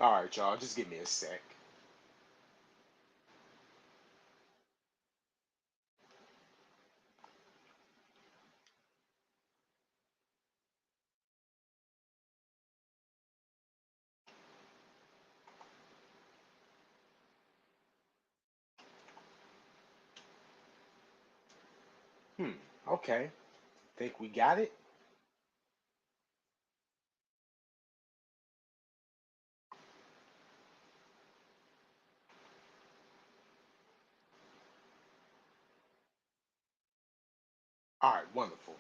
All right, y'all, just give me a sec. Hmm. Okay. Think we got it. All right. Wonderful.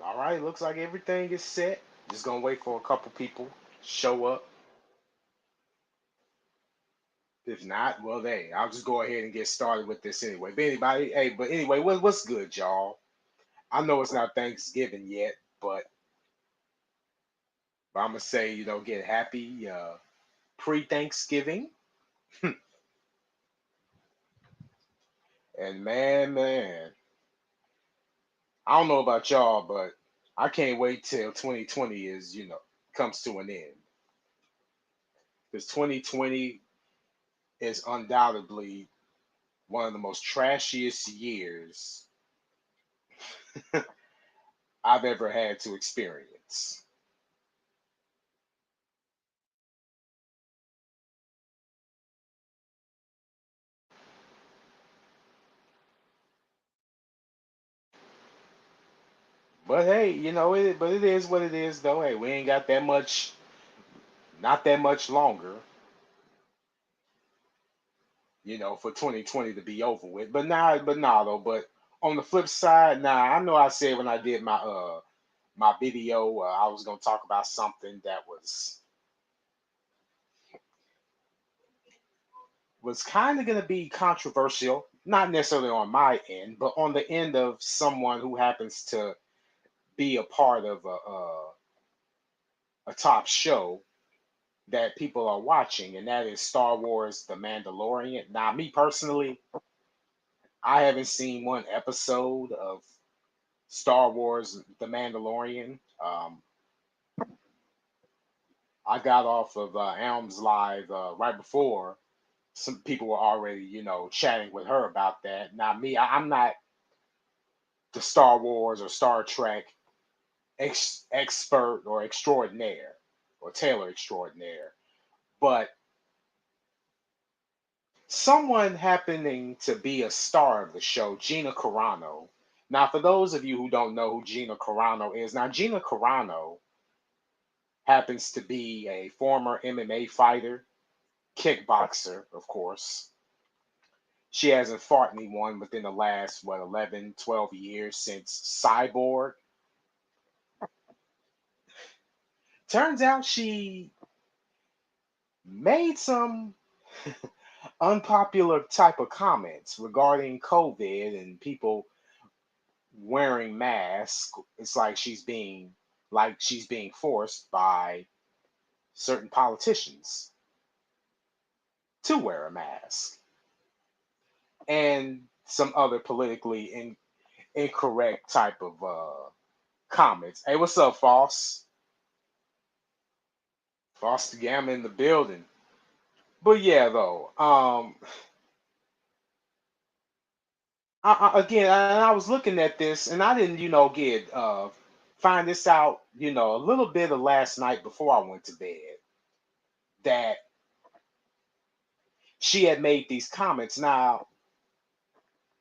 All right. Looks like everything is set. Just gonna wait for a couple people show up. If not, well, hey, I'll just go ahead and get started with this anyway. But anyway, what's good, y'all? I know it's not Thanksgiving yet, but I'm gonna say, get happy pre-Thanksgiving. And man, I don't know about y'all, but I can't wait till 2020 comes to an end. Because 2020 is undoubtedly one of the most trashiest years I've ever had to experience. But hey, it is what it is though. Hey, we ain't got that much, not that much longer, for 2020 to be over with. But nah though. But on the flip side, nah, I know I said when I did my video, I was gonna talk about something that was kind of gonna be controversial, not necessarily on my end, but on the end of someone who happens to be a part of a top show that people are watching, and that is Star Wars: The Mandalorian. Now, me personally, I haven't seen one episode of Star Wars: The Mandalorian. I got off of Elms Live right before some people were already, chatting with her about that. Now, me, I'm not the Star Wars or Star Trek expert or extraordinaire or Taylor extraordinaire, but someone happening to be a star of the show, Gina Carano. Now, for those of you who don't know who Gina Carano is, now Gina Carano happens to be a former MMA fighter, kickboxer, of course. She hasn't fought anyone within the last, 11, 12 years since Cyborg. Turns out she made some unpopular type of comments regarding COVID and people wearing masks. It's like she's being forced by certain politicians to wear a mask and some other politically incorrect type of comments. Hey, what's up, Foss? Foster Gamma in the building. But yeah, though, again, and I was looking at this, and I didn't, get find this out, a little bit of last night before I went to bed that she had made these comments. Now,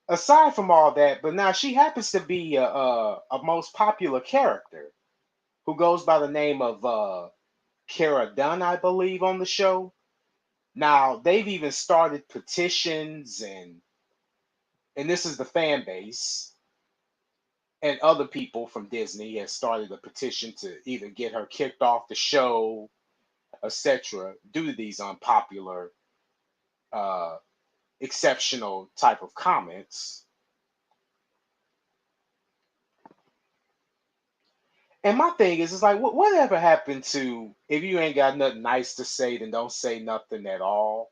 aside from all that, but now she happens to be a most popular character who goes by the name of Cara Dunn, I believe, on the show. Now, they've even started petitions, and this is the fan base and other people from Disney has started a petition to either get her kicked off the show, etc., due to these unpopular, uh, exceptional type of comments. And my thing is, it's like, whatever happened to if you ain't got nothing nice to say, then don't say nothing at all.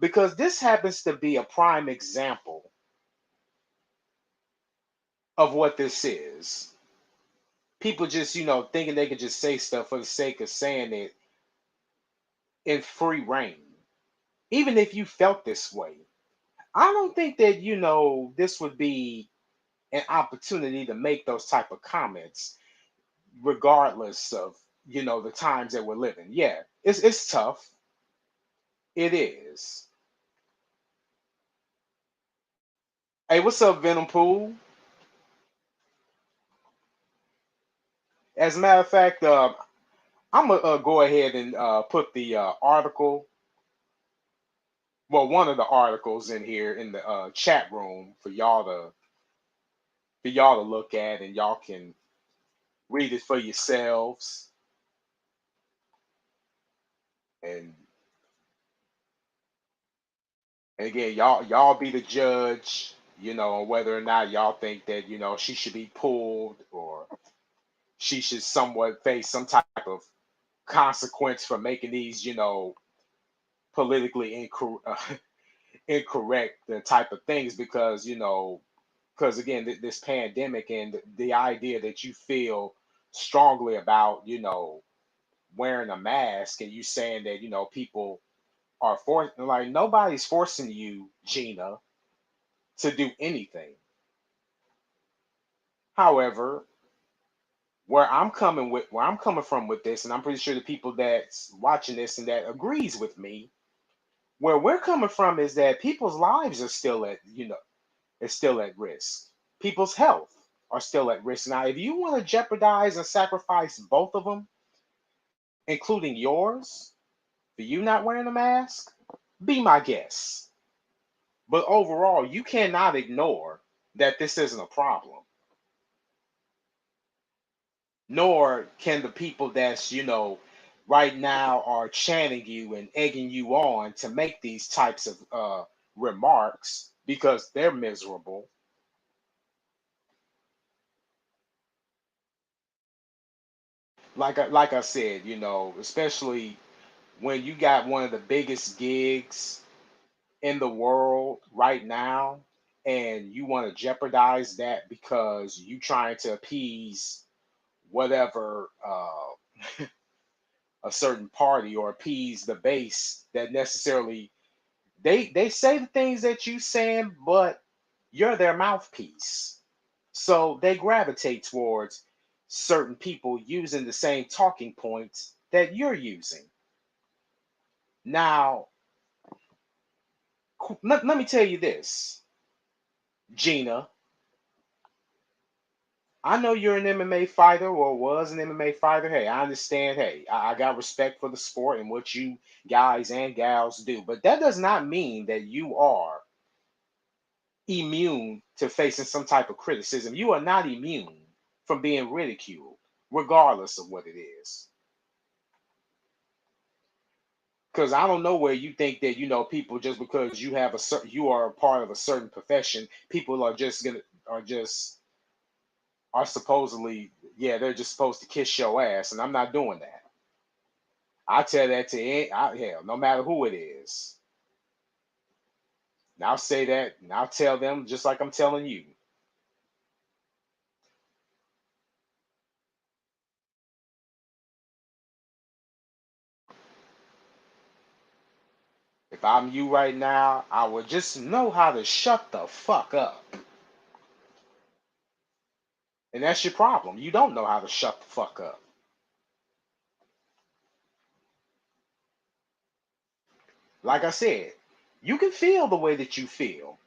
because this happens to be a prime example of what this is. People just, thinking they can just say stuff for the sake of saying it in free reign. Even if you felt this way, I don't think that, this would be an opportunity to make those type of comments, regardless of, the times that we're living. Yeah, it's tough. It is. Hey, what's up, Venom Pool? As a matter of fact, I'm gonna go ahead and put the article, well, one of the articles in here in the chat room for y'all to look at, and y'all can read it for yourselves. And, and again, y'all be the judge, on whether or not y'all think that she should be pulled, or she should somewhat face some type of consequence for making these politically incorrect type of things, because again, this pandemic, and the idea that you feel strongly about wearing a mask, and you saying that people are forced, like, nobody's forcing you, Gina, to do anything. However, where I'm coming from with this, and I'm pretty sure the people that's watching this and that agrees with me, where we're coming from is that people's lives are still at risk. People's health are still at risk. Now, if you want to jeopardize and sacrifice both of them, including yours, for you not wearing a mask, be my guest. But overall, you cannot ignore that this isn't a problem. Nor can the people that's, right now are chanting you and egging you on to make these types of remarks, because they're miserable. Like I said, especially when you got one of the biggest gigs in the world right now, and you want to jeopardize that because you trying to appease whatever a certain party, or appease the base that necessarily, they say the things that you saying, but you're their mouthpiece, so they gravitate towards certain people using the same talking points that you're using. Now, let me tell you this, Gina. I know you're an MMA fighter, or was an MMA fighter. Hey, I understand. Hey, I got respect for the sport and what you guys and gals do. But that does not mean that you are immune to facing some type of criticism. You are not immune from being ridiculed, regardless of what it is. Because I don't know where you think that people, just because you are a part of a certain profession, people are supposedly, yeah, they're just supposed to kiss your ass, and I'm not doing that. I tell that to hell, no matter who it is. And I'll say that, and I'll tell them just like I'm telling you. If I'm you right now, I would just know how to shut the fuck up. And that's your problem. You don't know how to shut the fuck up. Like I said, you can feel the way that you feel.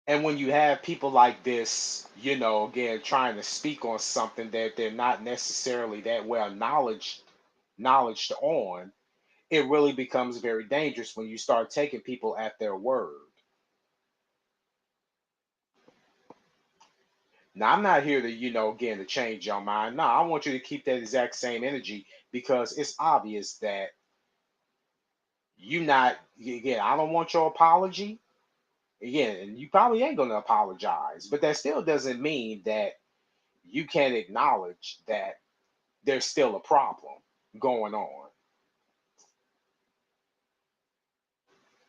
And when you have people like this, again, trying to speak on something that they're not necessarily that well knowledged on, it really becomes very dangerous when you start taking people at their word. Now, I'm not here to, again, to change your mind. No, I want you to keep that exact same energy, because it's obvious that you not, again, I don't want your apology. Again, and you probably ain't going to apologize, but that still doesn't mean that you can't acknowledge that there's still a problem going on.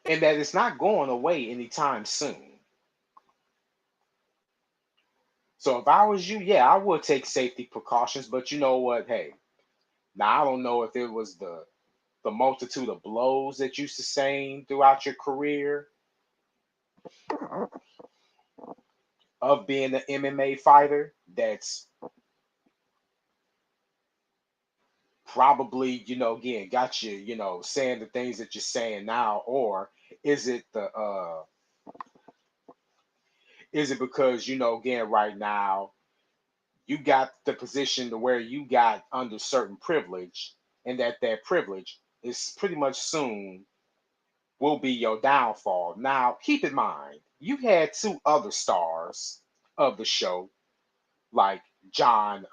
and that it's not going away anytime soon. So if I was you, yeah, I would take safety precautions. But you know what? Hey, now I don't know if it was the multitude of blows that you sustained throughout your career of being an MMA fighter that's probably, again, got you, saying the things that you're saying now, or is it the is it because, again, right now you got the position to where you got under certain privilege, and that privilege is pretty much soon will be your downfall. Now, keep in mind, you had two other stars of the show, like John,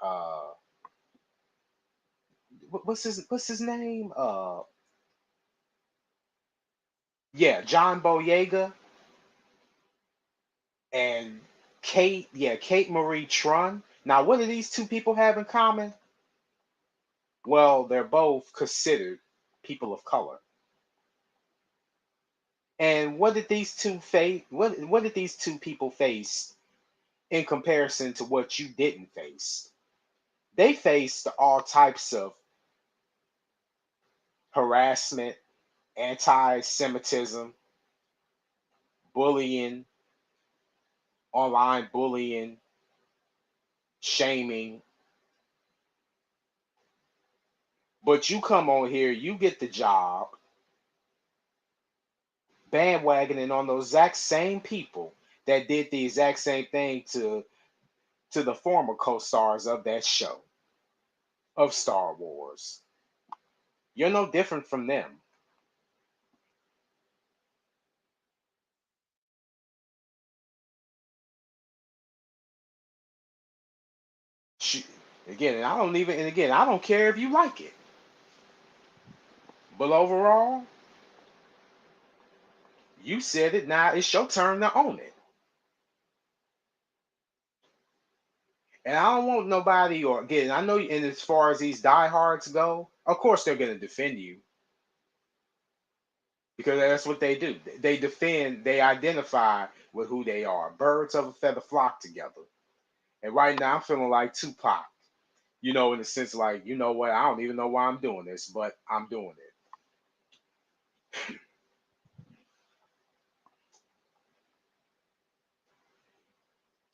what's his name? Yeah, John Boyega and Kate Marie Trun. Now, what do these two people have in common? Well, they're both considered people of color. And what did these two face? What did these two people face in comparison to what you didn't face? They faced all types of harassment, anti-Semitism, bullying, online bullying, shaming. But you come on here, you get the job, bandwagoning on those exact same people that did the exact same thing to the former co-stars of that show of Star Wars. You're no different from them. Sh- Again, I don't care if you like it. But overall, you said it. Now it's your turn to own it. And I don't want nobody, or again, I know, and as far as these diehards go, of course they're going to defend you because that's what they do. They defend, they identify with who they are. Birds of a feather flock together. And right now, I'm feeling like Tupac, in the sense like, you know what, I don't even know why I'm doing this, but I'm doing it.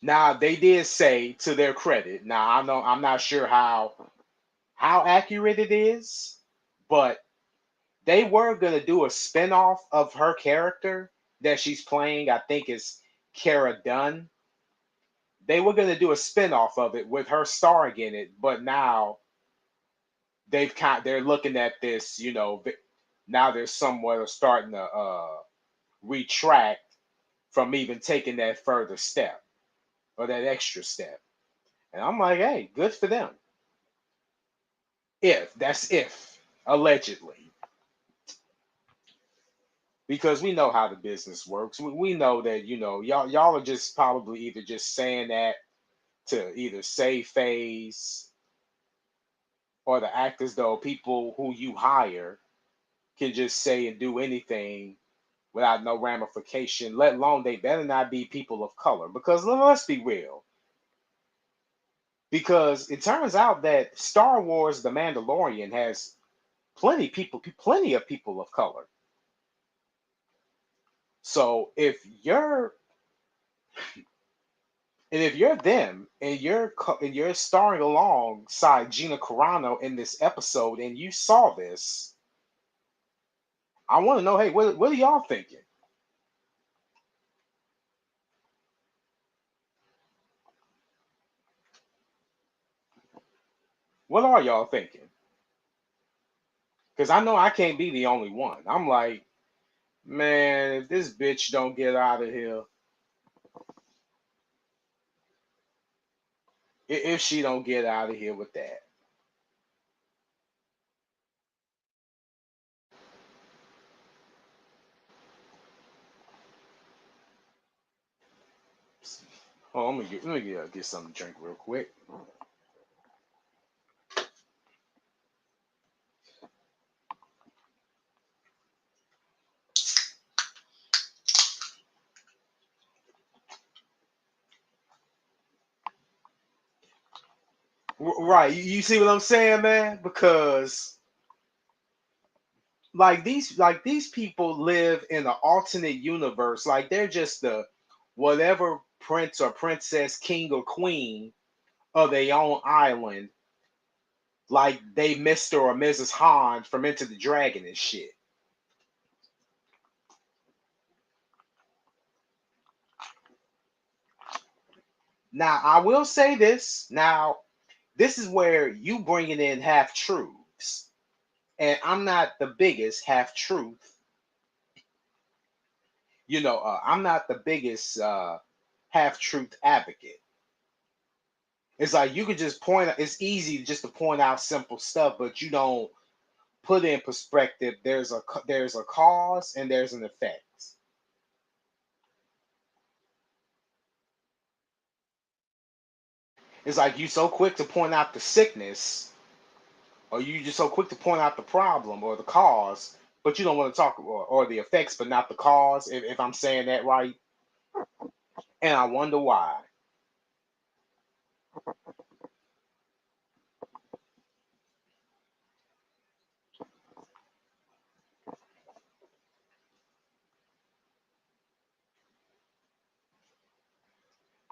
Now, they did say, to their credit, now I know I'm not sure how accurate it is, but they were gonna do a spinoff of her character that she's playing. I think it's Cara Dunn. They were gonna do a spinoff of it with her starring in it, but now they're looking at this. Now they're somewhat starting to retract from even taking that further step or that extra step. And I'm like, hey, good for them. If allegedly, because we know how the business works. We know that y'all are just probably either just saying that to either save face or the act as though people who you hire can just say and do anything without no ramification. Let alone they better not be people of color. Because let's be real. Because it turns out that Star Wars: The Mandalorian has plenty of people of color. So if you're them and you're starring alongside Gina Carano in this episode and you saw this, I want to know, hey, what are y'all thinking? What are y'all thinking? Because I know I can't be the only one. I'm like, man, if this bitch don't get out of here, if she don't get out of here with that. Oh, let me get something to drink real quick. Right. You see what I'm saying, man? Because like these people live in an alternate universe. Like they're just the whatever prince or princess, king or queen of their own island. Like they Mr. or Mrs. Han from Into the Dragon and shit. Now I will say this. Now this is where you bringing in half truths, and I'm not the biggest half truth. I'm not the biggest half truth advocate. It's like you could just point. It's easy just to point out simple stuff, but you don't put in perspective. There's a cause and there's an effect. It's like you so quick to point out the sickness, or you just so quick to point out the problem or the cause, but you don't want to talk or the effects, but not the cause. If I'm saying that right, and I wonder why.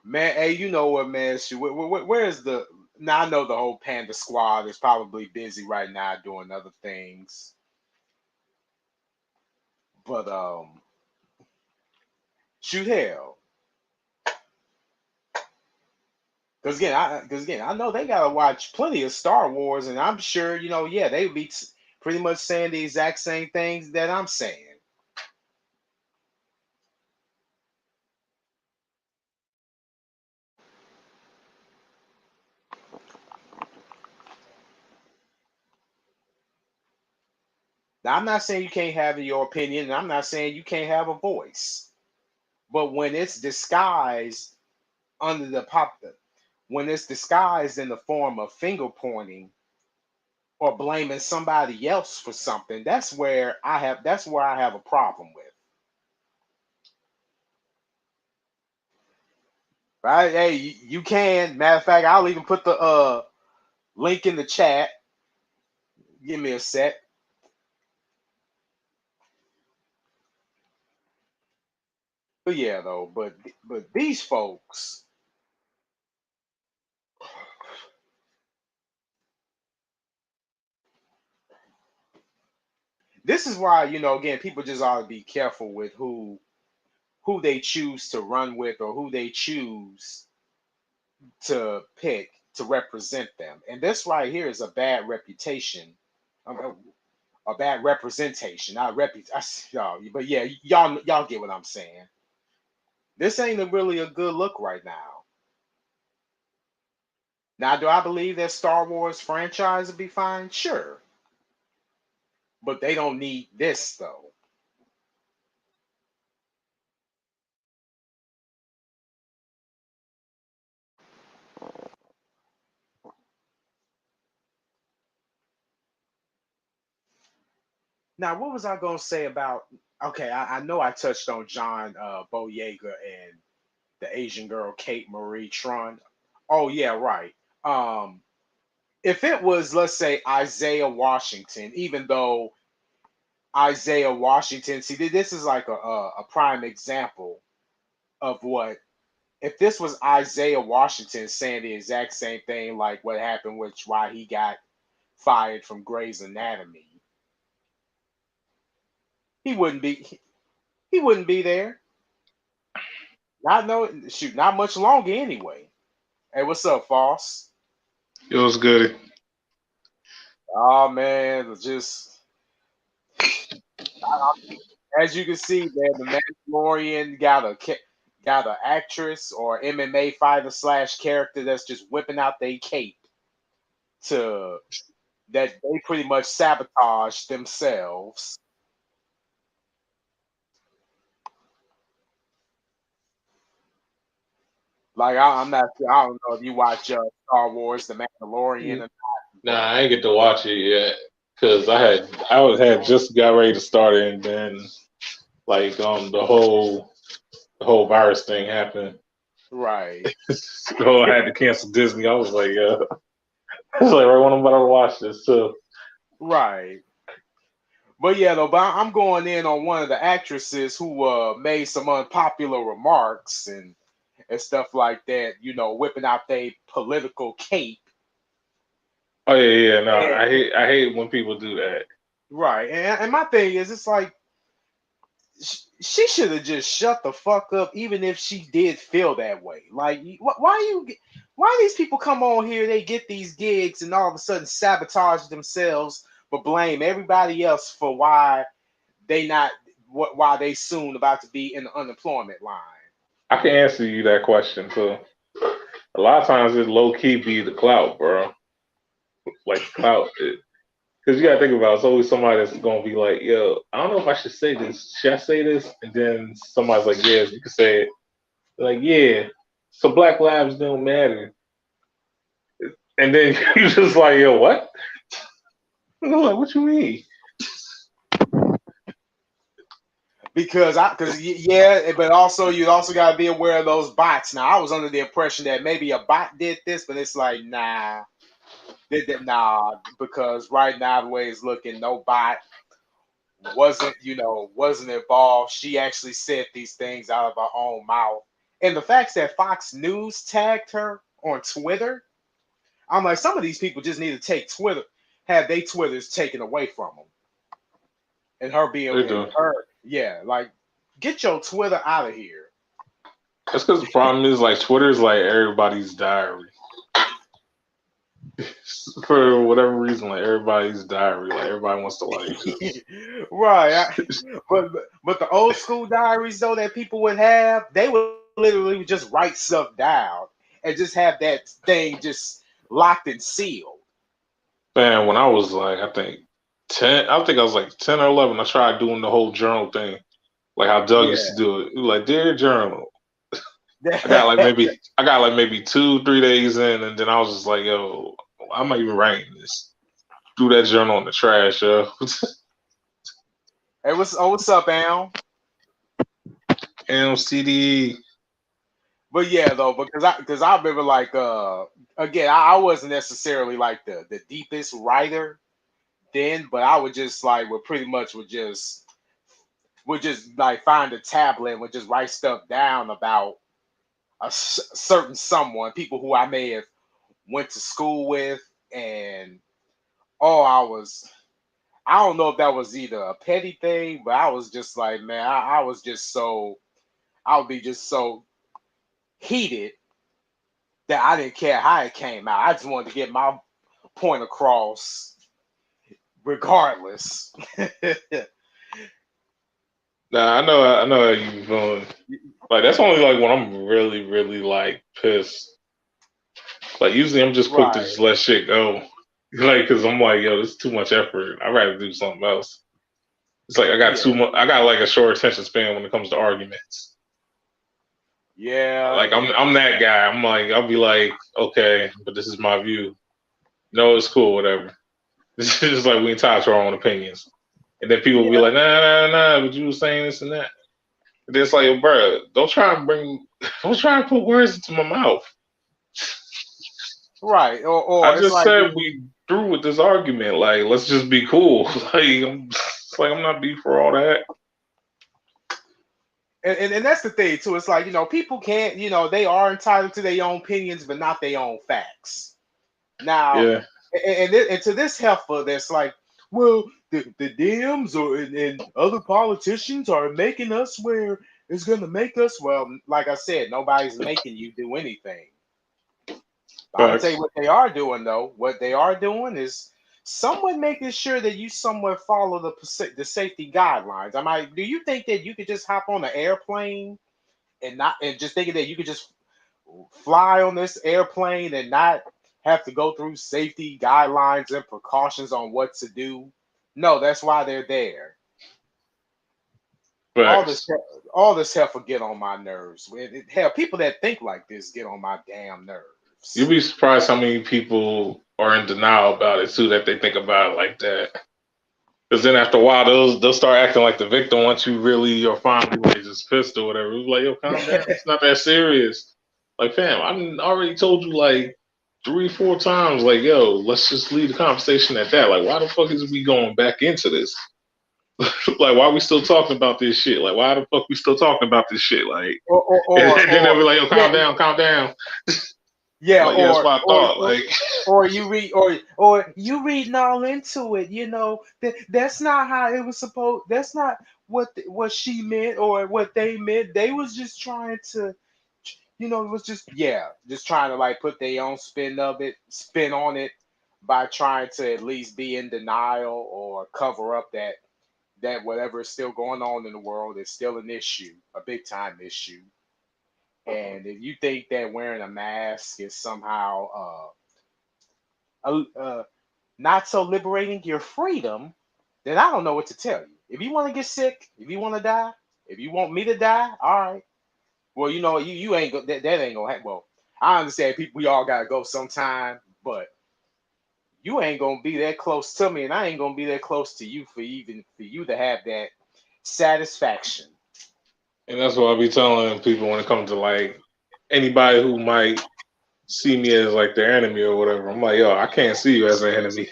Man, hey, you know what, man? Shoot, where is the? Now I know the whole Panda Squad is probably busy right now doing other things, but shoot hell, because again, I know they gotta watch plenty of Star Wars, and I'm sure yeah, they would be pretty much saying the exact same things that I'm saying. Now, I'm not saying you can't have your opinion, and I'm not saying you can't have a voice, but under the pop, when it's disguised in the form of finger pointing or blaming somebody else for something, that's where I have a problem with. Right? Hey, you can. Matter of fact, I'll even put the link in the chat. Give me a sec. But yeah, though, but these folks, this is why again, people just ought to be careful with who they choose to run with or who they choose to pick to represent them. And this right here is a bad reputation, um, a bad representation, not y'all. But yeah, y'all get what I'm saying. This ain't really a good look right now. Now, do I believe that Star Wars franchise would be fine? Sure, but they don't need this though. Now, what was I gonna say about? Okay, I know I touched on John Boyega and the Asian girl Kate Marie Tron. Oh yeah, right. Um, if it was, let's say, Isaiah Washington, even though Isaiah Washington, see, this is like a prime example of what if this was Isaiah Washington saying the exact same thing, like what happened, which why he got fired from Grey's Anatomy, he wouldn't be he wouldn't be there. Not no shoot, not much longer anyway. Hey, what's up, Foss? It was good. Oh man, just as you can see, man, the Mandalorian got an actress or MMA fighter slash character that's just whipping out their cape to that they pretty much sabotage themselves. Like I'm not sure. I don't know if you watch Star Wars: The Mandalorian. Nah, But I ain't get to watch it yet because I had just got ready to start it, and then like the whole virus thing happened. right, So I had to cancel Disney. I was like, yeah. It's like right when I'm about to watch this too. Right. But yeah, though, but I'm going in on one of the actresses who made some unpopular remarks and stuff like that. You know, whipping out their political cape. Oh yeah, yeah. No, And, I hate when people do that. right. And my thing is, it's like she should have just shut the fuck up, even if she did feel that way. Like, why these people come on here, they get these gigs, and all of a sudden sabotage themselves, but blame everybody else for why they not why they soon about to be in the unemployment line. I can answer you that question too. A lot of times it low key be the clout, bro. Like clout, because you gotta think about it, it's always somebody that's gonna be like, "Yo, I don't know if I should say this. Should I say this?" And then somebody's like, "Yes, you can say it." Like, yeah, so Black Lives don't matter. And then you just like, "Yo, what?" I'm like, "What you mean?" Because yeah, but also you also got to be aware of those bots. Now I was under the impression that maybe a bot did this, but it's like nah, nah, because right now the way it's looking, no bot wasn't involved. She actually said these things out of her own mouth, and the fact that Fox News tagged her on Twitter, I'm like, some of these people just need to take Twitter, have their Twitters taken away from them, and her being They and do. her, yeah, like get your Twitter out of here. That's because the problem is like Twitter is like everybody's diary. For whatever reason, like everybody's diary, like everybody wants to like just. Right. But the old school diaries though that people would have, they would literally just write stuff down and just have that thing just locked and sealed. Man, when I was like, I think 10, I think I was like 10 or 11, I tried doing the whole journal thing, like how Doug used to Yeah. do it. He was like, Dear Journal. I got like maybe 2, 3 days in, and then I was just like, yo, I'm not even writing this. Threw that journal in the trash, yo. Hey, what's up, Al? MCD. But yeah, though, because I remember like again, I wasn't necessarily like the deepest writer then, but I would just like would pretty much would just like find a tablet and would just write stuff down about certain someone, people who I may have went to school with, and oh, I don't know if that was either a petty thing, but I was just like, man, I was just so I would be just so heated that I didn't care how it came out. I just wanted to get my point across, regardless. Nah, I know how you feeling. Like that's only like when I'm really, really like pissed. Like usually I'm just quick to Right. just let shit go. Like, cause I'm like, yo, this is too much effort. I'd rather do something else. It's like I got Yeah. too much. I got like a short attention span when it comes to arguments. Yeah. Like I'm that guy. I'm like I'll be like, okay, but this is my view. No, it's cool, whatever. This is just like we entitled to our own opinions. And then people will be Yeah. like, nah, but you were saying this and that. And then it's like, bro, don't try and put words into my mouth. Right. Or I it's just like said we through with this argument. Like, let's just be cool. It's like I'm not beef for all that. and that's the thing too. It's like, people can't, they are entitled to their own opinions, but not their own facts. Now, Yeah. and to this heifer that's like, well, the Dems and other politicians are making us where it's going to make us. Well, like I said, nobody's making you do anything. But I'm gonna tell you Facts. what they are doing though. What they are doing is somewhat making sure that you somewhat follow the safety guidelines. Do you think that you could just hop on an airplane and just thinking that you could just fly on this airplane and not have to go through safety guidelines and precautions on what to do? No, that's why they're there. All this, Facts. all this hell for get on my nerves. Hell, people that think like this get on my damn You'd nerves. be surprised how many people are in denial about it too, that they think about it like that. Because then after a while, they'll start acting like the victim once you really are finally like just pissed or whatever. It's like, yo, calm down. It's not that serious. Like, fam, I already told you like 3, 4 times, like, yo, let's just leave the conversation at that. Like, why the fuck is we going back into this? Like, why are we still talking about this shit? Like, why the fuck we still talking about this shit? Like, and then they'll be like, yo, yeah, calm down. yeah, Like, yeah, that's what I thought. Like, or you read or you reading all into it. That's not how it was supposed. That's not what she meant or what they meant. They was just trying to, it was just trying to like put their own spin on it by trying to at least be in denial or cover up that whatever is still going on in the world is still an issue, a big time issue. And if you think that wearing a mask is somehow not so liberating your freedom, then I don't know what to tell you. If you want to get sick, if you want to die, if you want me to die, all right. Well, you ain't that ain't gonna happen. Well, I understand people. We all gotta go sometime, but you ain't gonna be that close to me, and I ain't gonna be that close to you for you to have that satisfaction. and that's what I be telling people when it comes to like anybody who might see me as like their enemy or whatever. I'm like, yo, I can't see you as an enemy.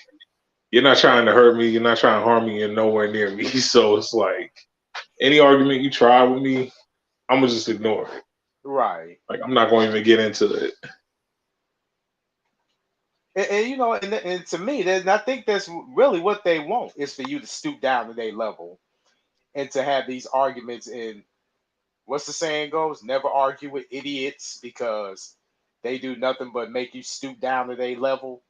You're not trying to hurt me. You're not trying to harm me. You're nowhere near me. So it's like any argument you try with me, I'm gonna just ignore it. Right. Like I'm not going to even get into it. And to me, I think that's really what they want is for you to stoop down to their level and to have these arguments. And what's the saying goes? Never argue with idiots because they do nothing but make you stoop down to their level.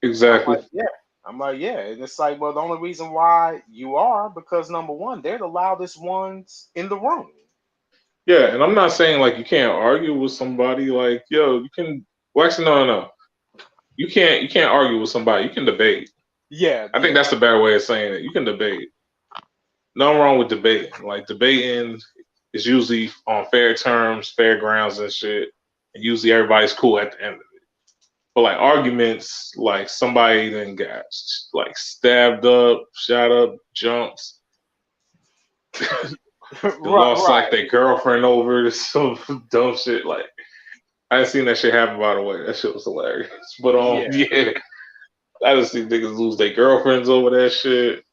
I'm Exactly. like, yeah. I'm like, yeah. And it's like, well, the only reason why you are because number one, they're the loudest ones in the room. Yeah, and I'm not saying like you can't argue with somebody. Like, yo, you can. Well, actually, no. You can't argue with somebody. You can debate. Yeah, I think yeah. that's the better way of saying it. You can debate. Nothing wrong with debating. Like debating is usually on fair terms, fair grounds and shit. And usually everybody's cool at the end of it. But like arguments, like somebody then got like stabbed up, shot up, jumps, they Right, lost right. like their girlfriend over some dumb shit. Like I ain't seen that shit happen by the way. That shit was hilarious. But Yeah. yeah, I just see niggas lose their girlfriends over that shit.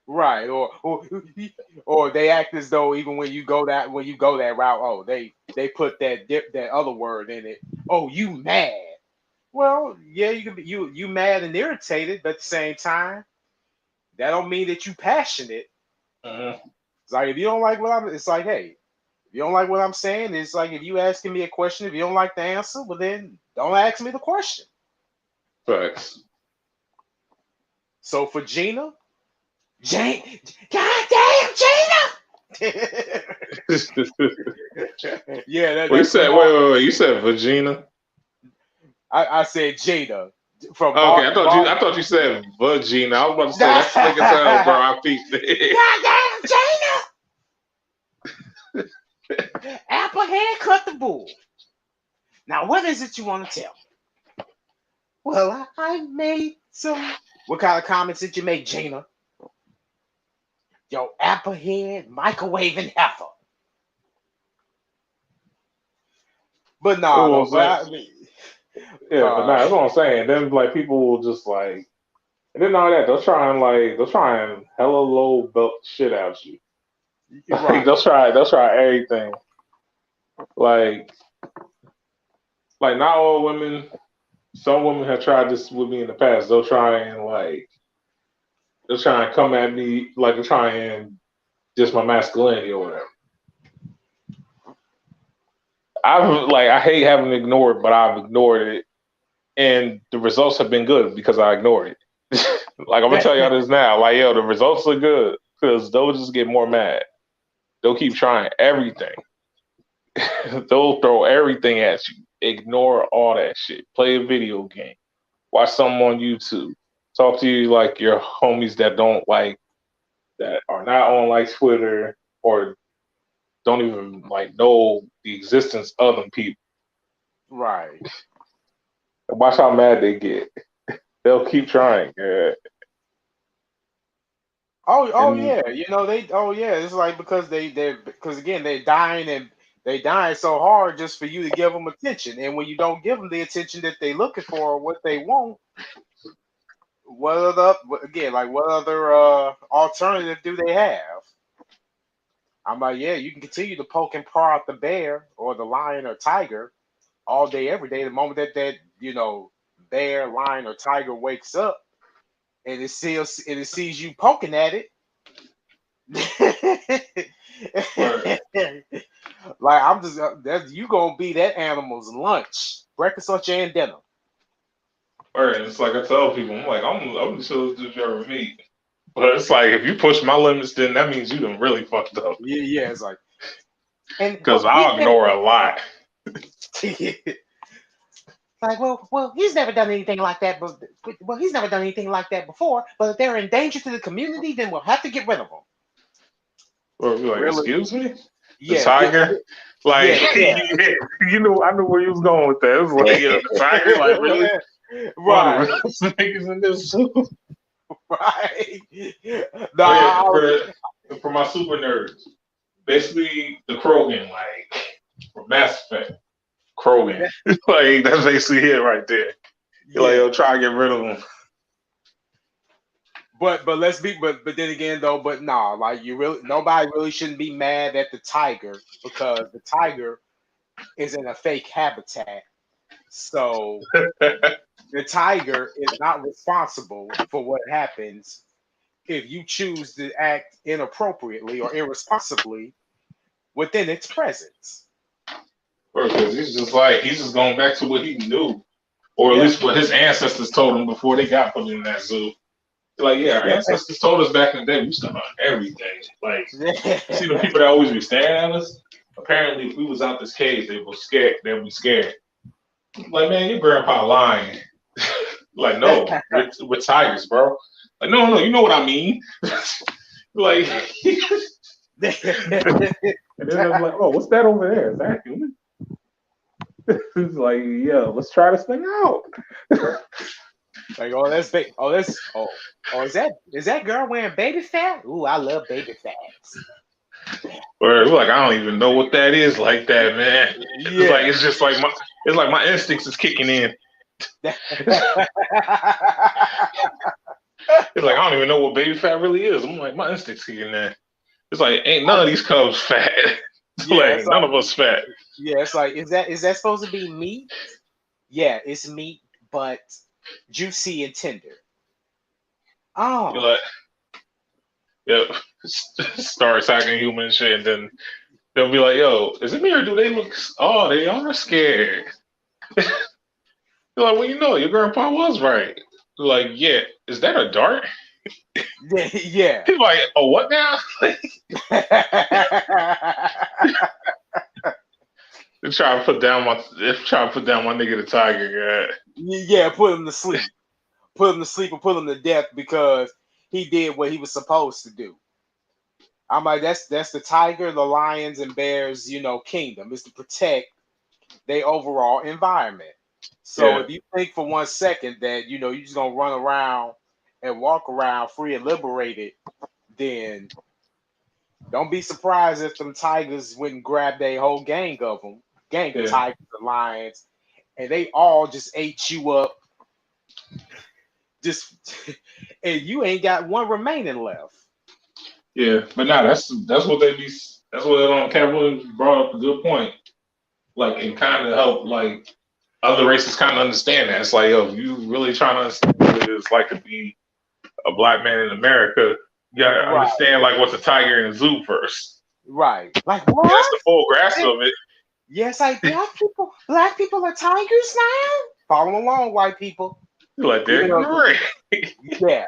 Right, or they act as though even when you go that route, oh, they put that other word in it. Oh, you mad? Well, yeah, you can be you mad and irritated, but at the same time, that don't mean that you passionate. Mhm. It's like if you don't like it's like, hey, if you don't like what I'm saying, it's like if you asking me a question, if you don't like the answer, well then don't ask me the question. Facts. So for Gina, Jane, goddamn Gina. Yeah, Well, you that's said from Mar. wait. You said Vagina. I said Jada from Okay, Mar. Mar. I thought you said Vagina. I was about to say that's slick as hell, bro. I peeped it. Goddamn Jada! Apple head cut the bull. Now, what is it you want to tell me? Well, I made some. What kind of comments did you make, Gina? Yo, apple head, microwaving heifer. But no, Oh, no, I'm but saying, I mean, yeah, but nah, uh, that's what I'm saying. Then like people will just like, and then all that they'll try and hella low belt shit out you. Like right, they'll try everything. Like not all women. Some women have tried this with me in the past. They'll try and come at me like they're trying just my masculinity or whatever. I hate having ignored, but I've ignored it, and the results have been good because I ignored it. Like I'm gonna tell y'all this now. Like yo, the results are good because they'll just get more mad. They'll keep trying everything. They'll throw everything at you. Ignore all that shit. Play a video game. Watch something on YouTube. Talk to you like your homies that are not on like Twitter or don't even like know the existence of them people. right. Watch how mad they get. They'll keep trying. Oh And yeah, they. Oh yeah, it's like because because again they're dying and They dying so hard just for you to give them attention, and when you don't give them the attention that they looking for or what they want, what other alternative do they have? I'm like, yeah, you can continue to poke and paw at the bear or the lion or tiger all day, every day. The moment that bear, lion, or tiger wakes up and it sees you poking at it, Word. like I'm just that you gonna be that animal's lunch, breakfast, lunch, and dinner. Word. It's like I tell people, I'm like, I'm the chillest dude you ever meet. But it's like if you push my limits, then that means you done really fucked up. Yeah, it's like, and Because I'll ignore a lot. like, well, he's never done anything like that, but he's never done anything like that before. But if they're in danger to the community, then we'll have to get rid of them. Or be like, Really? excuse me? The Yeah, tiger? Like, yeah. you know, I knew where you was going with that. It was like, yeah, the tiger? Like, really? One of Right, the niggas in this suit. right. But No, yeah, for my super nerds, basically the Krogan, like, from Mass Effect. Krogan. Like, that's basically it right there. You're like, yo, try to get rid of them. but then again though, but nah, like nobody really shouldn't be mad at the tiger because the tiger is in a fake habitat. So the tiger is not responsible for what happens if you choose to act inappropriately or irresponsibly within its presence. Because he's just going back to what he knew. Or at least what his ancestors told him before they got put in that zoo. Like, yeah, our ancestors told us back in the day we used to hunt everything. Like, see the people that always be staring at us? Apparently, if we was out this cage, they were scared. They'd be scared. Like, man, your grandpa lying. Like, no, we're tigers, bro. Like, no, you know what I mean. Like, and then I'm like, oh, what's that over there? Is that human? It's like, yeah, let's try this thing out. Like, is that girl wearing baby fat? Ooh, I love baby fats. Or like, I don't even know what that is like that, man. Yeah. It's like my instincts is kicking in. It's like I don't even know what baby fat really is. I'm like, my instincts kicking in. It's like, ain't none of these cubs fat. Like none of us fat. Yeah, it's like, is that supposed to be meat? Yeah, it's meat, but juicy and tender. Oh. You're like, yep. Start attacking human shit, and then they'll be like, yo, is it me or do they look? Oh, they are scared. You're like, well, you know, your grandpa was right. You're like, yeah, is that a dart? Yeah. He's like, oh, what now? They're trying to put down my nigga the tiger. Yeah, put him to sleep. Put him to sleep or put him to death because he did what he was supposed to do. I'm like, that's the tiger, the lions, and bears, kingdom is to protect their overall environment. So if you think for 1 second that you're just gonna run around and walk around free and liberated, then don't be surprised if them tigers went and grabbed a whole gang of tigers and lions, and they all just ate you up. And you ain't got one remaining left. Yeah, but nah, that's what they be. That's what Cat Williams brought up a good point. Like, it kind of helped like other races kind of understand that. It's like, yo, you really trying to understand what it is like to be a black man in America, you gotta understand like what's a tiger in a zoo first. Right. Like what? That's the full grasp of it. Yes, like black people are tigers now? Follow along, white people. You're like, they're great. Yeah.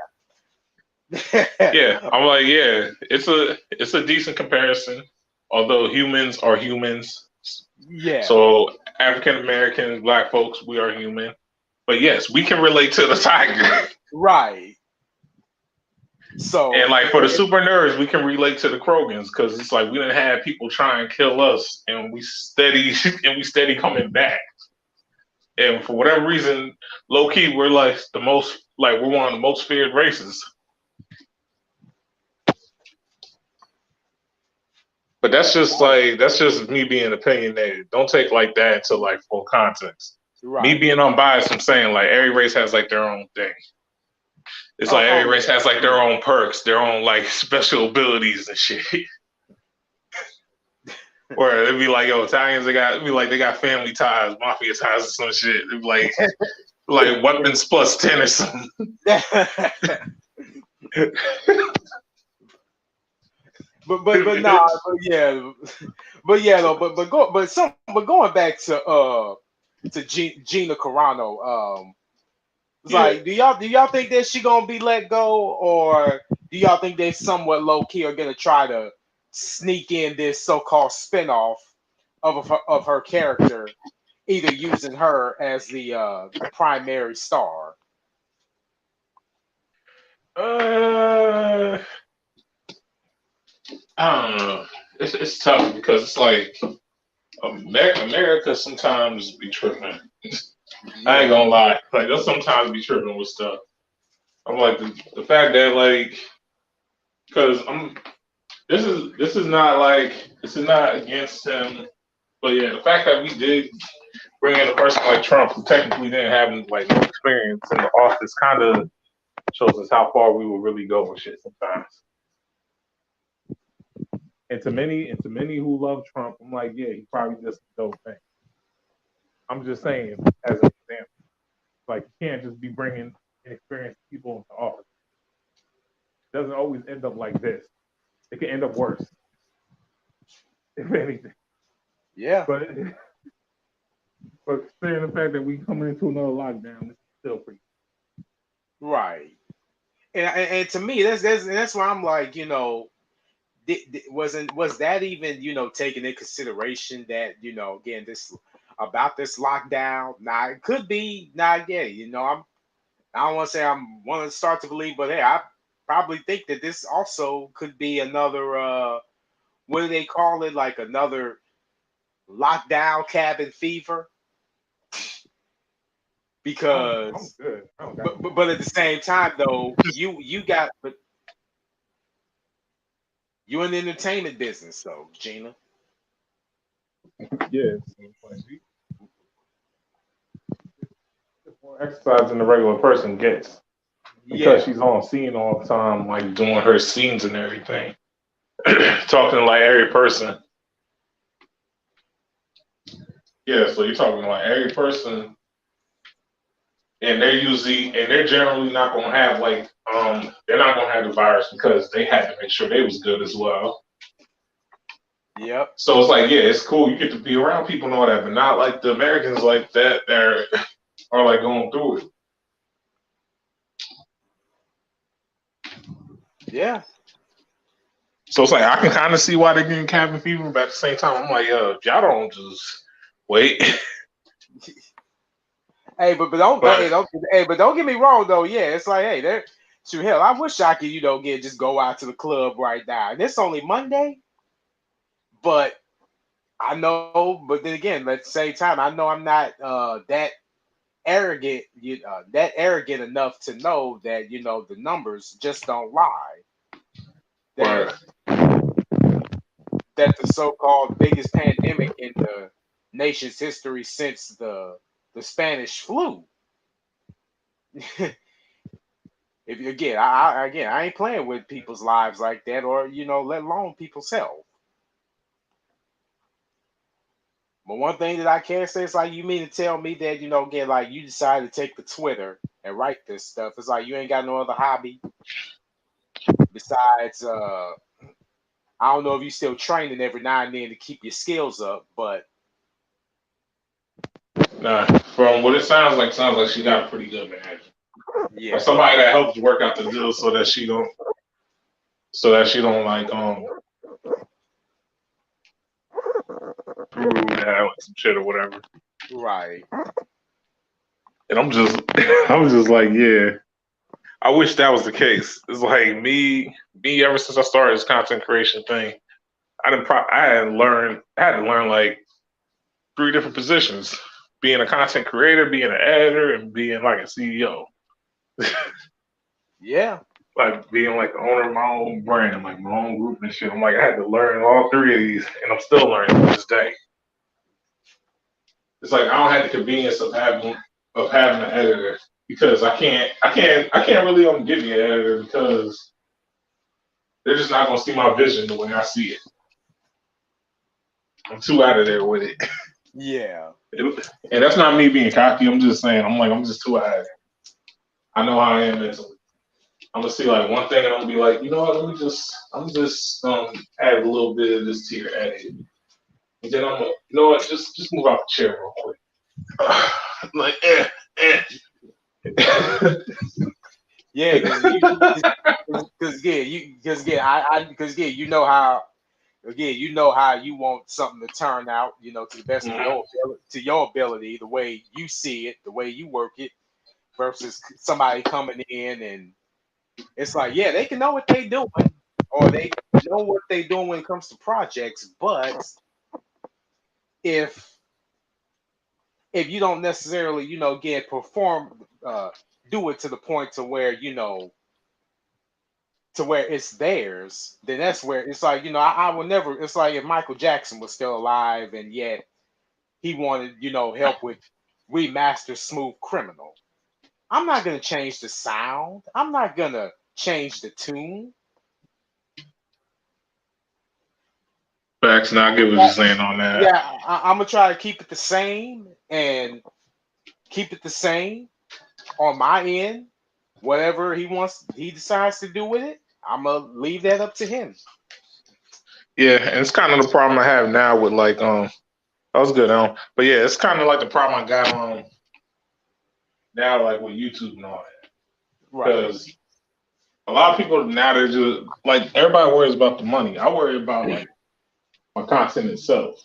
Yeah. I'm like, yeah, it's a decent comparison. Although humans are humans. Yeah. So African Americans, black folks, we are human. But yes, we can relate to the tiger. Right. So, and like for the super nerds, we can relate to the Krogans because it's like we didn't have people try and kill us, and we steady coming back. And for whatever reason, low key, we're like we're one of the most feared races. But that's just me being opinionated. Don't take like that into like full context. Me Right. being unbiased, I'm saying like every race has like their own thing. It's like every Oh race yeah. has like their own perks, their own like special abilities and shit. Or it'd be like, yo, Italians they got family ties, mafia ties or some shit. It'd be like weapons plus 10 or something. but nah, but yeah though, but going back to Gina Carano, it's Yeah. like, do y'all think that she gonna be let go, or do y'all think they somewhat low key are gonna try to sneak in this so-called spinoff of her character, either using her as the primary star? Uh, I don't know. It's tough because it's like America sometimes be tripping. I ain't Yeah, gonna lie. Like they'll sometimes be tripping with stuff. I'm like the fact that like because I'm this is not against him, but yeah, the fact that we did bring in a person like Trump who technically didn't have like no experience in the office kind of shows us how far we will really go with shit sometimes. And to many who love Trump, I'm like, yeah, he probably just a dope thing. I'm just saying, as an example, like you can't just be bringing inexperienced people into office. It doesn't always end up like this. It can end up worse, if anything. yeah, But considering the fact that we coming into another lockdown, it's still pretty. right. And to me, that's why I'm like, was that even taken in consideration that again this about this lockdown? Now it could be not yet. I don't want to say I'm one to start to believe, but hey, I probably think that this also could be another what do they call it, like another lockdown cabin fever, I'm because good. I don't got but at the same time though you got but you're in the entertainment business, so Gina. yeah. It's more exercise than the regular person gets because Yeah. she's on scene all the time, like doing her scenes and everything, talking to like every person. Yeah, so you're talking to like every person, and they're generally not gonna have like they're not gonna have the virus because they had to make sure they was good as well. Yep. So it's like, yeah, it's cool. You get to be around people and all that, but not like the Americans like that are like going through it. Yeah. So it's like I can kind of see why they're getting cabin fever, but at the same time, I'm like, yo, y'all don't just wait. Hey, but don't But but don't get me wrong though. Yeah, it's like, hey, there. Shoot, hell, I wish I could get just go out to the club right now. And it's only Monday, but I know. But then again, at the same time, I know I'm not that arrogant. That arrogant enough to know that the numbers just don't lie. That but the so-called biggest pandemic in the nation's history since the Spanish flu. If again, I ain't playing with people's lives like that, or let alone people's health. But one thing that I can say is like, you mean to tell me that again, like you decided to take the Twitter and write this stuff? It's like you ain't got no other hobby besides I don't know if you still training every now and then to keep your skills up, but nah, from what it sounds like she got a pretty good manager. Or yeah, somebody that helps work out the deal so that she don't like prove that like some shit or whatever. right, And I'm just like, yeah. I wish that was the case. It's like me ever since I started this content creation thing, I had to learn like 3 different positions. Being a content creator, being an editor, and being like a CEO. yeah, like being like the owner of my own brand, like my own group and shit. I'm like, I had to learn all three of these, and I'm still learning to this day. It's like I don't have the convenience of having an editor because I can't really give you an editor because they're just not gonna see my vision the way I see it. I'm too out of there with it. Yeah. And that's not me being cocky. I'm just saying, I'm just too out of there. I know how I am mentally. I'm gonna see like one thing and I'm gonna be like, you know what, I'm just add a little bit of this to your edit. And then I'm gonna, you know what, just move out the chair real quick. Like, Yeah, you know how you want something to turn out, to the best of your ability, the way you see it, the way you work it, versus somebody coming in and it's like, yeah, they can know what they're doing, or they know what they're doing when it comes to projects, but if you don't necessarily, again, perform, do it to the point to where, to where it's theirs, then that's where it's like, I will never, it's like if Michael Jackson was still alive and yet he wanted, help with remaster Smooth Criminal. I'm not going to change the sound. I'm not going to change the tune. Facts, and I get what you're saying on that. Yeah, I'm going to try to keep it the same and keep it the same on my end. Whatever he decides to do with it, I'm going to leave that up to him. Yeah, and it's kind of the problem I have now with like, that was good, but yeah, it's kind of like the problem I got now, like with YouTube and all that. Because a lot of people now, they're just like, everybody worries about the money. I worry about like my content itself.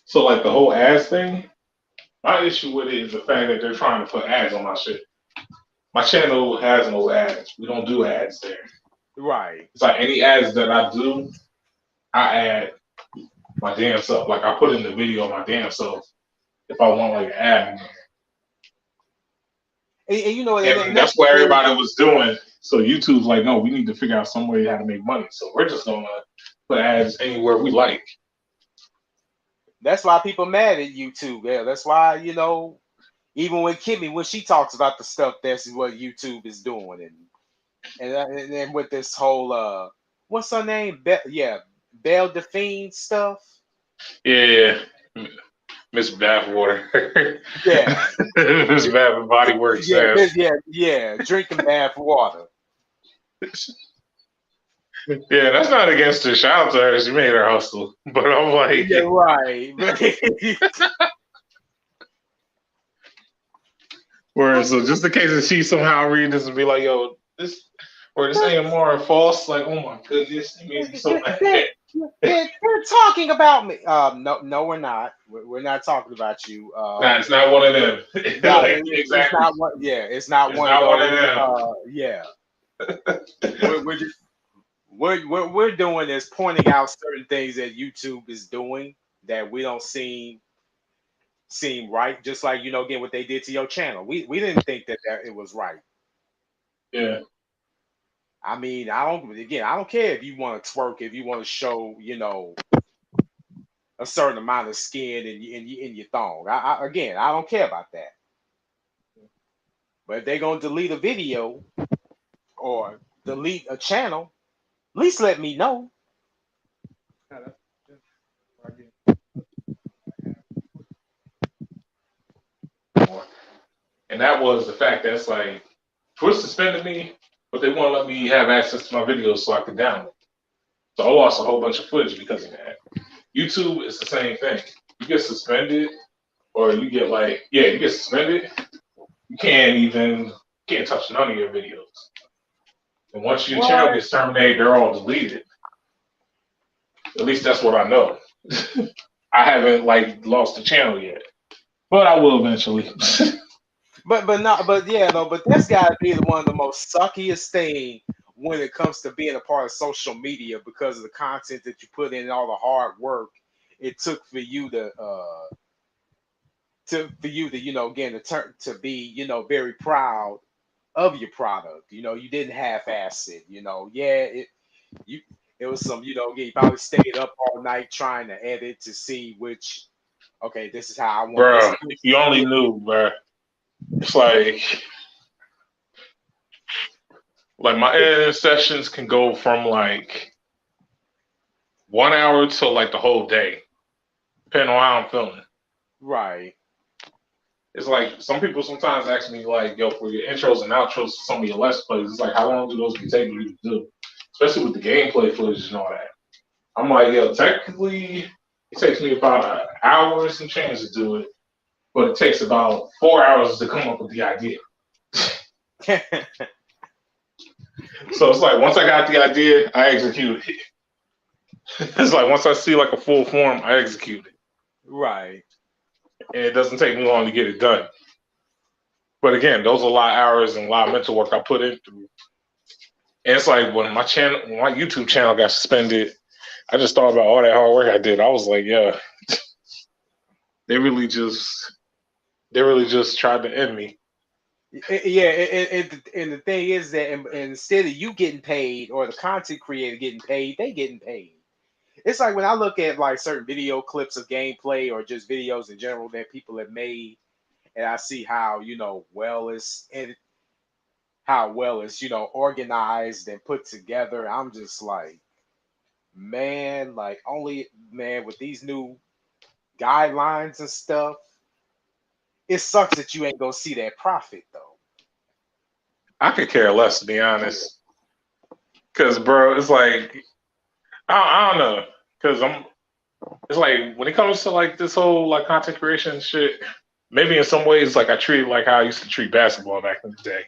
So like the whole ads thing, my issue with it is the fact that they're trying to put ads on my shit. My channel has no ads. We don't do ads there. Right. It's like any ads that I do, I add my damn self. Like I put in the video my damn self if I want like an ad. And that's what everybody was doing. So YouTube's like, no, we need to figure out some way how to make money. So we're just gonna put ads anywhere we like. That's why people mad at YouTube. Yeah, that's why, even when Kimmy, when she talks about the stuff, that's what YouTube is doing, and with this whole what's her name? Belle Delphine stuff. Yeah, Miss Bathwater. Yeah, Miss Bath Body Works. Yeah, drinking bath water. Yeah, that's not against her. Shout out to her. She made her hustle. But I'm like, yeah, right. Whereas, so just in case that she somehow read this and be like, yo, this AMR false, like, oh my goodness, it made me so mad. They're talking about me. No, we're not. We're not talking about you. Nah, it's not one of them. Exactly. It's not one. Yeah, it's not one of them. Yeah. We're doing is pointing out certain things that YouTube is doing that we don't seem right. Just like again, what they did to your channel. We didn't think that it was right. Yeah. I mean, I don't care if you want to twerk, if you want to show, a certain amount of skin in your thong. I don't care about that. But if they're gonna delete a video or delete a channel, at least let me know. And that was the fact that it's like, Twitch suspended me, but they won't let me have access to my videos so I can download. So I lost a whole bunch of footage because of that. YouTube is the same thing. You get suspended, or you get you get suspended. You can't touch none of your videos. And once your channel gets terminated, they're all deleted. At least that's what I know. I haven't lost the channel yet, but I will eventually. But that's got to be one of the most suckiest thing when it comes to being a part of social media, because of the content that you put in and all the hard work it took for you to again to be very proud of your product. You know, you didn't half-ass it. You know, yeah, you it was some. You know, you probably stayed up all night trying to edit to see which. Okay, this is how I want this. Bro, if you only knew, bro. It's like my editing sessions can go from like 1 hour to like the whole day, depending on how I'm feeling. Right. It's like some people sometimes ask me like, yo, for your intros and outros to some of your let's plays, it's like how long do those be taking you to do? Especially with the gameplay footage and all that. I'm like, yo, technically it takes me about an hour and some change to do it, but it takes about 4 hours to come up with the idea. So it's like once I got the idea, I execute it. It's like once I see like a full form, I execute it. Right. And it doesn't take me long to get it done. But again, those are a lot of hours and a lot of mental work I put into it. And it's like when my YouTube channel got suspended, I just thought about all that hard work I did. I was like, yeah, they really just tried to end me. Yeah, and the thing is that instead of you getting paid or the content creator getting paid, they getting paid. It's like when I look at like certain video clips of gameplay or just videos in general that people have made, and I see how well it's organized and put together. I'm just like, man, like with these new guidelines and stuff, it sucks that you ain't gonna see that profit though. I could care less, to be honest. Cause bro, it's like I don't know. Cause it's like when it comes to like this whole like content creation shit, maybe in some ways like I treat it like how I used to treat basketball back in the day.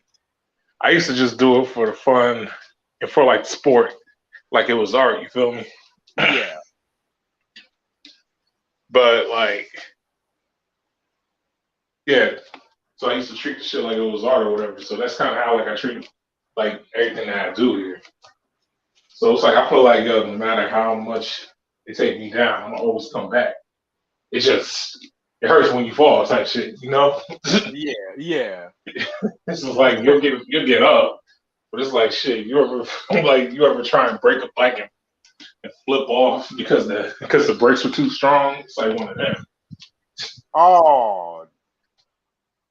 I used to just do it for the fun and for like sport, like it was art, you feel me? Yeah. But like, yeah. So I used to treat the shit like it was art or whatever. So that's kind of how like I treat like everything that I do here. So it's like I feel like no matter how much they take me down, I'm gonna always come back. It hurts when you fall type shit, you know? Yeah. It's just like you'll get up, but it's like shit. You ever try and break a bike and flip off because the brakes were too strong? It's like one of them. Oh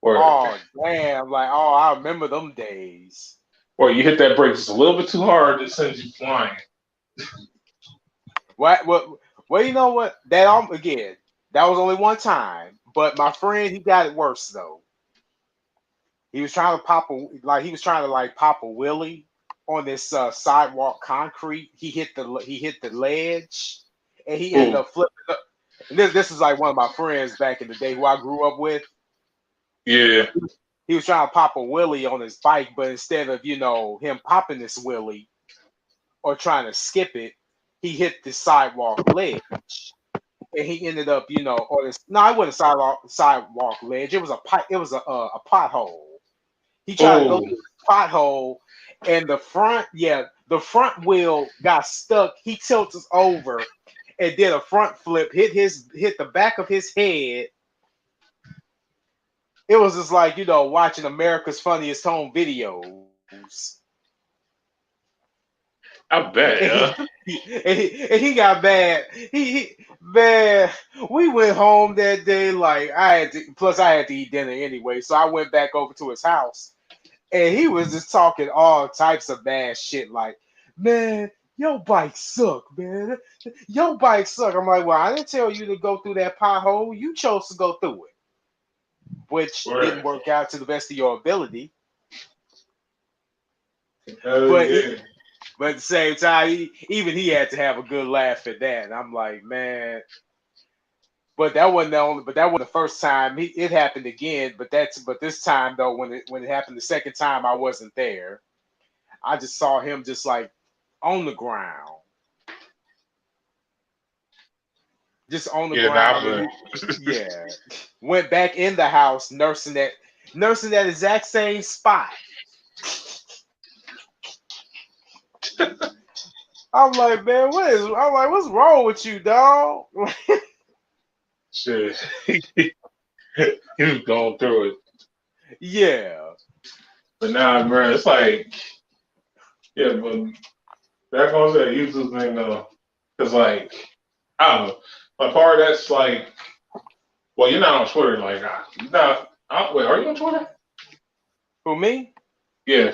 Or damn! Like I remember them days. Or you hit that brake just a little bit too hard, it sends you flying. What? Well, you know what? That was only one time. But my friend, he got it worse though. He was trying to pop a wheelie on this sidewalk concrete. He hit the ledge, and he ended up flipping up. And this is like one of my friends back in the day who I grew up with. Yeah. He was trying to pop a wheelie on his bike, but instead of him popping this wheelie or trying to skip it, he hit the sidewalk ledge, and he ended up on this. No, it wasn't a sidewalk ledge. It was a pothole. He tried to go through the pothole, and the front wheel got stuck. He tilted over and did a front flip, hit the back of his head. It was just like watching America's Funniest Home Videos. I bet, yeah. And he got bad. Man, we went home that day. Like I had to eat dinner anyway, so I went back over to his house, and he was just talking all types of bad shit. Like, man, your bike suck, man. Your bike suck. I'm like, well, I didn't tell you to go through that pothole. You chose to go through it, which didn't work out to the best of your ability. But at the same time, even he had to have a good laugh at that. And I'm like, man. But that wasn't the first time. It happened again. But this time though, when it happened the second time, I wasn't there. I just saw him just like on the ground. Just on the ground. Yeah. Went back in the house nursing that exact same spot. I'm like, man, what's wrong with you, dog? Shit. He was going through it. Yeah. But nah, bro, it's like, yeah, but that goes to that YouTube thing though, because like, I don't know, my part that's like, well, you're not on Twitter, like, you're not. Wait, are you on Twitter? Who, me? Yeah.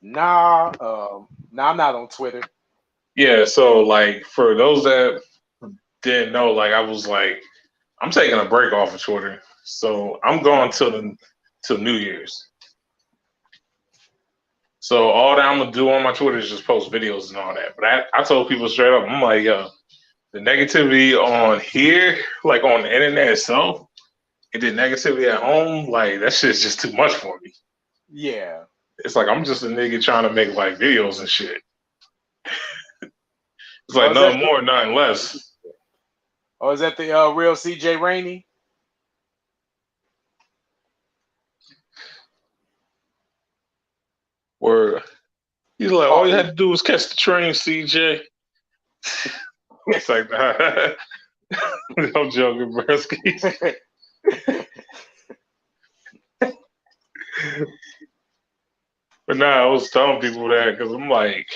Nah, nah, I'm not on Twitter. Yeah, so like for those that didn't know, like I was like, I'm taking a break off of Twitter, so I'm going till New Year's. So all that I'm gonna do on my Twitter is just post videos and all that. But I told people straight up, I'm like, yo, the negativity on here, like on the internet itself, and the negativity at home, like that shit's just too much for me. Yeah. It's like I'm just a nigga trying to make like videos and shit. It's like Oh, is nothing that more, nothing less. Oh, is that the real CJ Rainey? Where he's like, all Oh, you had to do was catch the train, CJ. It's like, nah. I'm joking, Bresky. But nah, I was telling people that because I'm like,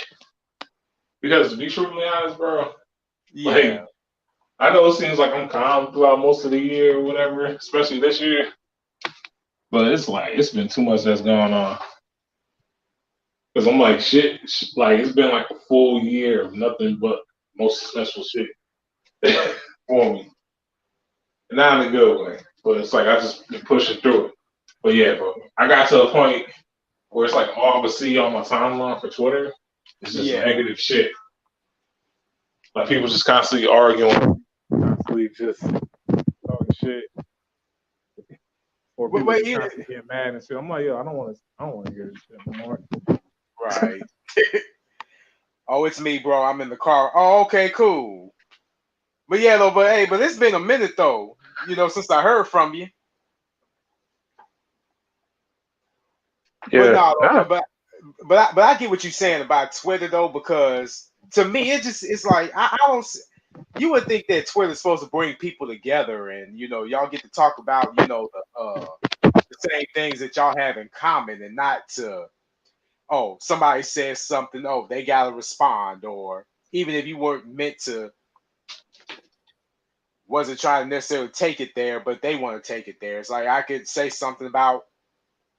because to be truthfully honest, bro, like, yeah. I know it seems like I'm calm throughout most of the year or whatever, especially this year, but it's like, it's been too much that's going on. Because I'm like, shit, like, it's been like a full year of nothing but most successful shit for me. And not in a good way, but it's like I just been pushing through it. But yeah, bro, I got to a point where it's like all I would see on my timeline for Twitter is just Yeah. negative shit. Like people just constantly arguing, constantly just talking shit, or people just constantly get mad and shit. I'm like, yo, I don't want to hear this shit anymore. Right. Oh, it's me, bro. I'm in the car. Oh, okay, cool. But yeah, though, but hey, but it's been a minute though, since I heard from you. Yeah, but I get what you're saying about Twitter though, because to me it's like I don't. You would think that Twitter's supposed to bring people together, and y'all get to talk about the same things that y'all have in common, and not to somebody says something, they gotta respond, or even if you weren't meant to, wasn't trying to necessarily take it there, but they want to take it there. It's like I could say something about,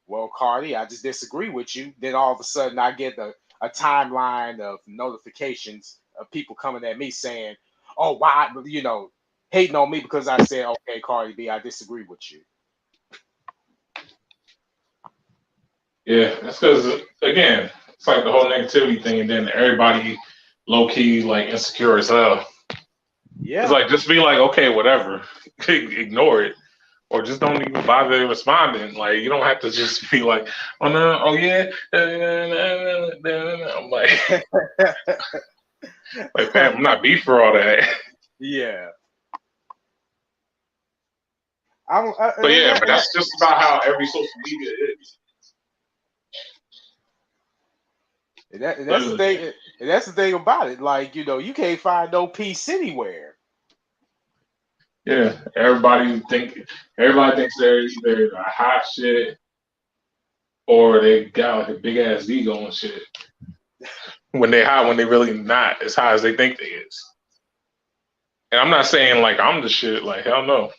well, Cardi, I just disagree with you. Then all of a sudden I get a timeline of notifications of people coming at me saying, oh, why, hating on me because I said, okay, Cardi B, I disagree with you. Yeah, that's because, again, it's like the whole negativity thing, and then everybody low-key, like, insecure as hell. Yeah. It's like, just be like, okay, whatever. Ignore it. Or just don't even bother responding. Like, you don't have to just be like, oh, no, oh, yeah. I'm like, fam, I'm not beef for all that. Yeah. But that's just about how every social media is. And that's the thing. And that's the thing about it. Like, you can't find no peace anywhere. Yeah, everybody thinks they're either a hot shit or they got like a big ass ego and shit. When they hot, when they really not as high as they think they is. And I'm not saying like I'm the shit. Like hell no,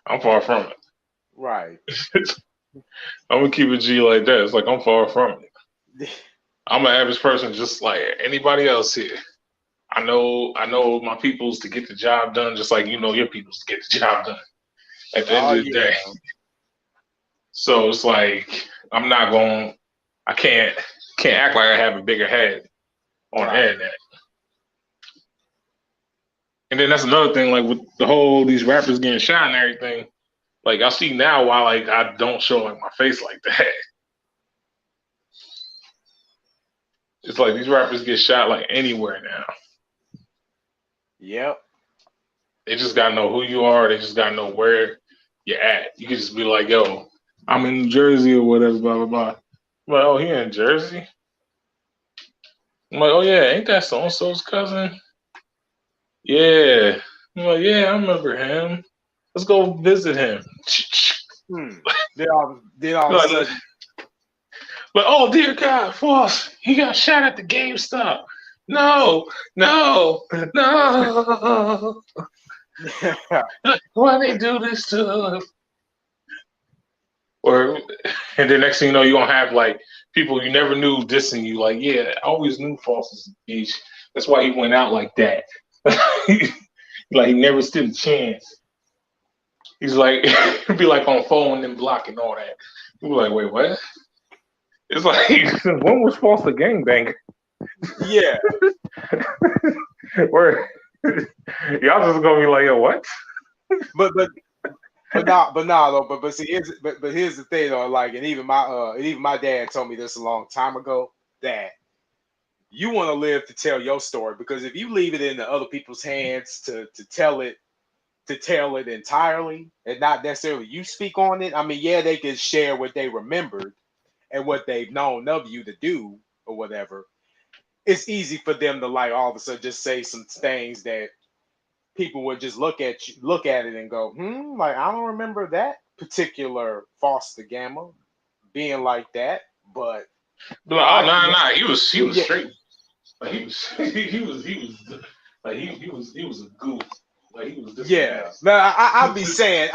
I'm far from it. Right. I'm gonna keep it G like that. It's like I'm far from it. I'm an average person, just like anybody else here. I know my peoples to get the job done, just like your peoples to get the job done. At the end of the day. So it's like I can't act like I have a bigger head on the internet. And then that's another thing, like with the whole these rappers getting shot and everything. Like I see now why like I don't show like my face like that. It's like these rappers get shot like anywhere now. Yep. They just gotta know who you are. They just gotta know where you're at. You can just be like, yo, I'm in New Jersey or whatever, blah, blah, blah. I'm like, oh, he in Jersey? I'm like, oh, yeah, ain't that so-and-so's cousin? Yeah. I'm like, yeah, I remember him. Let's go visit him. Then all of a sudden, But oh dear God, Foss, he got shot at the GameStop. No, no, no. Why they do this to us? Or and then next thing you know, you're gonna have like people you never knew dissing you, like, yeah, I always knew Foss was a bitch. That's why he went out like that. Like he never stood a chance. He's like be like on phone and block and all that. People like, wait, what? It's like when was Foss a gangbanger? Yeah. Where y'all just gonna be like, yo, what? But see, here's the thing though, like, and even my dad told me this a long time ago, that you want to live to tell your story, because if you leave it in the other people's hands to tell it entirely and not necessarily you speak on it, I mean, yeah, they can share what they remembered and what they've known of you to do or whatever. It's easy for them to like all of a sudden just say some things that people would just look at it and go, like, I don't remember that particular Foster Gamma being like that, but like, oh no, he was straight. Like he was a goof. Like he was this. Now I'll be saying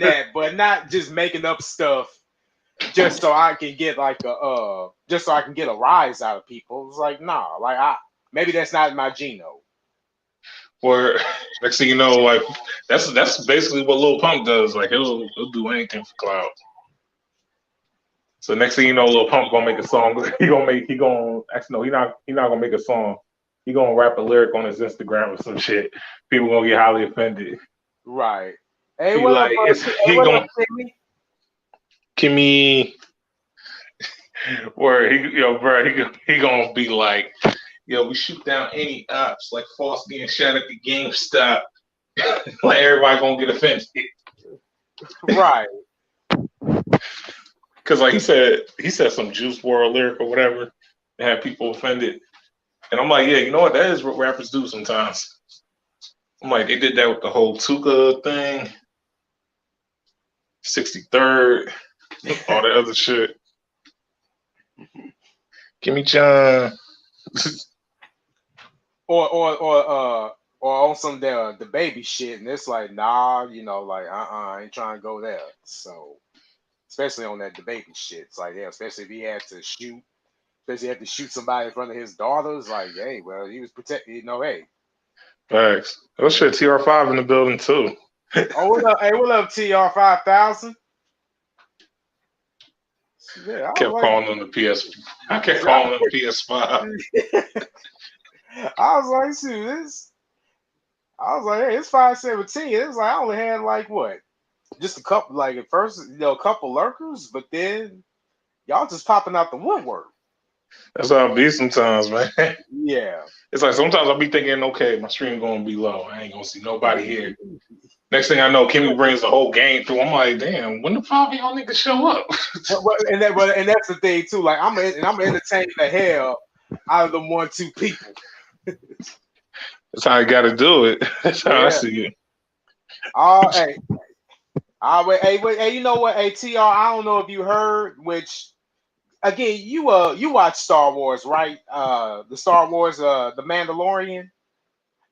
that, but not just making up stuff just so I can get like a rise out of people. It's like, nah, like maybe that's not my Geno. Or next thing you know, like that's basically what Lil Pump does. Like he'll do anything for clout. So next thing you know, Lil Pump gonna make a song. He's not gonna make a song. He gonna rap a lyric on his Instagram or some shit. People gonna get highly offended. Right. Hey, what up, Kimmy? Where he gonna be like, yo, we shoot down any ops, like Foss getting shot at the GameStop. Like everybody gonna get offended. Right. Cause like he said some Juice WRLD lyric or whatever and had people offended. And I'm like, yeah, you know what? That is what rappers do sometimes. I'm like, they did that with the whole Tuka thing, 63rd, all that other shit. Gimme John. or on some the baby shit, and it's like, nah, like I ain't trying to go there. So especially on that baby shit, it's like, yeah, especially if he had to shoot somebody in front of his daughters, like, hey, well, he was protected, hey. Thanks. Oh shit, TR5 in the building too. Oh, what up? Hey, what up, TR5000? Yeah, I kept calling on the PS. I kept calling on the PS5. I was like, shoot, this. I was like, hey, it's 517. It was like I only had like what, just a couple. Like at first, a couple lurkers, but then y'all just popping out the woodwork. That's how it be sometimes, man. Yeah. It's like sometimes I'll be thinking, okay, my stream gonna be low. I ain't gonna see nobody here. Next thing I know, Kimmy brings the whole game through. I'm like, damn, when the 5 of y'all niggas show up? and that's the thing too. Like I'm entertaining the hell out of them 1-2 people. That's how you got to do it. That's how I see it. Hey, hey, you know what? Hey, TR, I don't know if you heard, which again, you watch Star Wars, right? The Star Wars, The Mandalorian.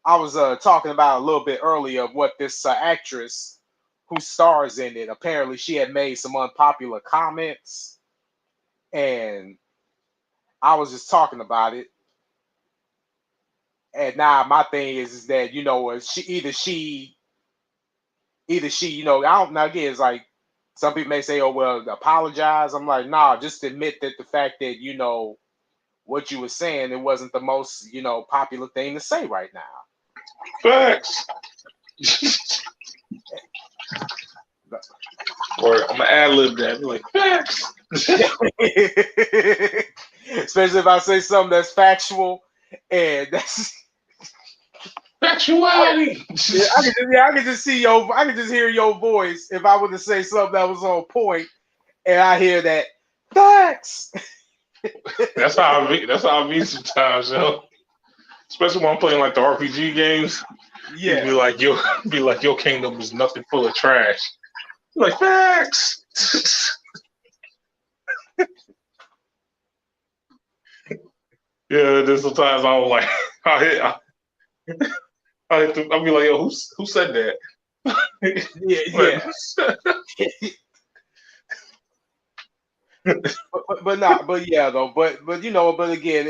I was talking about a little bit earlier of what this actress who stars in it, apparently she had made some unpopular comments, and I was just talking about it. And now my thing is that either she, I don't know. Again, it's like some people may say, "Oh well, apologize." I'm like, nah, just admit that the fact that what you were saying, it wasn't the most popular thing to say right now. Facts. Or I'm gonna ad-lib that, be like, facts. Especially if I say something that's factual and that's factuality. I can just hear your voice if I were to say something that was on point, and I hear that facts. That's how I be sometimes, yo. Especially when I'm playing like the RPG games. Yeah. Be like your kingdom is nothing full of trash. Like facts. Yeah, then sometimes I'm like, I hit I'll be like, yo, who said that? Yeah. but not, but yeah, though. But you know, but again,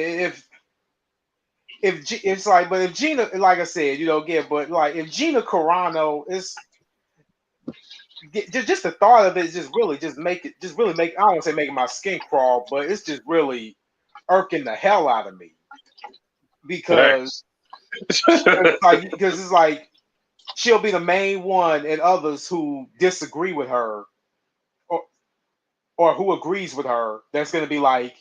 it's like, but if Gina, like I said, you know, again, but like if Gina Carano is just the thought of it just really make I don't want to say making my skin crawl, but it's just really irking the hell out of me because it's like she'll be the main one and others who disagree with her or who agrees with her that's going to be like,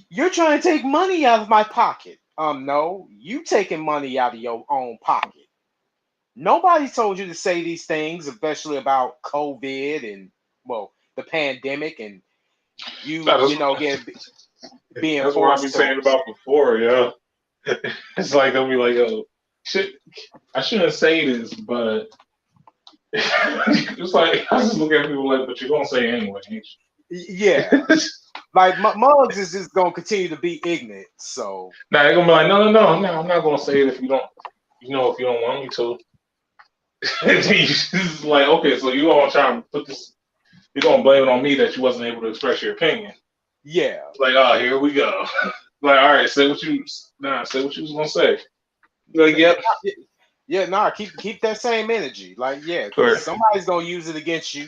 you're trying to take money out of my pocket. No, you taking money out of your own pocket. Nobody told you to say these things, especially about COVID and well, the pandemic and you know, again being that's what I be forced to. saying about before, yeah. It's like they'll be like, yo, I shouldn't say this, but it's like I just look at people like, but you're gonna say it anyway, ain't you? Yeah. Like Muggs is just gonna continue to be ignorant. So now they're gonna be like, no, I'm not gonna say it if you don't, if you don't want me to. It's like, okay, so you gonna try and put this, you're gonna blame it on me that you wasn't able to express your opinion. Yeah. Like, oh, here we go. Like, all right, say what you was gonna say. Like, yep. Yeah, nah, keep that same energy. Like, yeah, Or because somebody's gonna use it against you.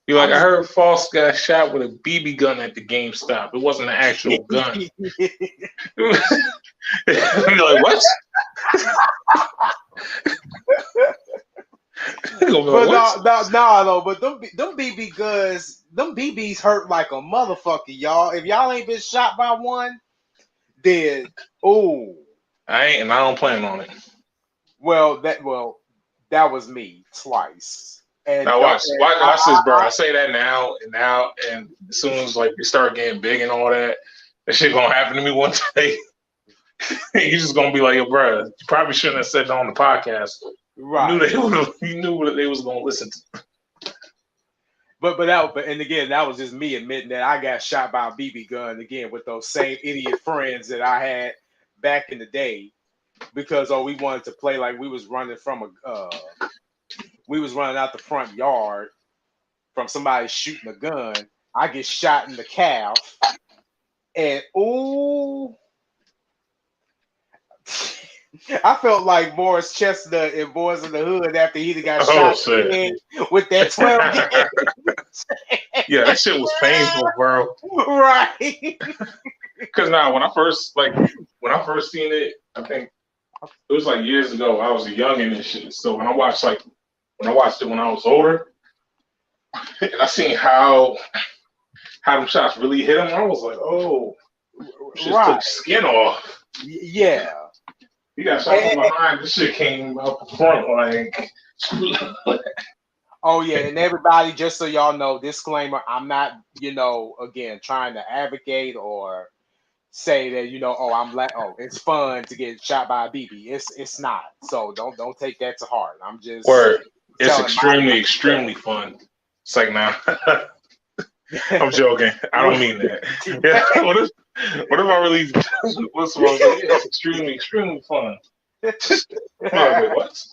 you're like, I heard False got shot with a BB gun at the GameStop. It wasn't an actual gun. You're like, what? But no, though. But them BB guns, them BBs hurt like a motherfucker, y'all. If y'all ain't been shot by one, then I ain't, and I don't plan on it. Well, that was me twice. And now watch this, bro. I say that now, and as soon as like we start getting big and all that shit gonna happen to me one day. You're just gonna be like, yo, bro, you probably shouldn't have said it on the podcast. Right. You knew what they was gonna listen to. But and again, that was just me admitting that I got shot by a BB gun again with those same idiot friends that I had back in the day because we wanted to play like we was running out the front yard from somebody shooting a gun. I get shot in the calf, and I felt like Morris Chestnut in Boys in the Hood after he got shot with that 12 gauge. Yeah, that shit was painful, bro. Right. Because now, when I first seen it, I think it was like years ago. I was a youngin' and shit. So when I watched it when I was older, and I seen how them shots really hit him, I was like, oh, shit took skin off. Yeah. He got shot from behind. This shit came out the front, like. Oh yeah, and everybody, just so y'all know, disclaimer: I'm not, again, trying to advocate or say that it's fun to get shot by a BB. It's not. So don't take that to heart. I'm just. It's extremely fun. It's like now. I'm joking. I don't mean that. Yeah. What if I really? What's wrong? It's extremely fun. Wait, what?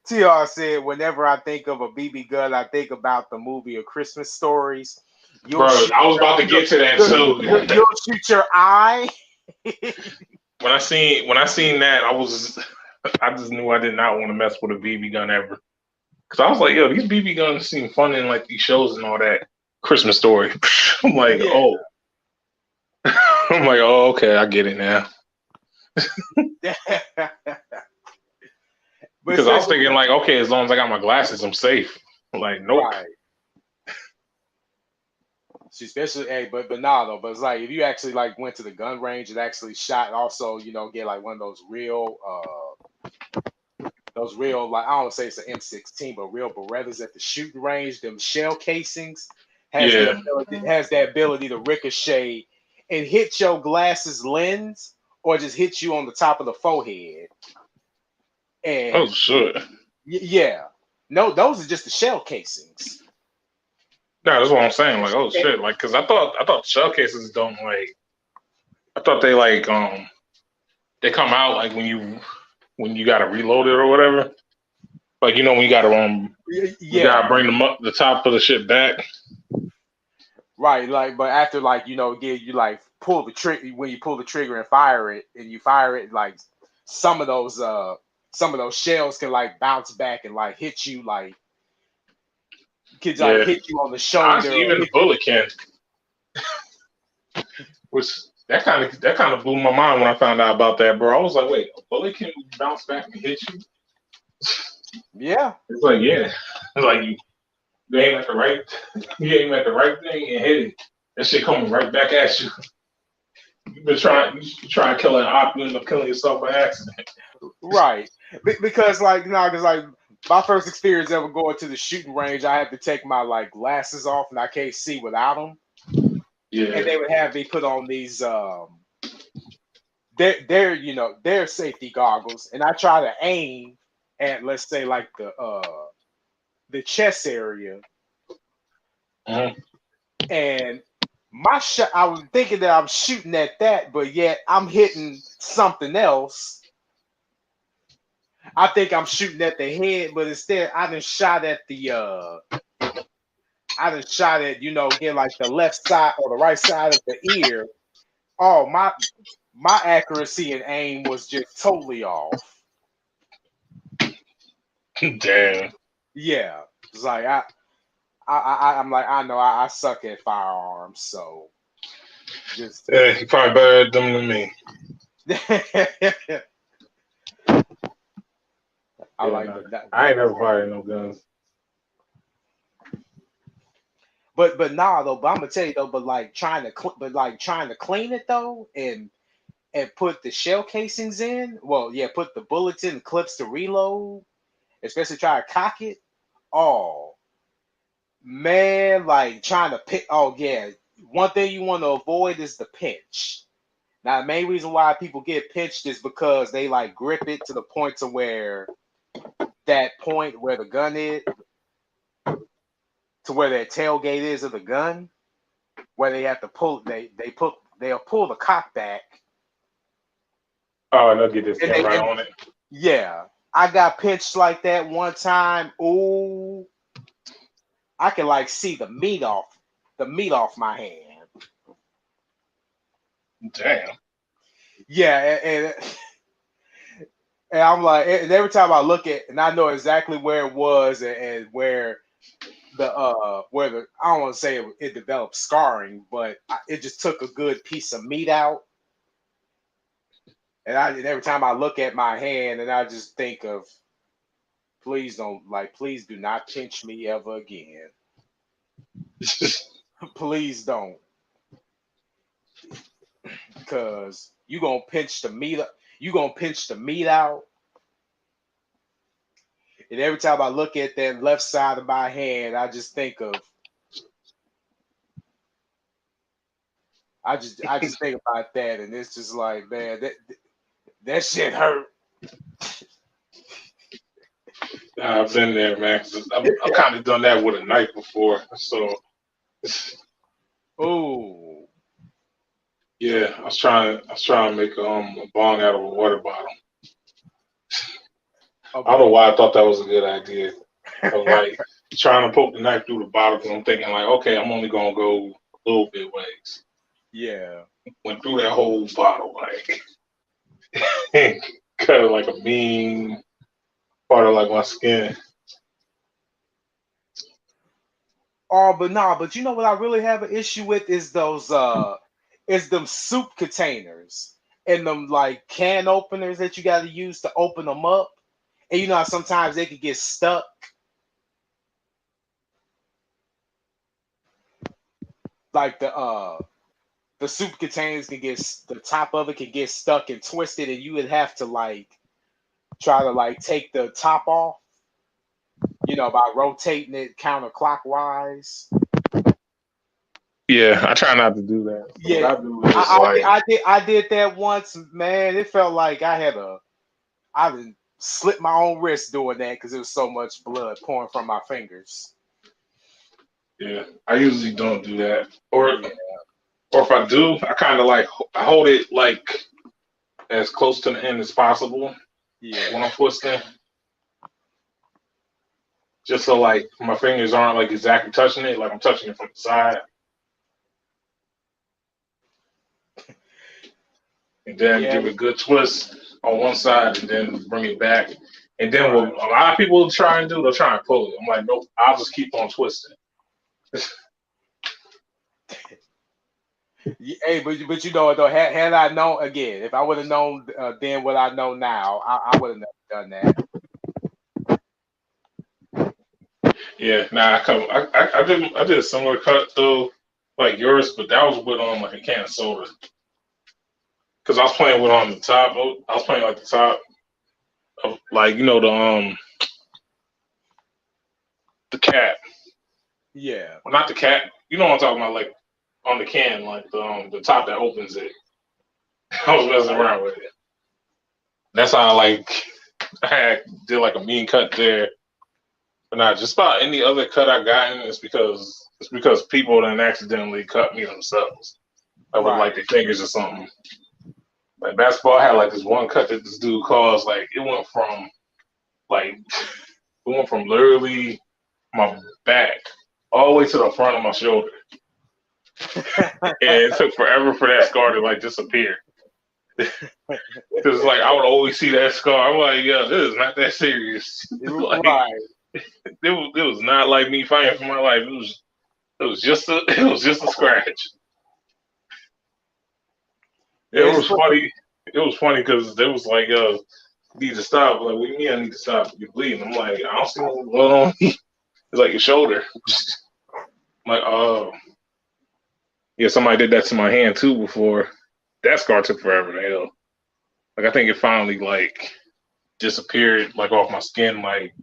TR said, whenever I think of a BB gun, I think about the movie A Christmas Stories. Bro, I was about to get to that too. You'll shoot your eye. When I seen that, I just knew I did not want to mess with a BB gun ever. Cause I was like, yo, these BB guns seem fun in like these shows and all that. Christmas Story. I'm like, oh. I'm like, oh, okay, I get it now. Because I was thinking like, okay, as long as I got my glasses, I'm safe. I'm like, nope. Right. Especially, but nah though. But it's like if you actually like went to the gun range and actually shot, also get like one of those real like I don't say it's an M16, but real Berettas at the shooting range. Them shell casings has that ability to ricochet and hit your glasses lens or just hit you on the top of the forehead. And oh shit. Yeah. No, those are just the shell casings. No, that's what I'm saying. Like, oh shit, like, cause I thought shell cases don't like. I thought they like they come out like when you gotta reload it or whatever. Like when you gotta you gotta Yeah, bring the top of the shit back. right. Like, but after like again, you like pull the trigger when you pull the trigger and fire it, and you fire it like some of those shells can like bounce back and like hit you like could like Yeah, hit you on the shoulder honestly, or even the hit you. bullet can, which that kind of blew my mind when I found out about that, bro. I was like, wait, a bullet can bounce back and hit you? Yeah, It's like, yeah, it's like you aim at the right, you aim at the right thing and hit it. That shit coming right back at you. You try to kill an op, you end up killing yourself by accident. right. Because like because like my first experience ever going to the shooting range, I had to take my like glasses off and I can't see without them, and Yeah. they would have me put on these their their safety goggles, and I try to aim at let's say like the chest area, Mhm. and my shot I was thinking that I'm shooting at that, but yet I'm hitting something else. I think I'm shooting at the head, but instead I done shot at again like the left side or the right side of the ear. Oh my accuracy and aim was just totally off. Damn. Yeah. It's like I'm like I know I suck at firearms, so just Yeah, you probably better at them than me. I Yeah, like nah. that. I ain't never fired no guns. But nah though. But I'm gonna tell you though. But like trying to clean it though, and put the shell casings in. Well, yeah, put the bullets in, the clips to reload, especially try to cock it. Oh man, like trying to pick. Oh yeah, one thing you want to avoid is the pinch. Now, the main reason why people get pinched is because they like grip it to the point to where that point where the gun is, to where that tailgate is of the gun, where they have to pull. They'll pull the cock back, Oh, and they'll get this and gun they right and on it. yeah, I got pinched like that one time. Ooh, I can like see the meat off my hand. Damn. Yeah, and I'm like, and every time I look at, and I know exactly where it was and where the I don't want to say it developed scarring, but it just took a good piece of meat out. And every time I look at my hand, and I just think of, please do not pinch me ever again. Please don't, because you gonna pinch the meat out. And every time I look at that left side of my hand, I just think about that, and it's just like, man, that shit hurt. Nah, I've been there, man. 'Cause I've kind of done that with a knife before. So, Oh, yeah, I was trying to make a bong out of a water bottle. I don't know why I thought that was a good idea. I was like trying to poke the knife through the bottle because I'm thinking like, okay, I'm only gonna go a little bit ways. yeah. Went through that whole bottle, like cut it like a mean part of like my skin. Oh, but nah, but you know what I really have an issue with is is them soup containers and them like can openers that you got to use to open them up. And you know how sometimes they could get stuck. Like the soup containers can the top of it can get stuck and twisted, and you would have to like try to like take the top off, by rotating it counterclockwise. Yeah, I try not to do that. So what Yeah, I do is like, I did that once, man. It felt like I slit my own wrist doing that because it was so much blood pouring from my fingers. Yeah, I usually don't do that, or Yeah, if I do, I kind of like I hold it like as close to the end as possible when yeah. I'm twisting, just so like my fingers aren't like exactly touching it, like I'm touching it from the side, and then Yeah, give it a good twist on one side, and then bring it back. And then what right. a lot of people try and do, they'll try and pull it. I'm like, nope, I'll just keep on twisting. Hey, but you know though, had I known again, if I would have known then what I know now, I would have never done that. Yeah, nah, I did a similar cut though, like yours, but that was with like a can of soda. Because I was playing with on the top. I was playing like the top of like the cap. Yeah, Well, not the cap. You know what I'm talking about? Like on the can, like the top that opens it. I was messing right. around with it. That's how I did like a mean cut there. But not just about any other cut I gotten. It's because people then accidentally cut me themselves. Like with like Right. their fingers or something. Like basketball, I had like this one cut that this dude caused. Like like it went from literally my back all the way to the front of my shoulder, and it took forever for that scar to like disappear. Because like I would always see that scar. I'm like, yo, this is not that serious. Like Right. it was not like me fighting for my life. It was just a scratch. It It's was funny. It was funny because they was like, yo, you need to stop. Like, what do you mean I need to stop? You're bleeding. I'm like, I don't see what's going on. It's like your shoulder. I'm like, oh, yeah, somebody did that to my hand too before. That scar took forever to heal. Like, I think it finally like disappeared like off my skin like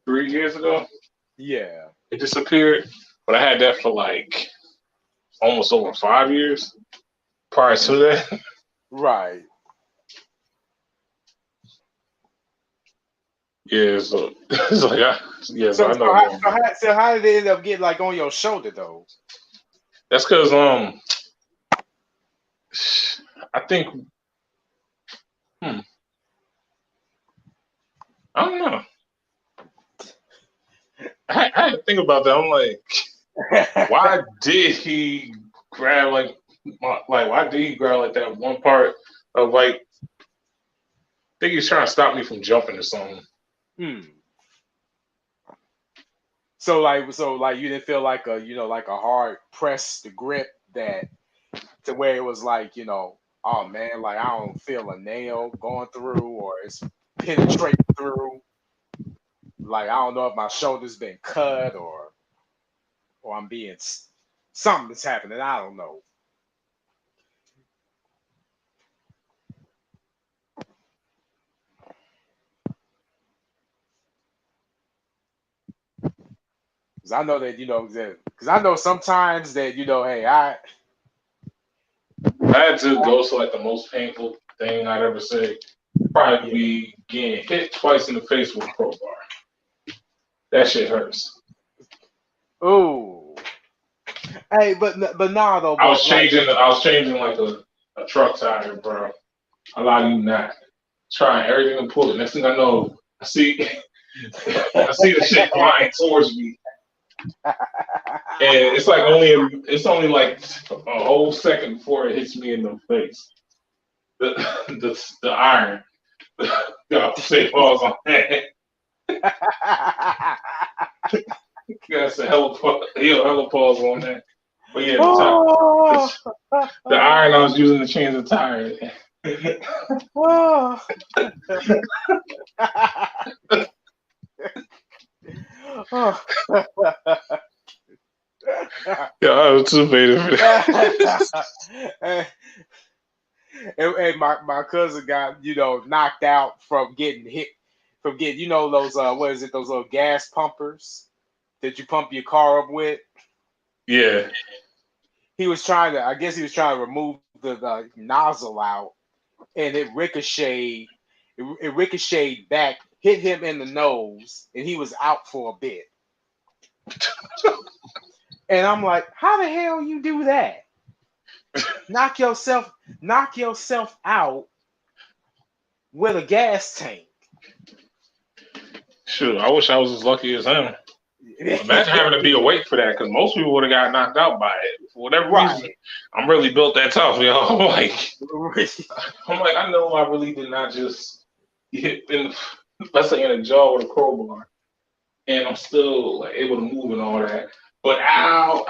3 years ago. yeah. It disappeared, but I had that for like almost over 5 years prior to that. Right. Yeah, so it's like so So I so know. how, so how, so how did it end up getting like on your shoulder though? That's because I think hmm, I don't know. I had to think about that. I'm like, why did he grab why did he grab like that one part of like? I think he's trying to stop me from jumping or something. Hmm. So like you didn't feel like like a hard press to grip that to where it was like, oh man, like I don't feel a nail going through or it's penetrating through. Like I don't know if my shoulder's been cut or I'm being something that's happening. I don't know. Because I know that because I know sometimes that hey, I had to go to like the most painful thing I'd ever say. Probably yeah. be getting hit twice in the face with a crowbar. That shit hurts. Oh, hey, but nah though, but like I was changing like a truck tire, bro. I lie to you not. Trying everything to pull it. Next thing I know, I see I see the shit flying towards me. And it's only like a whole second before it hits me in the face. The the iron. Gotta say pause on that. Gotta say hella pause on that. But yeah, oh, the iron I was using to change the tire. oh. Oh. Yeah, I was too beta for that. And my cousin got knocked out from getting hit from getting those what is it, those little gas pumpers that you pump your car up with. Yeah. I guess he was trying to remove the nozzle out, and it ricocheted It ricocheted back, hit him in the nose, and he was out for a bit. And I'm like, how the hell you do that? Knock yourself out with a gas tank. Shoot, I wish I was as lucky as him. Imagine having to be awake for that, because most people would have got knocked out by it. For whatever reason, I'm really built that tough, yo. I'm like, I know I really did not just hit in, let's say, in a jaw with a crowbar, and I'm still like able to move and all that. But ow,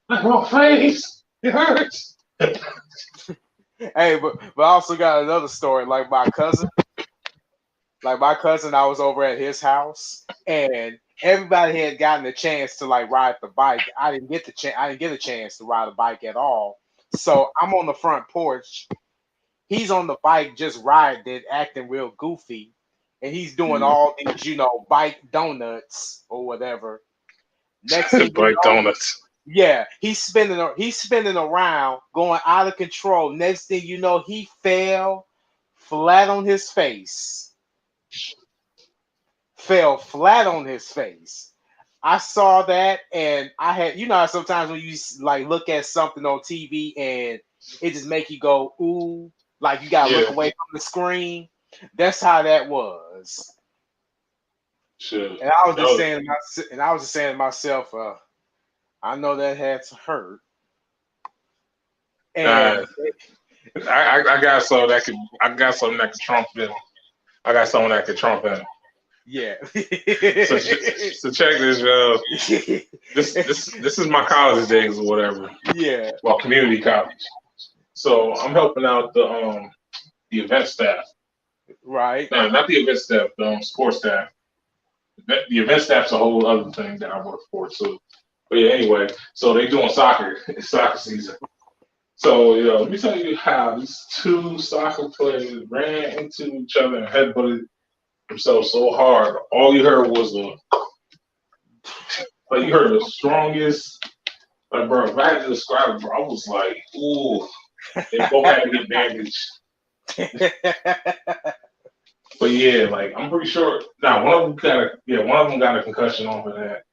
my face, it hurts. Hey, but I also got another story. Like my cousin, I was over at his house, and everybody had gotten a chance to like ride the bike. I didn't get a chance to ride a bike at all. So I'm on the front porch. He's on the bike, just riding it, acting real goofy, and he's doing all these, bike donuts or whatever. Next thing bike donuts. Yeah, he's spinning around, going out of control. Next thing you know, he fell flat on his face. I saw that, and I had, sometimes when you like look at something on TV and it just make you go, ooh, like you gotta look away from the screen. That's how that was. Sure. And I was just saying to myself, I know that had to hurt. And I got something that could trump him. I got someone that could trump him. Yeah. so check this, yo. This is my college days or whatever. Yeah. Well, community college. So I'm helping out the event staff. Right. No, not the event staff, the sports staff. The event staff's a whole other thing that I work for too. But yeah, anyway, so they doing soccer. It's soccer season. So, let me tell you how these two soccer players ran into each other and headbutted themselves so hard. All you heard was you heard the strongest. Like, bro, if I had to describe it, bro, I was like, ooh. They both had to get bandaged. But yeah, like I'm pretty sure. Now, one of them got a concussion off of that.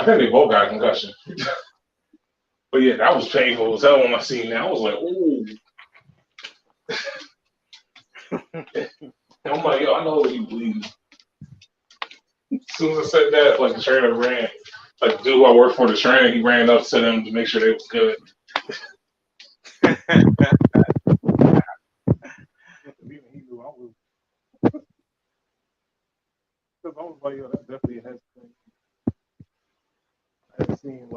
I think they both got a concussion. But yeah, that was painful as hell when I seen that. I was like, ooh. I'm like, yo, I know you bleeding. As soon as I said that, like the trainer ran, like the dude who I worked for, the trainer, he ran up to them to make sure they was good. He knew I was. Because I was like, yo, that definitely has thing.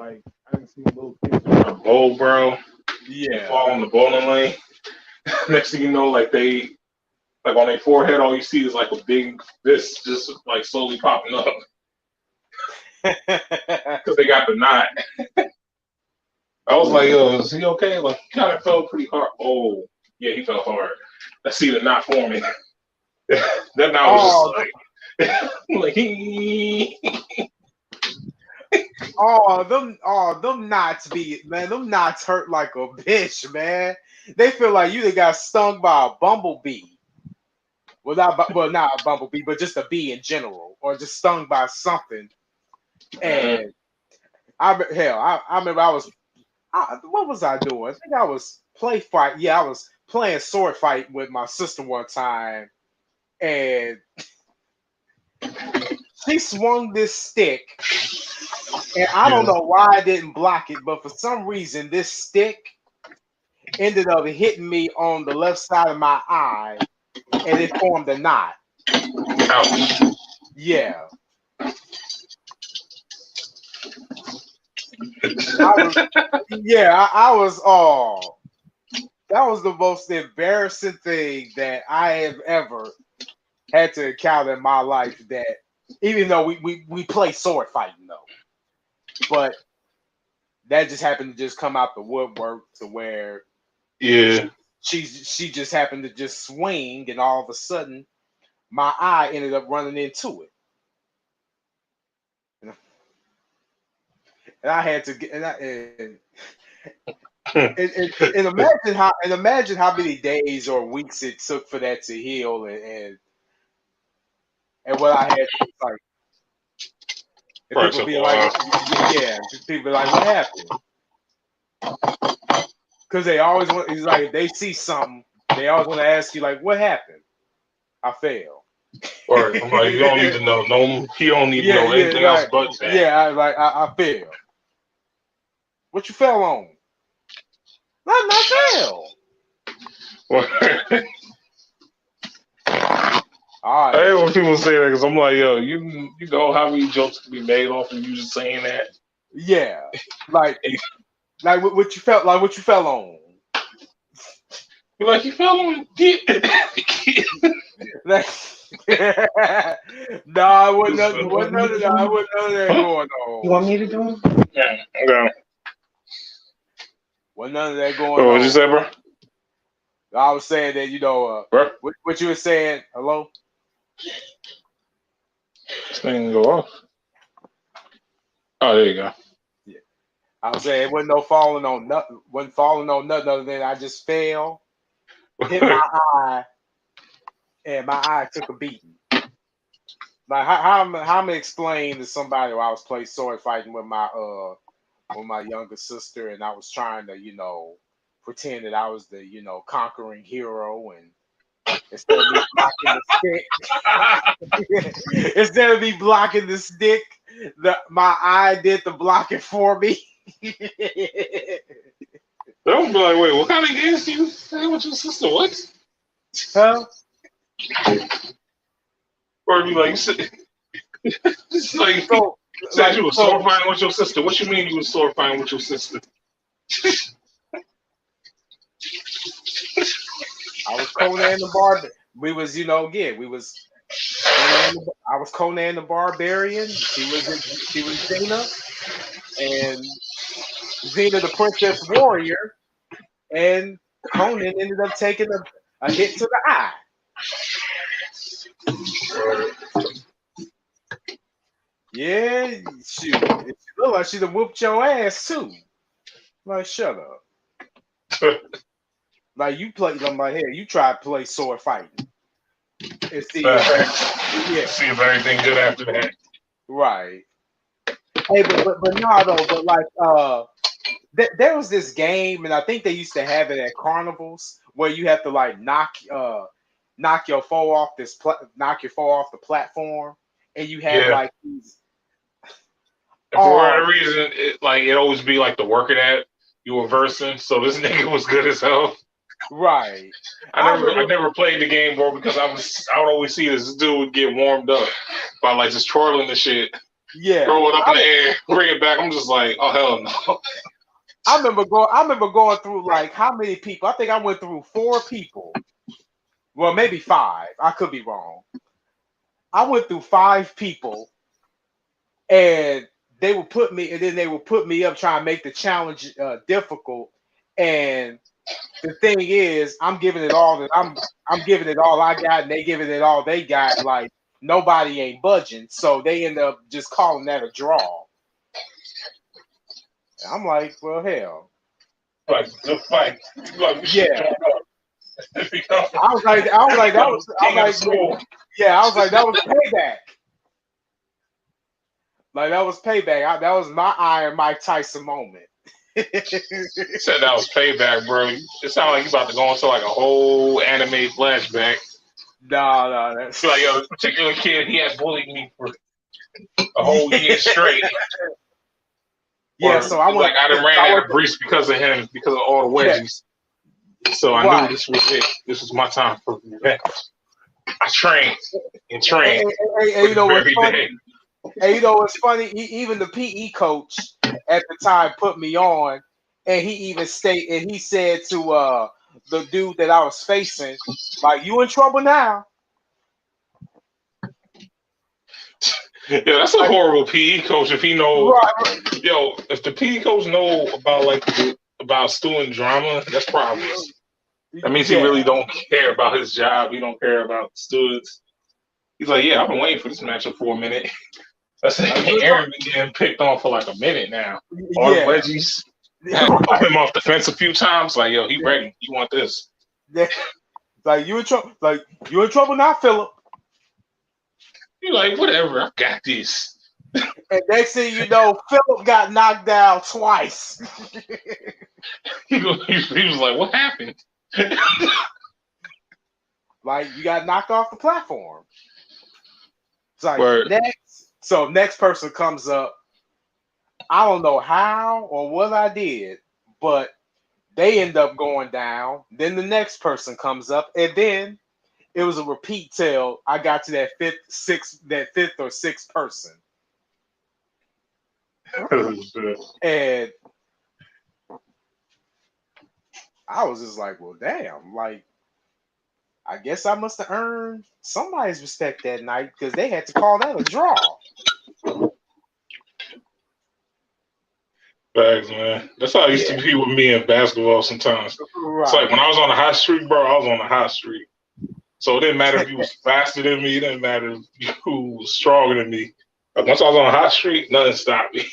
I didn't see little kids on a bowl, bro. Yeah. Fall on the bowling lane. Next thing you know, like they, like on their forehead, all you see is like a big fist just like slowly popping up. Because they got the knot. I was like, yo, is he okay? Like, he kind of fell pretty hard. Oh, yeah, he fell hard. I see the knot forming. That knot was just like them knots them knots hurt like a bitch, man. They feel like you got stung by a bumblebee. Well, not a bumblebee, but just a bee in general, or just stung by something. And I remember what was I doing? I think I was I was playing sword fight with my sister one time, and she swung this stick, and I don't know why I didn't block it, but for some reason this stick ended up hitting me on the left side of my eye, and it formed a knot. Ouch. Yeah. That was the most embarrassing thing that I have ever had to encounter in my life. That even though we play sword fighting though, but that just happened to just come out the woodwork to where she just happened to just swing, and all of a sudden my eye ended up running into it. And I had to get, And imagine how many days or weeks it took for that to heal, and what I had to like. And Probably people took be a like, while. yeah, people be like, what happened? Because they always want. It's like if they see something, they always want to ask you like, what happened? I failed. Or I'm like, you don't need to know. No, he don't need to Yeah, know anything else but that. yeah. I failed. What you fell on? Nothing. I failed. All I right. hate when people say that because I'm like, yo, you know how many jokes can be made off of you just saying that? Yeah. Like what you felt like? What you fell on? You're like, you fell on dick. Like, no, I wouldn't. Wasn't none of that going on. You want me to do it? Yeah, okay. Wasn't none of that going So on. what you say, bro? I was saying that Bro, what you were saying. Hello. this thing can go off. Oh, there you go. Yeah. I was saying it wasn't no falling on nothing. Wasn't falling on nothing other than I just fell, hit my eye, and my eye took a beating. Like how am I gonna explain to somebody while I was playing sword fighting with my younger sister, and I was trying to pretend that I was the conquering hero, and instead of me blocking the stick, instead of me blocking the stick, my eye did the blocking for me. They'll be like, wait, what kind of games do you play with your sister? What? Huh? Or be like, it's like, So, said you were sword fighting with your sister. What you mean you were sword fighting with your sister? I was Conan the Barbarian. We was, we was. I was Conan the Barbarian. She was Xena, and Xena the Princess Warrior, and Conan ended up taking a hit to the eye. Yeah, shoot. It looked like she'd have whooped your ass too. Like, shut up. Like you play. I'm like, hey, you try to play sword fighting. And see, see if everything good after that. Right. Hey, but no, though. But like, there was this game, and I think they used to have it at carnivals where you have to like knock your foe off knock your foe off the platform, and you have like these. For whatever reason, it always be like the working at you were versing, so this nigga was good as hell. Right. I never played the game, bro, because I would always see this dude would get warmed up by like just twirling the shit. Yeah. Throw it up in the air, bring it back. I'm just like, oh hell no. I remember going through like how many people? I think I went through 4 people. Well, maybe 5. I could be wrong. I went through 5 people, and they would put me up trying to make the challenge difficult. And the thing is, I'm giving it all I'm giving it all I got, and they giving it all they got. Like nobody ain't budging, so they end up just calling that a draw. And I'm like, well, hell, like good fight. Like, yeah. I was like, that was payback. Like that was payback. That was my Iron Mike Tyson moment. Said that was payback, bro. It sounded like you about to go into like a whole anime flashback. No, that's like, yo, this particular kid, he had bullied me for a whole year straight. Yeah, or, so I like I done ran out of grease because of him, because of all the wedgies. Yeah. So I knew this was it. This was my time for revenge. I trained and trained you know what's funny? day. And you know what's funny? Even the PE coach at the time put me on, and he said to the dude that I was facing, like, you in trouble now. Yeah, that's a horrible PE coach if he knows. Right. Yo, if the PE coach know about student drama, that's problems. That means he really don't care about his job. He don't care about students. He's like, yeah, I've been waiting for this matchup for a minute. That's like Aaron been getting picked on for like a minute now. All the wedgies. Had to pull him off the fence a few times. Like, yo, he ready. You want this? Yeah. Like you in trouble. Like you in trouble now, Philip. He like, whatever. I got this. And next thing you know, Philip got knocked down twice. He was like, what happened? Like you got knocked off the platform. It's like Word. next person comes up. I don't know how or what I did, but they end up going down. Then the next person comes up, and then it was a repeat till I got to that fifth or sixth person. And I was just like, well, damn, like I guess I must have earned somebody's respect that night because they had to call that a draw. Bags, man. That's how it used to be with me in basketball sometimes. Right. It's like when I was on the high street, bro, I was on the high street. So it didn't matter if you was faster than me. It didn't matter if you was stronger than me. Like once I was on the high street, nothing stopped me.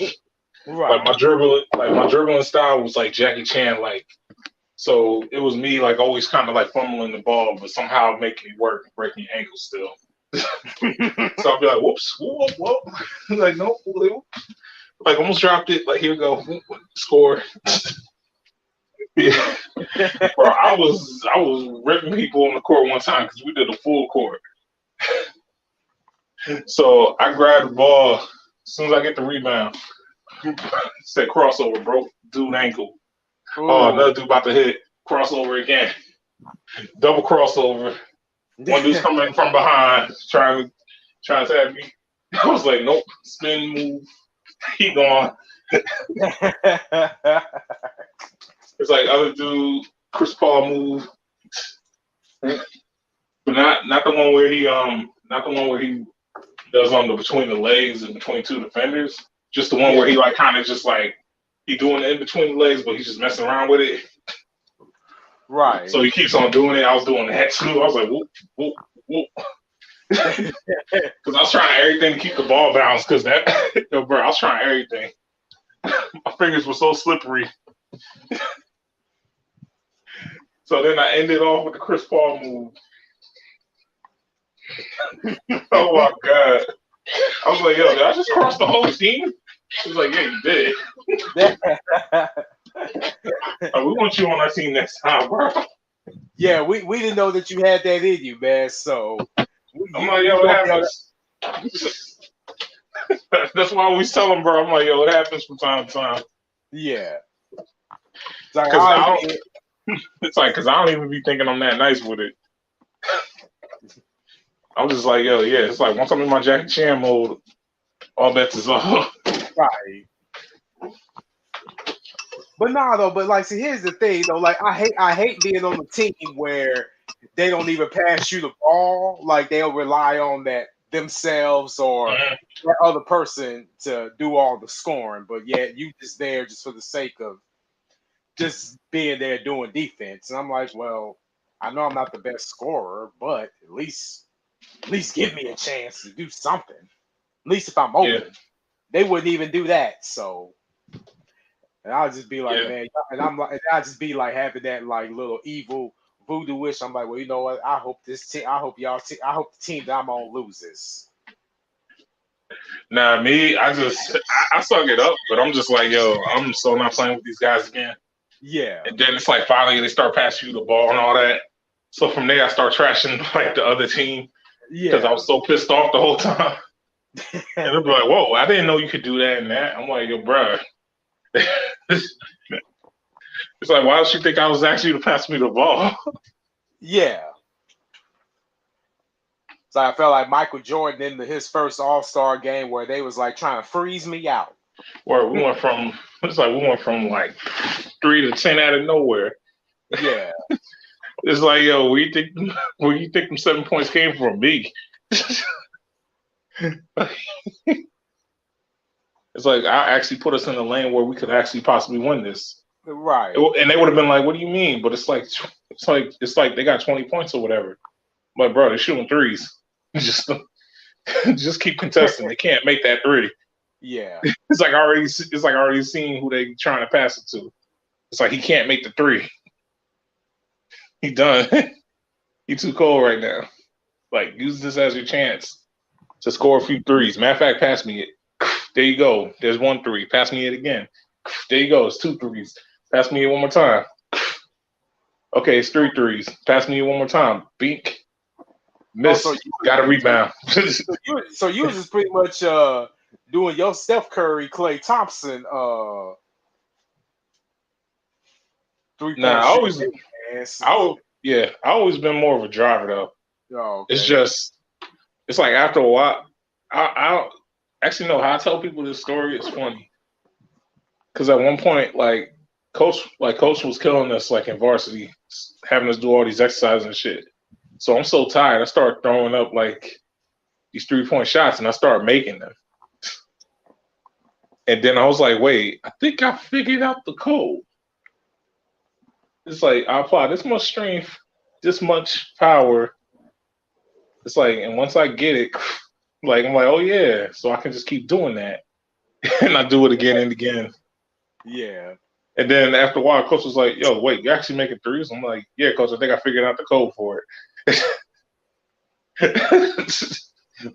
Right. Like my dribbling style was like Jackie Chan, like. So it was me like always kind of like fumbling the ball, but somehow making it work and breaking your ankle still. So I'll be like, whoops, whoop, whoop. Like, nope, whoop. Like almost dropped it. Like here we go, score. Yeah, bro. I was ripping people on the court one time because we did a full court. So I grabbed the ball as soon as I get the rebound. Said crossover, broke dude ankle. Ooh. Oh, another dude about to hit crossover again. Double crossover. One dude's coming from behind, trying to tap me. I was like, nope, spin move. He gone. It's like other dude, Chris Paul move, but not the one where he does on the between the legs and between two defenders. Just the one where he like kind of just like he doing it in between the legs, but he's just messing around with it. Right. So he keeps on doing it. I was doing that too. I was like, whoop, whoop, whoop. Because I was trying everything to keep the ball balanced. Because bro, I was trying everything. My fingers were so slippery. So then I ended off with the Chris Paul move. Oh my God. I was like, yo, did I just cross the whole team? He was like, yeah, you did. We want you on our team next time, bro. Yeah, we didn't know that you had that in you, man. So I'm like, yo, it happens. That's why I always tell them, bro. I'm like, yo, it happens from time to time. Yeah. It's like, because I don't even be thinking I'm that nice with it. I'm just like, yo, yeah. It's like once I'm in my Jackie Chan mode, all bets is off. Right. But but like, see, here's the thing, though. Like, I hate being on the team where they don't even pass you the ball. Like, they'll rely on that themselves or that other person to do all the scoring. But yet you just there just for the sake of just being there doing defense. And I'm like, well, I know I'm not the best scorer, but at least give me a chance to do something. At least if I'm open. Yeah. They wouldn't even do that. So, and I'll just be like, man, and I'll just be like having that like little evil voodoo wish. I'm like, well, you know what? I hope the team that I'm on loses. Nah, me, I suck it up, but I'm just like, yo, I'm so not playing with these guys again. Yeah. And then it's like finally they start passing you the ball and all that. So from there I start trashing like the other team. Yeah. Because I was so pissed off the whole time. And they'll be like, whoa, I didn't know you could do that and that. I'm like, yo, bro. It's like, why did you think I was asking you to pass me the ball? Yeah. So I felt like Michael Jordan in his first All-Star game where they was like trying to freeze me out. Where we went from like 3 to 10 out of nowhere. Yeah. It's like, yo, where you think them 7 points came from? Me. It's like I actually put us in a lane where we could actually possibly win this. Right. And they would have been like, what do you mean? But it's like they got 20 points or whatever. But bro, they're shooting threes. Just keep contesting. They can't make that three. Yeah. It's like already seen who they trying to pass it to. It's like he can't make the three. He done. He too cold right now. Like, use this as your chance to score a few threes. Matter of fact, pass me it. There you go. There's 1 3. Pass me it again. There you go. It's 2 threes. Pass me it one more time. Okay, it's 3 threes. Pass me it one more time. Bink. Miss. So Got a rebound. so you was just pretty much doing your Steph Curry, Klay Thompson 3-point Nah, I always been more of a driver though. Oh, okay. It's just, it's like after a while, I actually know how I tell people this story. It's funny because at one point, like coach was killing us like in varsity, having us do all these exercises and shit. So I'm so tired. I started throwing up like these 3-point shots, and I started making them. And then I was like, wait, I think I figured out the code. It's like I apply this much strength, this much power. It's like, and once I get it, like I'm like, oh yeah, so I can just keep doing that, and I do it again and again. Yeah. And then after a while, coach was like, yo, wait, you're actually making threes? I'm like, yeah, coach, I think I figured out the code for it.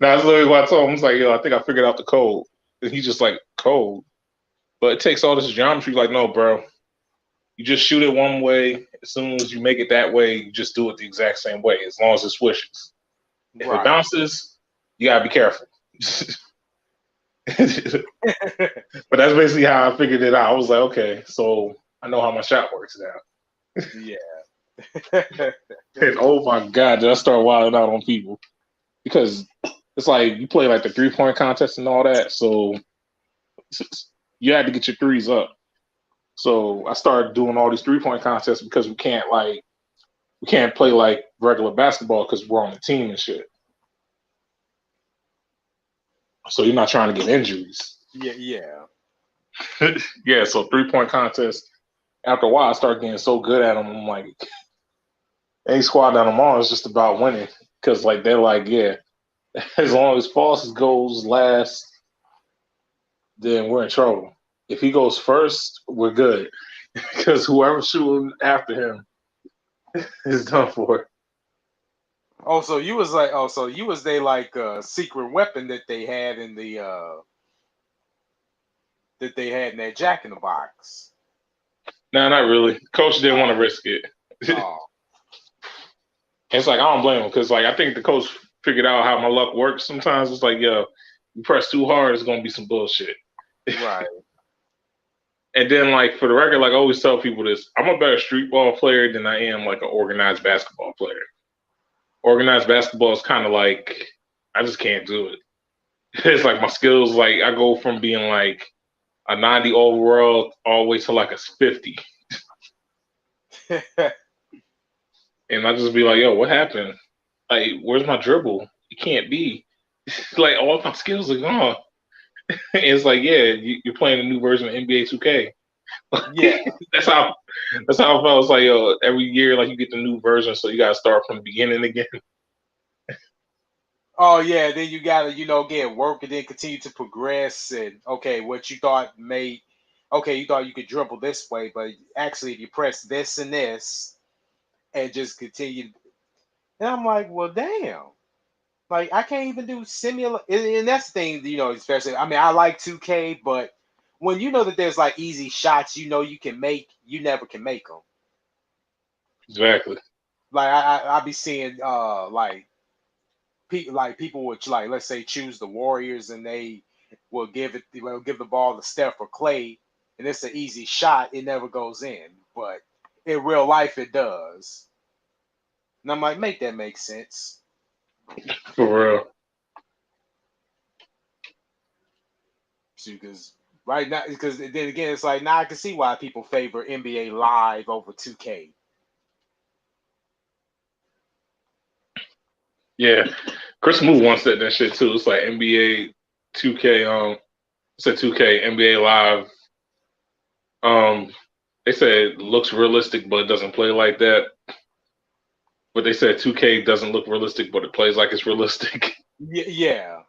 That's literally what I told him. I was like, yo, I think I figured out the code. And he's just like, code? But it takes all this geometry. Like, no, bro. You just shoot it one way. As soon as you make it that way, you just do it the exact same way, as long as it swishes. If it bounces, you gotta be careful. But that's basically how I figured it out. I was like, okay, so I know how my shot works now. Yeah. And oh my God, did I start wilding out on people? Because it's like you play like the 3-point contest and all that, so you had to get your threes up. So I started doing all these 3-point contests because we can't play like regular basketball because we're on the team and shit. So you're not trying to get injuries. Yeah. Yeah, so 3-point contest. After a while, I started getting so good at them. I'm like, any squad that I'm on is just about winning because like they're like, yeah, as long as Foss goes last, then we're in trouble. If he goes first, we're good because whoever's shooting after him is done for. Oh, so you was like, they like secret weapon that they had in the in that Jack in the Box. No, not really. Coach didn't want to risk it. Oh. It's like I don't blame him because like I think the coach figured out how my luck works. Sometimes it's like, yo, you press too hard, it's gonna be some bullshit. Right. And then like for the record, like I always tell people this, I'm a better street ball player than I am like an organized basketball player. Organized basketball is kind of like I just can't do it. It's like my skills, like I go from being like a 90 overall all the way to like a 50. And I just be like, yo, what happened? Like, where's my dribble? It can't be. Like, all my skills are gone. It's like, yeah, you're playing a new version of NBA 2K. Yeah. That's how I felt. It's like, yo, every year, like, you get the new version, so you got to start from the beginning again. Oh, yeah. Then you got to, get work and then continue to progress. And, okay, what you thought you thought you could dribble this way, but actually, if you press this and this and just continue. And I'm like, well, damn. Like, I can't even do and that's the thing, especially, I mean, I like 2K, but when you know that there's like easy shots, you can make, you never can make them. Exactly. Like, I be seeing, people would, like, let's say choose the Warriors and they will give the ball to Steph or Klay, and it's an easy shot. It never goes in, but in real life, it does. And I'm like, make that make sense. For real. Because right now, because then again, it's like now I can see why people favor NBA Live over 2K. Yeah, Chris Moore once said that shit too. It's like NBA 2K. Said 2K NBA Live. They said it looks realistic, but it doesn't play like that. But they said 2K doesn't look realistic, but it plays like it's realistic. Yeah.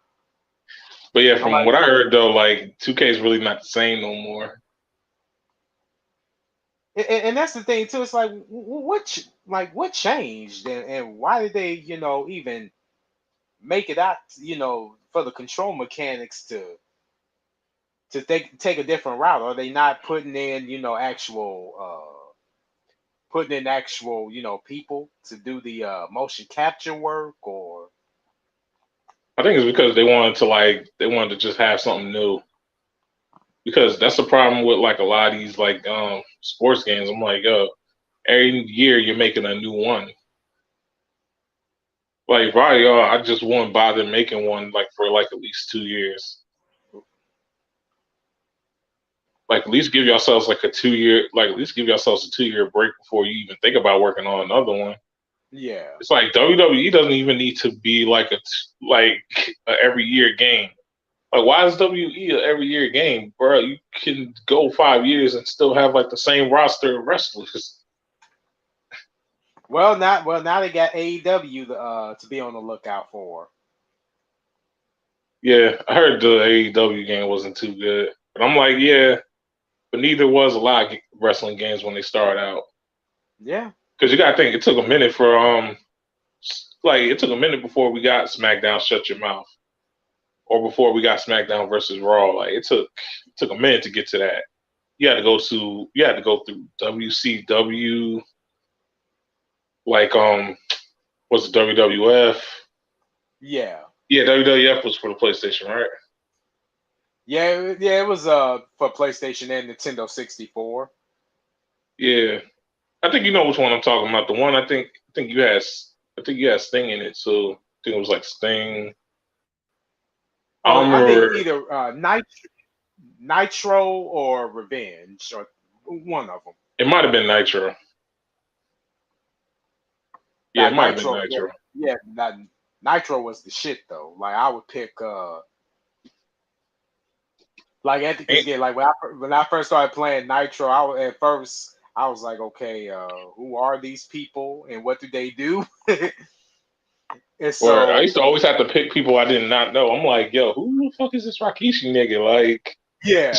But yeah, from what I heard though, like 2K is really not the same no more. and that's the thing too. It's like what changed, and why did they even make it out for the control mechanics to take a different route? Are they not putting in actual people to do the motion capture work? Or I think it's because they wanted to just have something new. Because that's the problem with like a lot of these like sports games. I'm like, every year you're making a new one. Like right, I just wouldn't bother making one like for like at least 2 years. Like at least give yourselves like a 2 year, like at least give yourselves a 2 year break before you even think about working on another one. yeah. It's like WWE doesn't even need to be like a every year game. Like why is WWE a every year game, bro? You can go 5 years and still have like the same roster of wrestlers. Now they got AEW to be on the lookout for. Yeah, I heard the AEW game wasn't too good, but I'm like, yeah, but neither was a lot of wrestling games when they started out. Yeah. Because you gotta think it took a minute for like it took a minute before we got SmackDown Shut Your Mouth, or before we got SmackDown versus Raw. Like it took a minute to get to that. You had to go through WCW, like was it WWF? Yeah. Yeah, WWF was for the PlayStation, right? Yeah, it was for PlayStation and Nintendo 64. Yeah, I think you know which one I'm talking about. The one I think you had Sting in it, so I think it was like Sting. I Oh, don't I think remember. either Nitro or Revenge, or one of them. It might have been Nitro. Yeah, Now it might have been Nitro, Nitro. yeah, Nitro was the shit though. Like I would pick like at because Ain't, again, like when I first started playing Nitro, at first I was like, okay, who are these people and what do they do? And or I so used to always have to pick people I did not know. I'm like, yo, who the fuck is this Rakishi nigga? Like, yeah,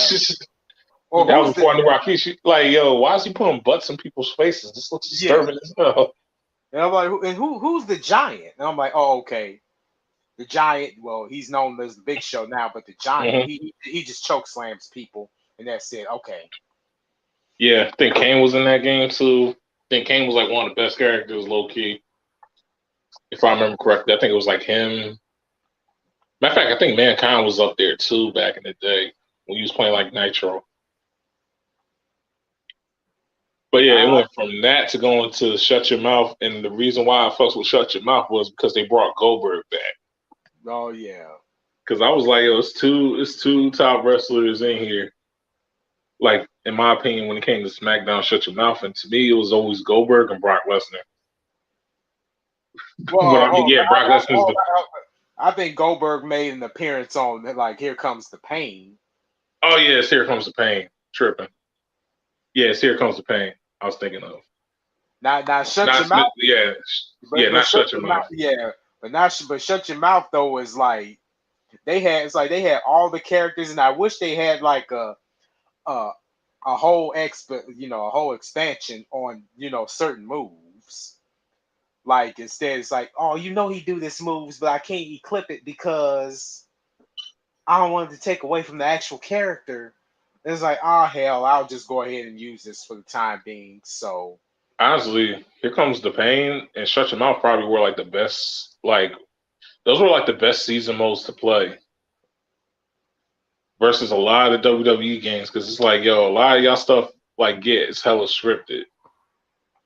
or that was who's before I the knew Rakishi. Like, yo, why is he putting butts in people's faces? This looks yeah? disturbing as hell. And I'm like, who's the giant? And I'm like, oh, okay. The Giant, well, he's known as the Big Show now, but the Giant, Hmm. he just choke slams people, and that's it. Okay. Yeah, I think Kane was in that game too. I think Kane was like one of the best characters, low key, if I remember correctly. I think it was like him. Matter of fact, I think Mankind was up there too back in the day when he was playing like Nitro. But yeah, it Uh, went from that to going to Shut Your Mouth, and the reason why I fucked with Shut Your Mouth was because they brought Goldberg back. oh yeah. Because I was like, yo, it's two top wrestlers in here. Like in my opinion, when it came to SmackDown, Shut Your Mouth, and to me, it was always Goldberg and Brock Lesnar. But I mean, Well, yeah, Brock Lesnar's the. I think Goldberg made an appearance on like Here Comes the Pain. Oh yes, Here Comes the Pain. Tripping. Yes, Here Comes the Pain. I was thinking of. Not shut Not your Smith. mouth, Yeah, yeah, but not shut Shut Your your mouth, Mouth. yeah, but shut your mouth though is like they had all the characters, and I wish they had like a a whole a whole expansion on certain moves. Like instead, it's like, oh, he do this moves, but I can't equip it because I don't want it to take away from the actual character. It's like, oh hell, I'll just go ahead and use this for the time being. So Honestly, Here Comes the Pain and Shut Your Mouth probably were like the best. Like those were like the best season modes to play versus a lot of WWE games because it's like, yo, a lot of y'all stuff like it's hella scripted,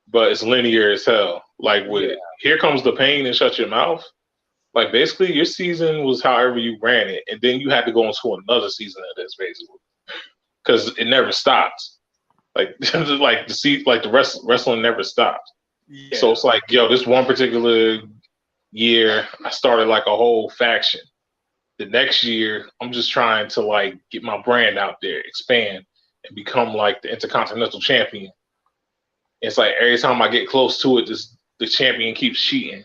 but it's linear as hell. Like yeah, with Here Comes the Pain and Shut Your Mouth, like basically your season was however you ran it, and then you had to go into another season of this basically because it never stopped. Like like the wrestling never stopped. So yeah, it's like, yo, this one particular year, I started like a whole faction. The next year, I'm just trying to like get my brand out there, expand, and become like the Intercontinental Champion. It's like every time I get close to it, the champion keeps cheating.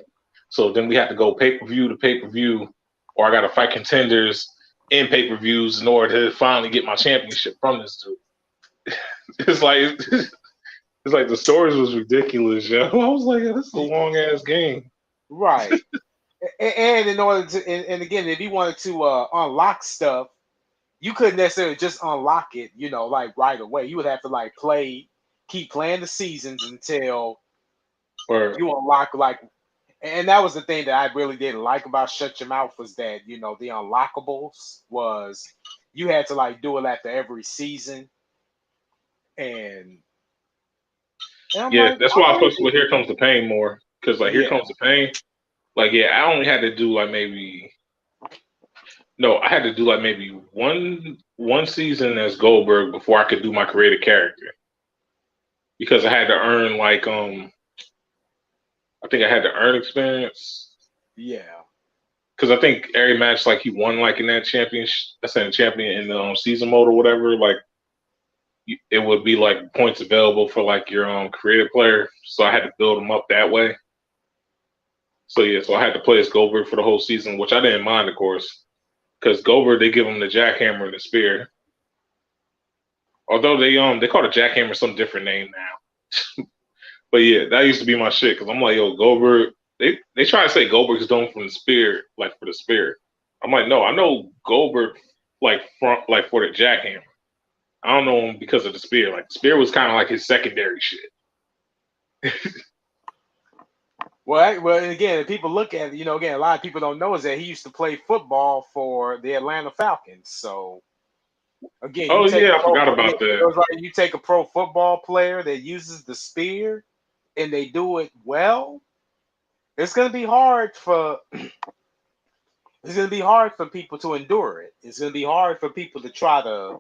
So then we have to go pay per view to pay per view, or I got to fight contenders in pay per views in order to finally get my championship from this dude. It's like It's like the stories was ridiculous, yo. I was like, this is a long ass game. Right. And in order to, and again, if you wanted to unlock stuff, you couldn't necessarily just unlock it, like right away. You would have to like keep playing the seasons until you unlock like. And that was the thing that I really didn't like about Shut Your Mouth was that the unlockables was you had to like do it after every season, and I'm Yeah, like, that's why I all fucks right, with Here Comes the Pain more. Because like Here yeah, Comes the Pain, like yeah, I only had to do like maybe no, I had to do like maybe one season as Goldberg before I could do my creative character. Because I had to earn like I think I had to earn experience. yeah, Because I think every match like he won like in that championship, that's in champion in the season mode or whatever. Like it would be like points available for like your creative player. So I had to build them up that way. So yeah, so I had to play as Goldberg for the whole season, which I didn't mind, of course, because Goldberg they give him the jackhammer and the spear. Although they call the jackhammer some different name now. But yeah, that used to be my shit because I'm like, yo, Goldberg. They try to say Goldberg's known from the spear, like for the spear. I'm like, no, I know Goldberg like for the jackhammer. I don't know him because of the spear. Like the spear was kind of like his secondary shit. Well, and again, if people look at it, again, a lot of people don't know is that he used to play football for the Atlanta Falcons. So again, Oh yeah, I forgot about it that. was like you take a pro football player that uses the spear and they do it well. It's gonna be hard for people to endure it. It's gonna be hard for people to try to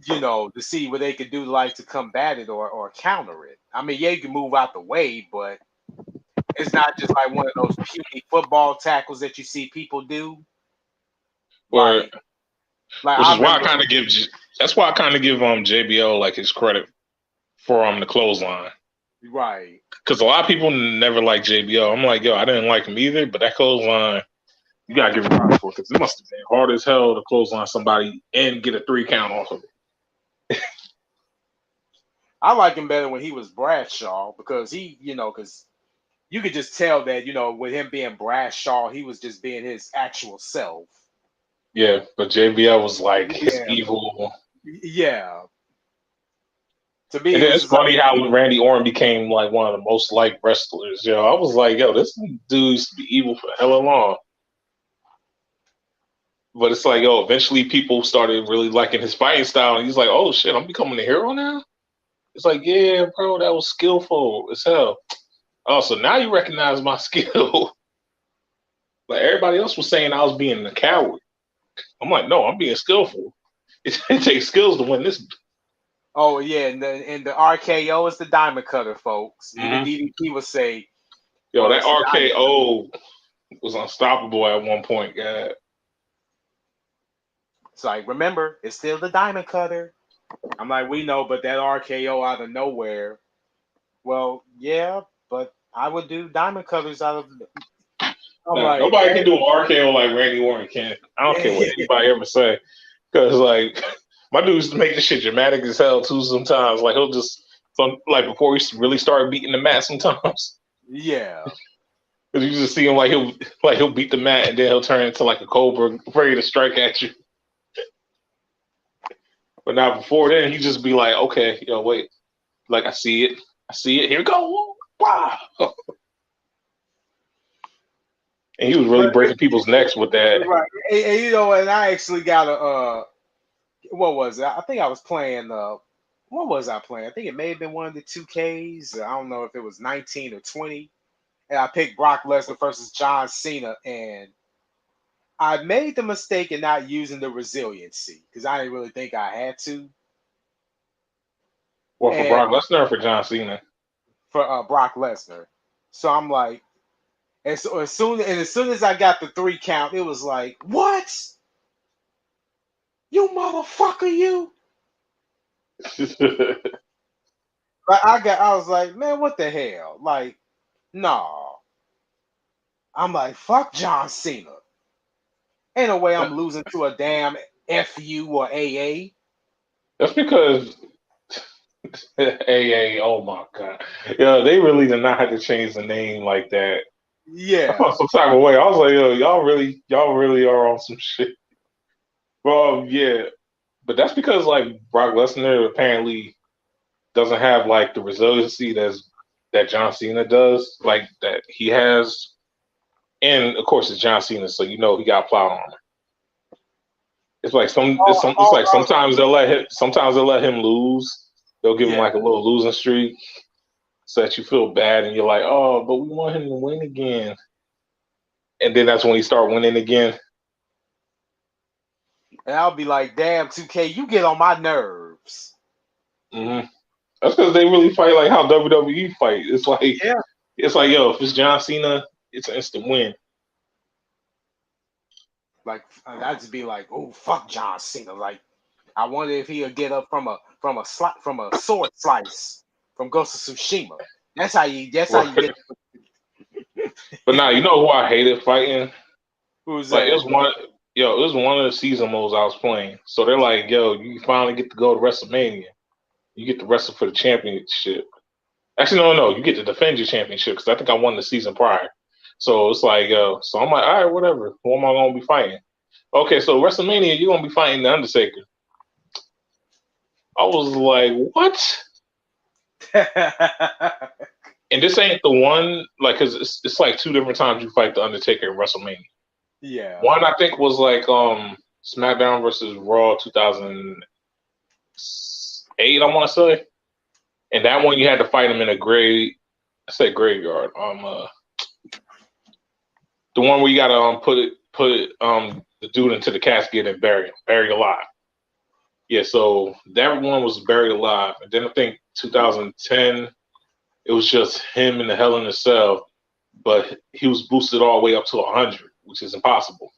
to see what they could do like to combat it or counter it. I mean, yeah, you can move out the way, but it's not just like one of those puny football tackles that you see people do. Or Like which I is why I remember, kind of give. That's why I kind of give JBL like his credit for the clothesline. right? Because a lot of people never like JBL. I'm like, yo, I didn't like him either, but that clothesline, you gotta give him props for because it must have been hard as hell to clothesline somebody and get a 3 count off of it. I like him better when he was Bradshaw because because you could just tell that with him being Bradshaw, he was just being his actual self. Yeah, but JBL was like his Yeah, evil. yeah. To me, And it then was it's just like funny how Randy Orton became like one of the most liked wrestlers. Yo, I was like, yo, this dude used to be evil for hella long. But it's like, yo, eventually people started really liking his fighting style, and he's like, oh shit, I'm becoming a hero now. It's like, yeah, bro, that was skillful as hell. Oh, so now you recognize my skill. Like everybody else was saying I was being a coward. I'm like, no, I'm being skillful. It takes skills to win this. oh yeah, and the RKO is the diamond cutter, folks. Even Mm-hmm. DDP would say, Yo, well, that it's the diamond cutter. RKO was unstoppable at one point, God. It's like, remember, it's still the diamond cutter. I'm like, we know, but that RKO out of nowhere. Well, yeah, but I would do diamond cutters out of. I'm Nah, like, nobody can do an RKO like Randy Orton can. I don't care what anybody ever say. Because, like, my dude used to make this shit dramatic as hell, too, sometimes. Like, he'll just, before he really started beating the mat sometimes. yeah. Because you just see him, he'll beat the mat and then he'll turn into, like, a cobra ready to strike at you. But now, before then, he'd just be like, okay, yo, wait. Like, I see it. Here we go. Wow. And he was really breaking people's necks with that. Right. And I actually got what was it? I think I was playing what was I playing? I think it may have been one of the 2Ks. I don't know if it was 19 or 20. And I picked Brock Lesnar versus John Cena, and I made the mistake in not using the resiliency because I didn't really think I had to. Well, for And Brock Lesnar or for John Cena? for Brock Lesnar. So I'm like, and so as soon as I got the 3 count, it was like, what? You motherfucker, you! I was like, man, what the hell? Like, no. I'm like, fuck John Cena. Ain't no way I'm losing to a damn FU or AA. That's because AA, oh my god. Yeah, they really did not have to change the name like that. I Yeah. felt some type of way. I was like, yo, y'all really are on some shit. Well, yeah. But that's because like Brock Lesnar apparently doesn't have like the resiliency that John Cena does, like that he has. And of course it's John Cena, so you know he got plot armor. It's Oh, like sometimes they'll let him lose. They'll give him yeah. like a little losing streak so that you feel bad and you're like, oh, but we want him to win again. And then that's when he start winning again. And I'll be like, damn, 2K, you get on my nerves. Hmm That's because they really fight like how WWE fight. Yeah. It's like, yo, if it's John Cena, it's an instant win. Like I'd just be like, oh fuck John Cena. Like I wonder if he'll get up from a sword slice from Ghost of Tsushima. That's how you Right. get. But now you know who I hated fighting. Who's Like that? it was one of the season modes I was playing. So they're like, yo, you finally get to go to WrestleMania. You get to wrestle for the championship. Actually, no, you get to defend your championship because I think I won the season prior. So it's like, so I'm like, all right, whatever. Who am I gonna be fighting? Okay, so WrestleMania, you're gonna be fighting the Undertaker. I was like, what? And this ain't the one, like, cause it's like two different times you fight the Undertaker in WrestleMania. Yeah. One I think was like SmackDown versus Raw 2008, I want to say, and that one you had to fight him in a graveyard. The one where you gotta put the dude into the casket and buried alive. Yeah, so that one was buried alive, and then I think 2010 it was just him in the Hell in a Cell, but he was boosted all the way up to 100, which is impossible.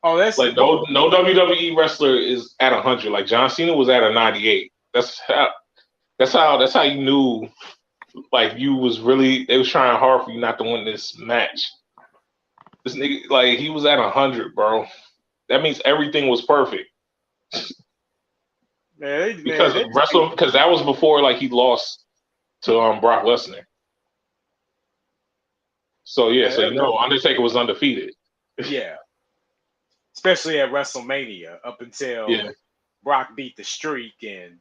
Oh, that's Like no WWE wrestler is at 100. Like John Cena was at a 98. That's how you knew like you was really they was trying hard for you not to win this match. This nigga like he was at 100, bro. That means everything was perfect man. because that was before like he lost to Brock Lesnar. So yeah, so Man, you know Undertaker was undefeated. yeah. Especially at WrestleMania, up until Yeah. Brock beat the streak, and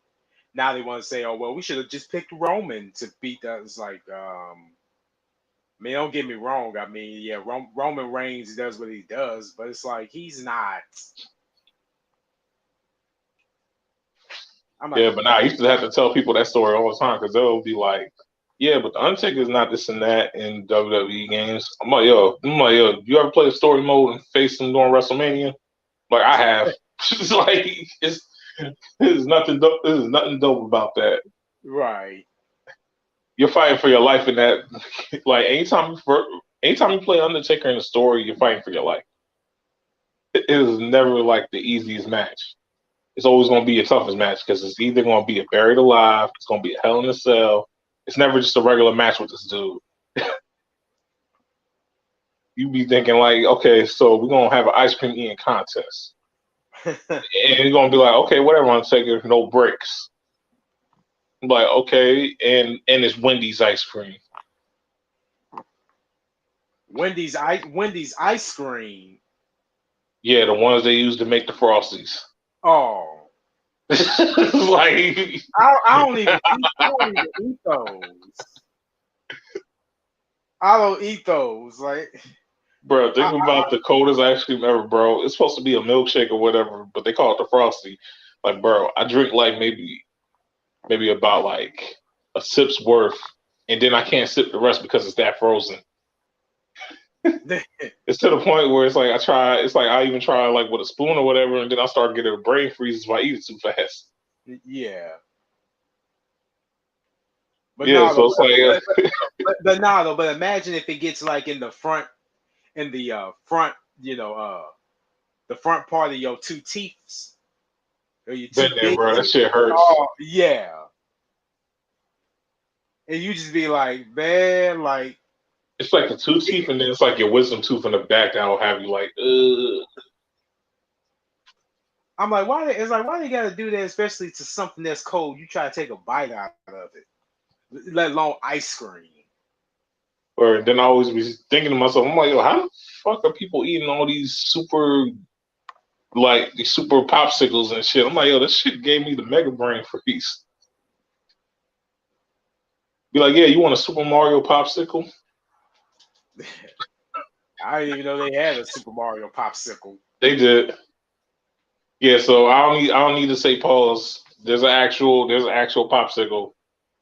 now they want to say, oh well, we should have just picked Roman to beat that. It's like, I mean, don't get me wrong. I mean, yeah, Roman Reigns does what he does, but it's like he's not. I'm Yeah, like, but now I used to have to tell people that story all the time because they'll be like, "Yeah, but the Undertaker is not this and that in WWE games." I'm like, yo, you ever play a story mode and face him during WrestleMania? Like I have. It's like there's nothing dope. There's nothing dope about that. right. You're fighting for your life in that. Like anytime you play Undertaker in a story, you're fighting for your life. It is never like the easiest match. It's always going to be your toughest match because it's either going to be a buried alive, it's going to be a Hell in a Cell. It's never just a regular match with this dude. You be thinking like, okay, so we're gonna have an ice cream eating contest, and you're gonna be like, okay, whatever, Undertaker, no breaks. I'm like, okay, and it's Wendy's ice cream. Wendy's ice cream. Yeah, the ones they use to make the frosties. Oh, Like, I don't even eat those. I don't eat those. Like, bro, I, think about the coldest ice cream ever, bro. It's supposed to be a milkshake or whatever, but they call it the frosty. Like, bro, I drink like maybe about like a sip's worth, and then I can't sip the rest because it's that frozen. It's to the point where it's like it's like I even try like with a spoon or whatever, and then I start getting a brain freeze if I eat it too fast. yeah, but Yeah, no, so though, it's like but no, though, but imagine if it gets like in the front, the front part of your two teeth, or your two been there, big bro. That teeth. shit hurts. Oh, yeah, and you just be like, man, like, It's like the two teeth, and then it's like your wisdom tooth in the back that'll have you like, I'm like, why? It's like, why they gotta do that, especially to something that's cold? You try to take a bite out of it, let alone ice cream. Or then I always be thinking to myself, I'm like, yo, how the fuck are people eating all these these super popsicles and shit? I'm like, yo, this shit gave me the mega brain freeze. Be like, yeah, you want a Super Mario popsicle? I didn't even know they had a Super Mario popsicle. They did. Yeah, so I don't need to say pause. There's an actual popsicle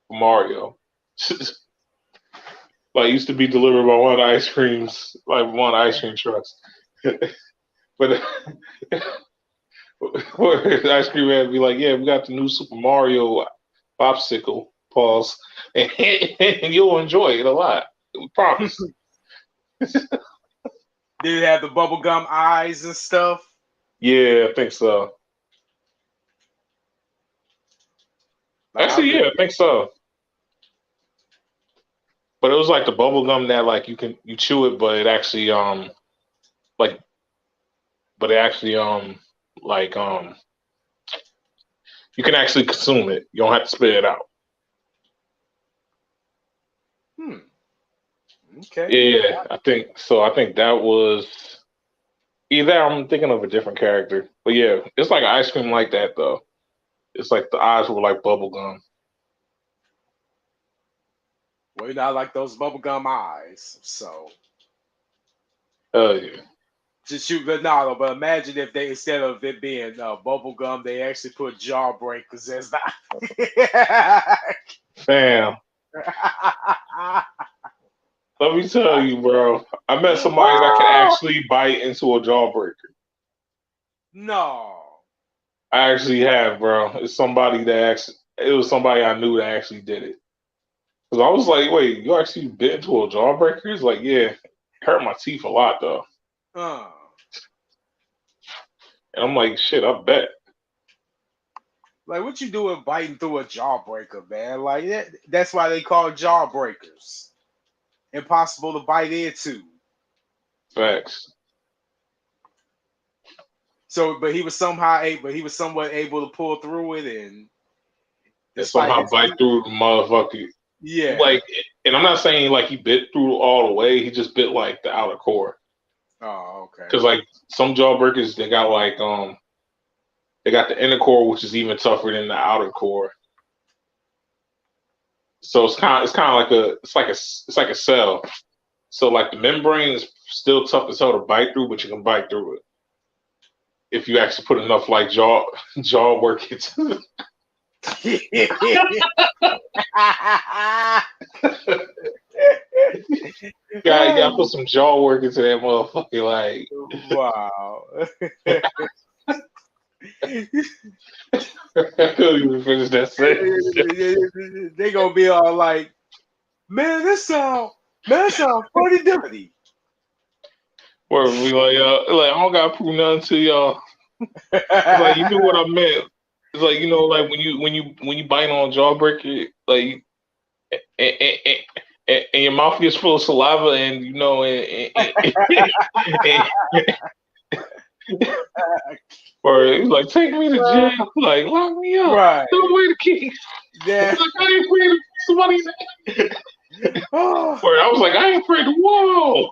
for Mario. Like used to be delivered by one of the ice creams, like one ice cream trucks. But where the ice cream man be like, yeah, we got the new Super Mario popsicle, pause, and you'll enjoy it a lot. We promise. Did it have the bubblegum eyes and stuff? Yeah, I think so. Like Actually, yeah, I think so. But it was like the bubble gum that like you chew it, but it actually like but it actually like you can actually consume it. You don't have to spit it out. Okay. Yeah, I think so. I think that was either I'm thinking of a different character. But yeah, it's like ice cream like that though. It's like the eyes were like bubble gum. Well, you know, I like those bubblegum eyes. So Oh yeah. to shoot Ronaldo, but imagine if they instead of it being bubblegum, they actually put jawbreakers as the Fam. Let me tell you, bro. I met somebody that can actually bite into a jawbreaker. No. I actually have, bro. It's somebody that actually, it was somebody I knew that actually did it. Because I was like, wait, you actually bit into a jawbreaker? He's like, yeah, it hurt my teeth a lot though. And I'm like, shit, I bet. Like, what you doing biting through a jawbreaker, man? Like, that's why they call jawbreakers. Impossible to bite into. Facts. So, but he was somewhat able to pull through it, and And somehow bite through the motherfucker. Yeah. Like, and I'm not saying like he bit through all the way. He just bit like the outer core. Oh, okay. Because like some jawbreakers, they got like they got the inner core, which is even tougher than the outer core. So it's kind of like a cell. So like the membrane is still tough as hell to bite through, but you can bite through it if you actually put enough like jaw work into it. You gotta put some jaw work into that motherfucker. Like, wow. I couldn't even finish that sentence. They gonna be all like, man, that sound funny dippity. Or be like, I don't gotta prove nothing to y'all. Like, you knew what I meant. It's like, you know, like when you bite on a jawbreaker, like, and your mouth gets full of saliva, and you know, or it's like, take me to jail, like lock me up, right? Throw away the keys. Yeah. Like, I ain't afraid of somebody's. Or I was like, I ain't afraid of whoa.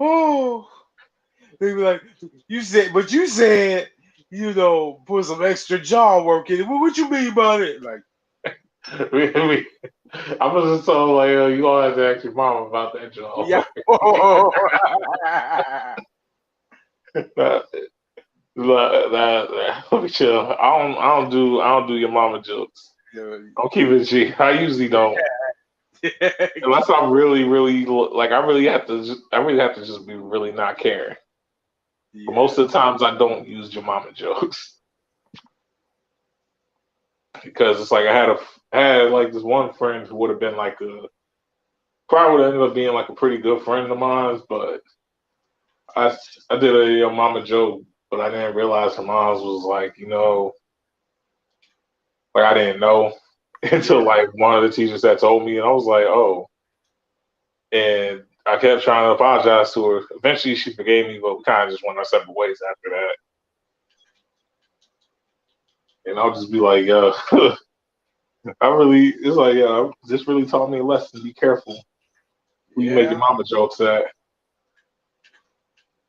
Oh, they be like, you said, you know, put some extra jaw work in it. What you mean by it? Like, I was just told like, you gonna have to ask your mom about that jaw. Yeah. Let me chill. I don't do your mama jokes. I'll keep it G. I usually don't. Unless I really like, I really have to just be really not caring. Yeah. But most of the times I don't use your mama jokes because it's like I had like this one friend who would have been like probably would have ended up being like a pretty good friend of mine, but I did a your mama joke, but I didn't realize her mom's was like, you know, like I didn't know until like one of the teachers that told me, and I was like, oh. And I kept trying to apologize to her. Eventually, she forgave me, but we kind of just went our separate ways after that. And I'll just be like, yo, it's like, yo, this really taught me a lesson. Be careful who you make your Yeah, mama jokes at.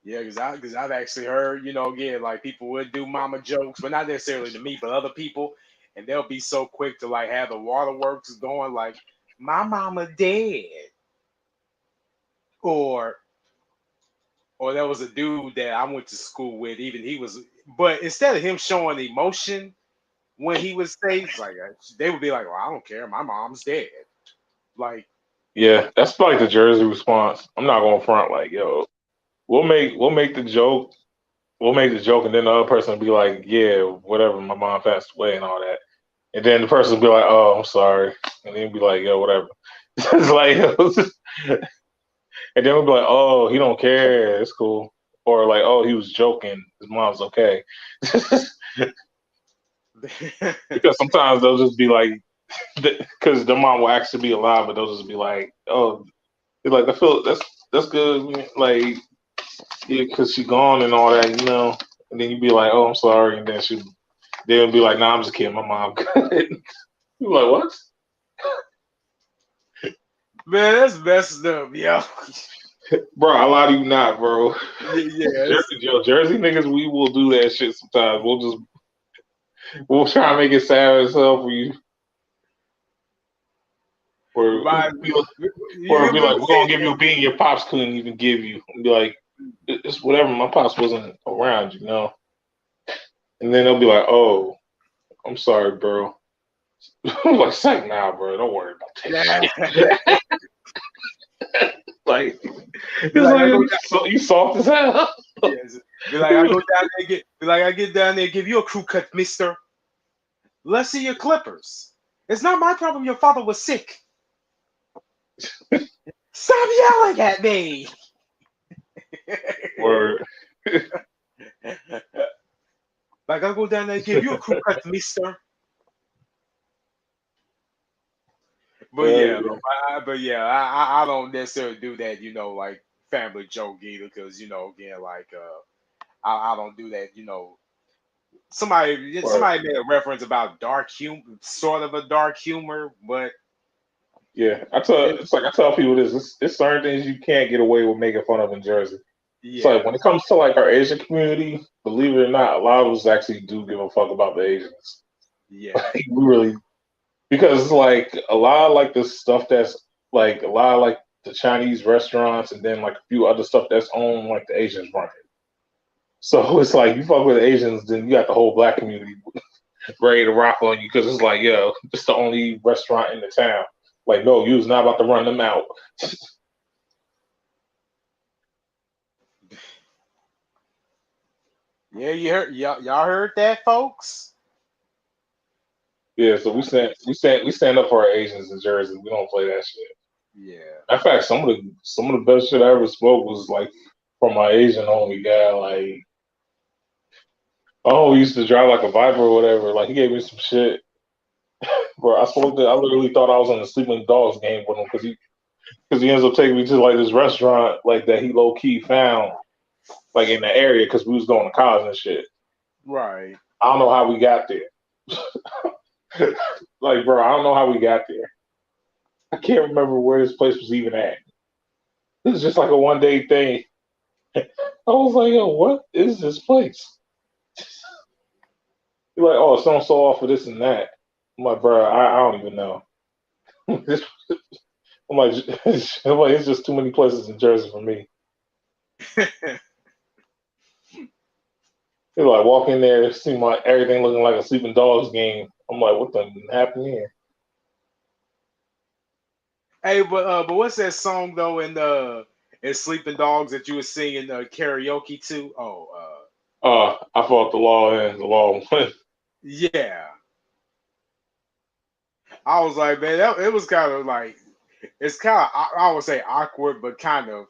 yeah, because I've actually heard, again, like people would do mama jokes, but not necessarily to me, but other people, and they'll be so quick to like have the waterworks going, like my mama dead, or there was a dude that I went to school with, even he was, but instead of him showing emotion when he was safe, like they would be like, well, I don't care, my mom's dead, like. Yeah, that's like the Jersey response. I'm not going to front like, yo, we'll make the joke. We'll make the joke, and then the other person will be like, yeah, whatever, my mom passed away and all that. And then the person will be like, oh, I'm sorry. And then be like, yo, whatever. It's like, and then we'll be like, oh, he don't care. It's cool. Or like, oh, he was joking. His mom's okay. Because sometimes they'll just be like, because the mom will actually be alive, but they'll just be like, oh, they're like, I feel that's good. Like, yeah, because she gone and all that. And then you'd be like, oh, I'm sorry. And then they'll be like, nah, I'm just kidding. My mom good. You're like, what? Man, that's messed up, yo. Bro, I lie to you not, bro. Yeah, Jersey niggas, we will do that shit sometimes. We'll try and make it sad as hell for you. Or be like, we're gonna give you a bean your pops couldn't even give you. And be like, it's whatever, my pops wasn't around. And then they'll be like, oh, I'm sorry, bro. I'm like, psych now, bro. Don't worry about that shit. Like, it's like you soft as hell. Yes. Be like, I go down there I get down there, give you a crew cut, mister. Let's see your clippers. It's not my problem your father was sick. Stop yelling at me. Word. Like, I go down there and give you a crew cut, mister. But I don't necessarily do that, like family joke either, because again, like I don't do that, Somebody made a reference about dark humor, sort of a dark humor, but yeah, I tell people this. It's certain things you can't get away with making fun of in Jersey. yeah, So like, when it comes to like our Asian community, believe it or not, a lot of us actually do give a fuck about the Asians. yeah, Like, we really, because like a lot of like the stuff that's like a lot of like the Chinese restaurants and then like a few other stuff that's owned like the Asians run it. So it's like you fuck with the Asians, then you got the whole black community ready to rock on you because it's like, yo, it's the only restaurant in the town. Like, no, you was not about to run them out. yeah. You heard y'all heard that, folks? Yeah, so we stand up for our Asians in Jersey. We don't play that shit. Yeah, In fact, some of the best shit I ever spoke was like from my Asian homie guy. Like, oh, he used to drive like a Viper or whatever. Like, he gave me some shit, bro. I literally thought I was on the Sleeping Dogs game with him because he ends up taking me to like this restaurant like that he low key found like in the area because we was going to college and shit. right. I don't know how we got there. Like, bro, I don't know how we got there. I can't remember where this place was even at. It was just like a 1 day thing. I was like, yo, what is this place? You're like, oh, someone sold off for this and that. I'm like, bro, I don't even know. I'm like, it's just too many places in Jersey for me. You're like, walk in there, see everything looking like a Sleeping Dogs game. I'm like, what the happened here? Hey, but what's that song though in Sleeping Dogs that you were singing karaoke to? Oh, I fought the law and the law won. yeah. I was like, man, it was kind of like it's kind of I would say awkward, but kind of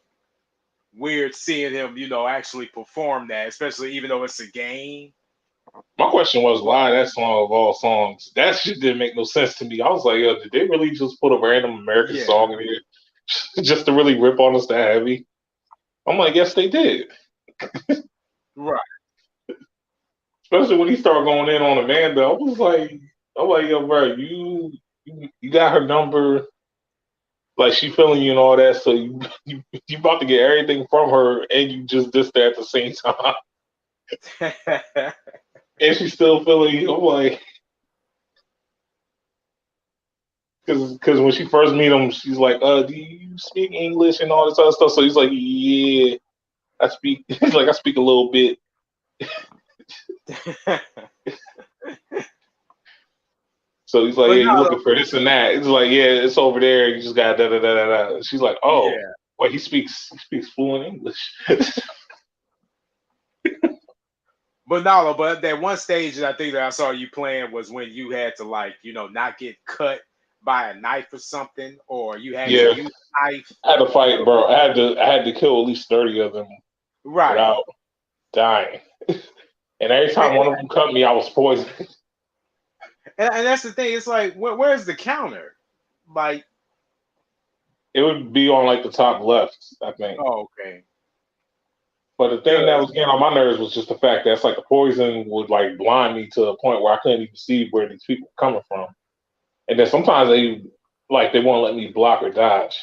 weird seeing him, actually perform that, especially even though it's a game. My question was, But why that song of all songs? That shit didn't make no sense to me. I was like, yo, did they really just put a random American yeah, song in here? just to really rip on us that heavy. I'm like, yes, they did. Right. Especially when he started going in on Amanda. I'm like, yo, bro, you got her number. Like she feeling you and all that, so you about to get everything from her, and you just dissed her at the same time, and she's still feeling you. I'm like, because when she first meet him, she's like, do you speak English and all this other stuff? So he's like, yeah, I speak. He's like, I speak a little bit. So he's like, But yeah, you no, looking for this and that? It's like, yeah, it's over there. You just got da da da da da. She's like, oh, yeah. well, he speaks fluent English. But no, but that one stage that I think that I saw you playing was when you had to like, not get cut by a knife or something, or you had to Yeah, use a knife. I had to You fight, know, bro. I had to kill at least 30 of them right. without dying. And every time one of them cut me, I was poisoned. And that's the thing. It's like, where's the counter? Like, It would be on like the top left, I think. oh, okay. But the thing that Good. was getting on my nerves was just the fact that it's like the poison would like blind me to a point where I couldn't even see where these people were coming from. And then sometimes they won't let me block or dodge.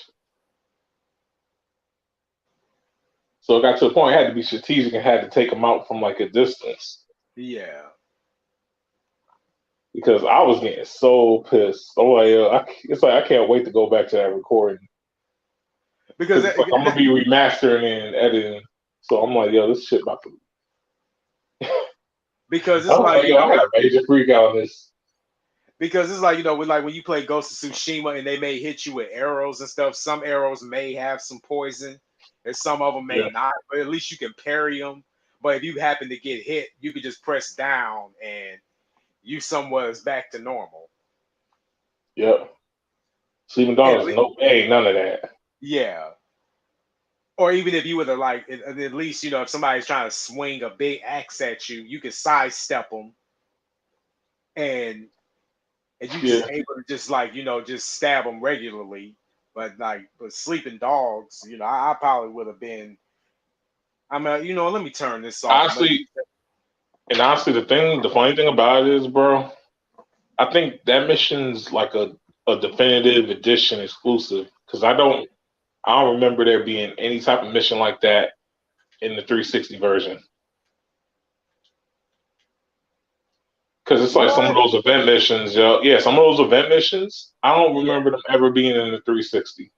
So it got to the point I had to be strategic and had to take them out from like a distance Yeah. because I was getting so pissed. I'm like, it's like I can't wait to go back to that recording Because because it's like I'm gonna be remastering and editing. So I'm like, yo, this shit about to. because I it's was like, like, yo, I got a major freak out on this. because it's like, with like when you play Ghost of Tsushima and they may hit you with arrows and stuff. Some arrows may have some poison, and some of them Yeah, may not. But at least you can parry them. But if you happen to get hit, you can just press down and you somewhat is back to normal. yep. Sleeping And Dogs, nope, hey, none of that. yeah. Or even if you were to like, at least if somebody's trying to swing a big axe at you, you can sidestep them, and you Yeah, just able to just like just stab them regularly. But like, sleeping dogs, I probably would have been. I mean, let me turn this off. honestly, the funny thing about it is, bro, I think that mission's like a definitive edition exclusive because I don't remember there being any type of mission like that in the 360 version. Because it's like some of What? those event missions, yo. Yeah, some of those event missions, I don't Yeah. remember them ever being in the 360.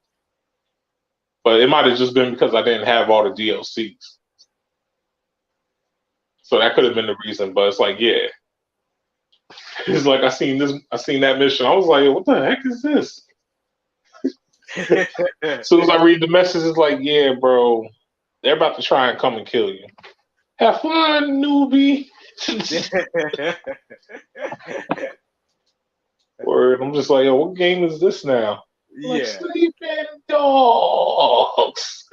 But it might have just been because I didn't have all the DLCs. So that could have been the reason. But it's like, yeah. It's like I seen that mission. I was like, what the heck is this? As soon as I read the message, it's like, yeah, bro, they're about to try and come and kill you. Have fun, newbie. Word. I'm just like, yo, what game is this now? Like Yeah. sleeping dogs.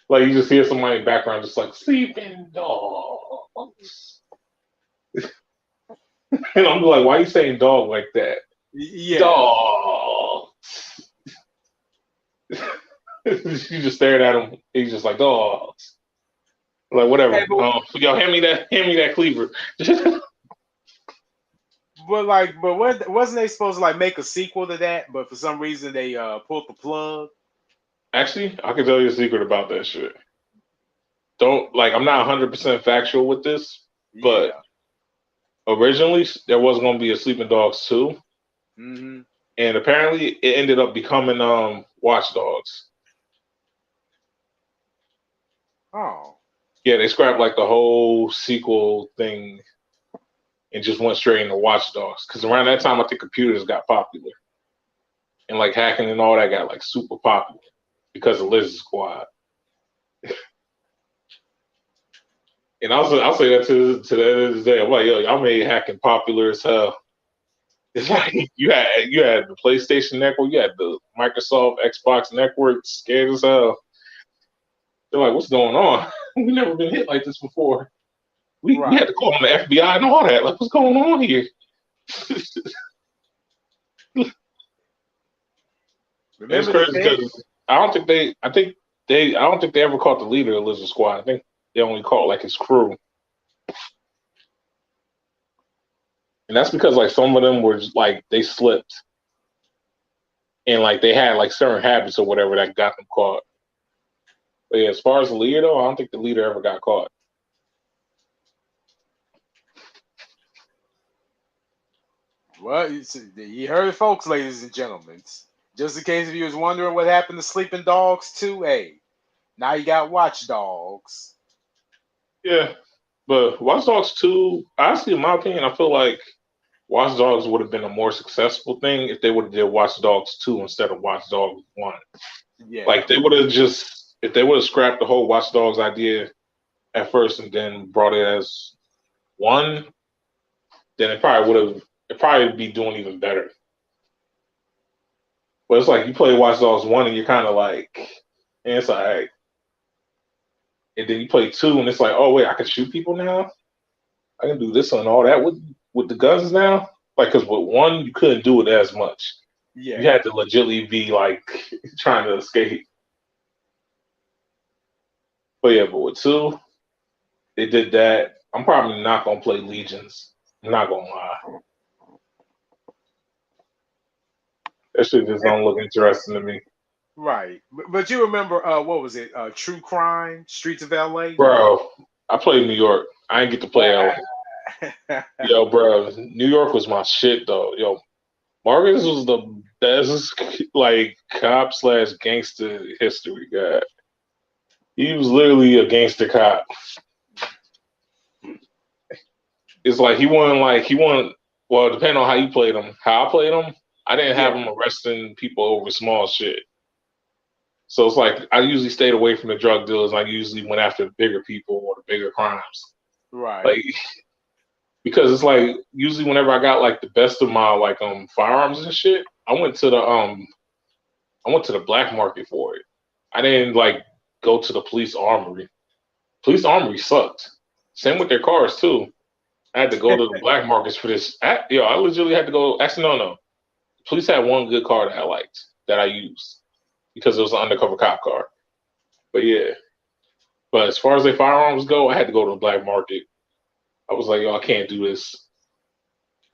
Like you just hear somebody in the background just like sleeping dogs. And I'm like, why are you saying dog like that? Yeah. Dog. You just stared at him. He's just like dogs. Like whatever. Hey, Yo, hand me that cleaver. but wasn't they supposed to like make a sequel to that? But for some reason they pulled the plug. Actually, I can tell you a secret about that shit. Don't like. I'm not 100% factual with this, but Yeah. originally there was going to be a Sleeping Dogs 2, Mm-hmm. and apparently it ended up becoming Watch Dogs. Oh. Yeah, they scrapped like the whole sequel thing and just went straight into Watch Dogs. Because around that time, I think computers got popular and like hacking and all that got like super popular because of Lizard Squad. And I'll say that to the end of the day. I'm like, yo, y'all made hacking popular as hell. It's like you had the PlayStation Network, you had the Microsoft Xbox Network, scared as hell. They're like, what's going on? We've never been hit like this before. We had to call on the FBI and all that. Like, what's going on here? It's Remember the crazy Fed? because I don't think they ever caught the leader of Lizard Squad. I think they only caught like his crew, and that's because like some of them were just, like they slipped and like they had like certain habits or whatever that got them caught. But yeah, as far as the leader though, I don't think the leader ever got caught. Well, you heard it, folks, ladies and gentlemen. Just in case if you was wondering what happened to Sleeping Dogs 2, hey, now you got Watch Dogs. Yeah, but Watch Dogs 2, honestly, in my opinion, I feel like Watch Dogs would have been a more successful thing if they would have did Watch Dogs 2 instead of Watch Dogs 1. Yeah. Like they would have just if they would have scrapped the whole Watch Dogs idea at first and then brought it as one, then it probably be doing even better. But it's like you play Watch Dogs 1 and you're kinda like and it's like right. And then you play 2 and it's like, oh wait, I can shoot people now? I can do this and all that with the guns now? Like because with 1 you couldn't do it as much. You Yeah. had to legitimately be like trying to escape. But yeah, but with 2, they did that. I'm probably not gonna play Legions. I'm not gonna lie. That shit just don't look interesting to me. Right. But you remember what was it? True Crime, Streets of LA? Bro, I played New York. I didn't get to play LA. Yo, bro, New York was my shit though. Yo, Marcus was the best like cop slash gangster history guy. He was literally a gangster cop. It's like he won well, depending on how you played him. How I played him, I didn't have Yeah. him arresting people over small shit. So it's like I usually stayed away from the drug dealers. I usually went after the bigger people or the bigger crimes. Right. Like because it's like usually whenever I got like the best of my like firearms and shit, I went to the black market for it. I didn't like go to the police armory. Police armory sucked. Same with their cars too. I had to go to the black markets for this. I legitimately had to go. Actually, no. Police had one good car that I liked that I used because it was an undercover cop car. But yeah, but as far as their firearms go, I had to go to the black market. I was like, yo, I can't do this.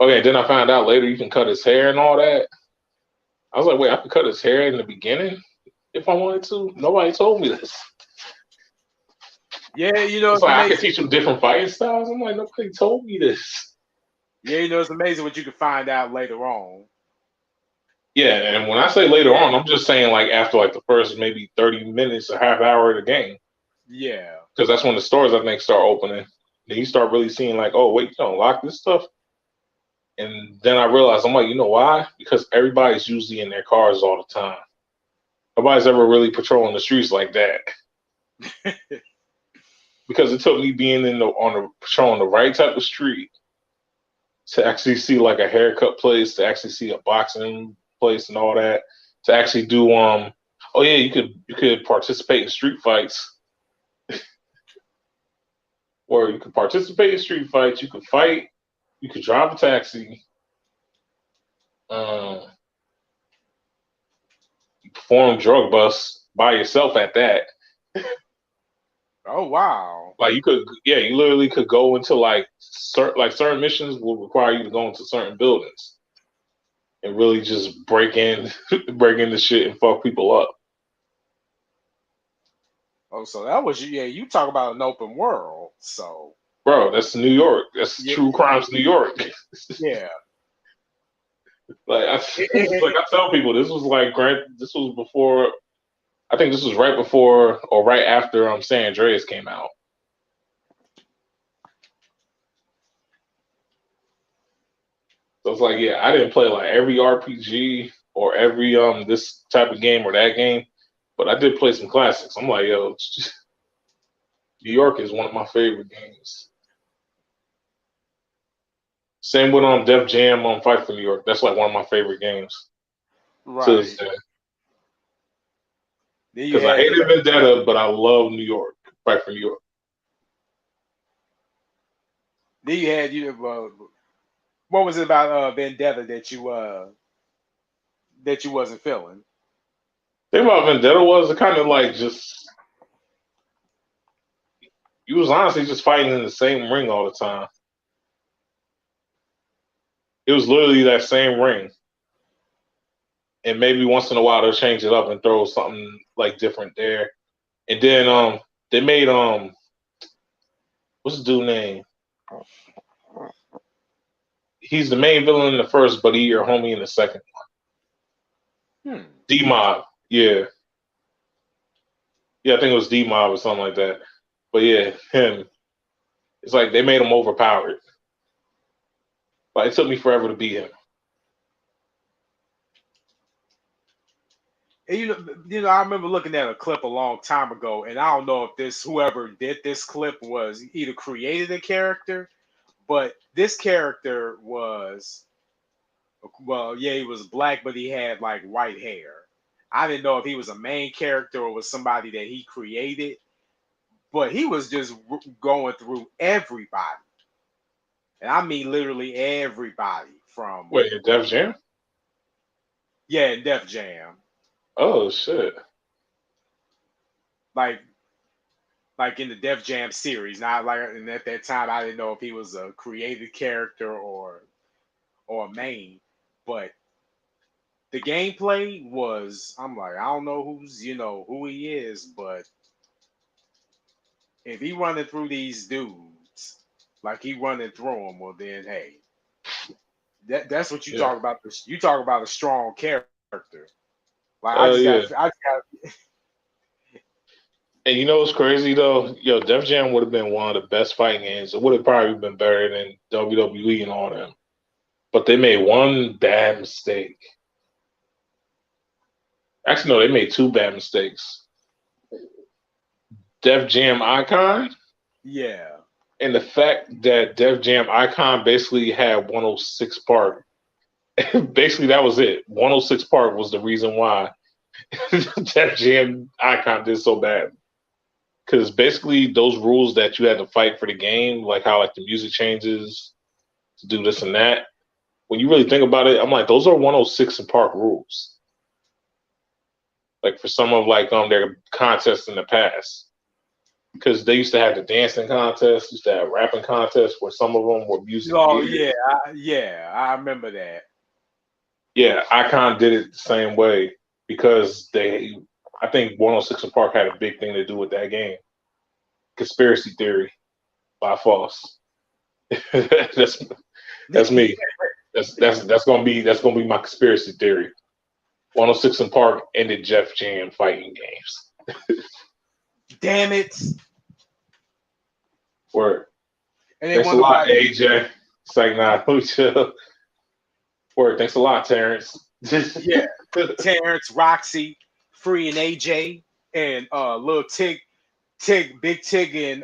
Okay, then I found out later you can cut his hair and all that. I was like, wait, I could cut his hair in the beginning if I wanted to. Nobody told me this. Yeah, It's it's like I could amazing. teach him different fighting styles. I'm like, nobody told me this. Yeah, it's amazing what you can find out later on. Yeah, and when I say later on, I'm just saying like after like the first maybe 30 minutes or half hour of the game. Yeah. Because that's when the stores I think start opening. Then you start really seeing like, oh wait, you don't unlock this stuff. And then I realized I'm like, you know why? Because everybody's usually in their cars all the time. Nobody's ever really patrolling the streets like that. Because it took me being on the patrolling the right type of street to actually see like a haircut place, to actually see a boxing place and all that, to actually do oh yeah, you could participate in street fights. Or you could participate in street fights, you could fight, you could drive a taxi, um, perform drug busts by yourself at that. Oh wow. Like you could, yeah, you literally could go into like certain missions will require you to go into certain buildings and really just break into shit and fuck people up. Oh, so that was you talk about an open world. So Bro, that's New York. That's yeah, true crimes New York. yeah. Like I tell people, this was before. I think this was right before or right after San Andreas came out. So it's like, yeah, I didn't play like every RPG or every this type of game or that game, but I did play some classics. I'm like, yo, New York is one of my favorite games. Same with Def Jam on Fight for New York. That's like one of my favorite games to this Right. day. Then you Because I had hated Vendetta, but I love New York. Fight for New York. what was it about Vendetta that you wasn't feeling? Thing about Vendetta was it kind of like just you was honestly just fighting in the same ring all the time. It was literally that same ring, and maybe once in a while they'll change it up and throw something like different there. And then they made what's the dude name? He's the main villain in the first, but he your homie in the second. D Mob, yeah, yeah, I think it was D Mob or something like that. But yeah, him. It's like they made him overpowered. Like it took me forever to beat him. And I remember looking at a clip a long time ago, and I don't know if this whoever did this clip was either created a character, but this character was, well, yeah, he was black, but he had like white hair. I didn't know if he was a main character or was somebody that he created, but he was just going through everybody, and I mean literally everybody from Wait, Def Jam? yeah, Def Jam. Oh shit! Like in the Def Jam series. Not like, and at that time I didn't know if he was a created character or a main, but the gameplay was, I'm like, I don't know who he is, but if he running through these dudes like he running through them, well then hey, that's what you Yeah. talk about. You talk about a strong character. Like Yeah. I just got. And you know what's crazy though? Yo, Def Jam would have been one of the best fighting games. It would have probably been better than WWE and all them. But they made one bad mistake. Actually, no, they made two bad mistakes. Def Jam Icon Yeah. and the fact that Def Jam Icon basically had 106 Park. Basically, that was it. 106 Park was the reason why Def Jam Icon did so bad. Because basically, those rules that you had to fight for the game, like how like the music changes to do this and that. When you really think about it, I'm like, those are 106 and Park rules. Like for some of like their contests in the past. Because they used to have the dancing contest, used to have rapping contests where some of them were music. Oh yeah, I remember that. Yeah, Icon did it the same way because I think 106 and Park had a big thing to do with that game. Conspiracy theory by Foss. that's me. That's gonna be my conspiracy theory. 106 and Park ended Def Jam fighting games. Damn it! Word. And Thanks a lot, AJ. It's like, nah, chill. Word. Thanks a lot, Terrence. Yeah, Terrence, Roxy, Free, and AJ, and Lil Tig, Big Tig, and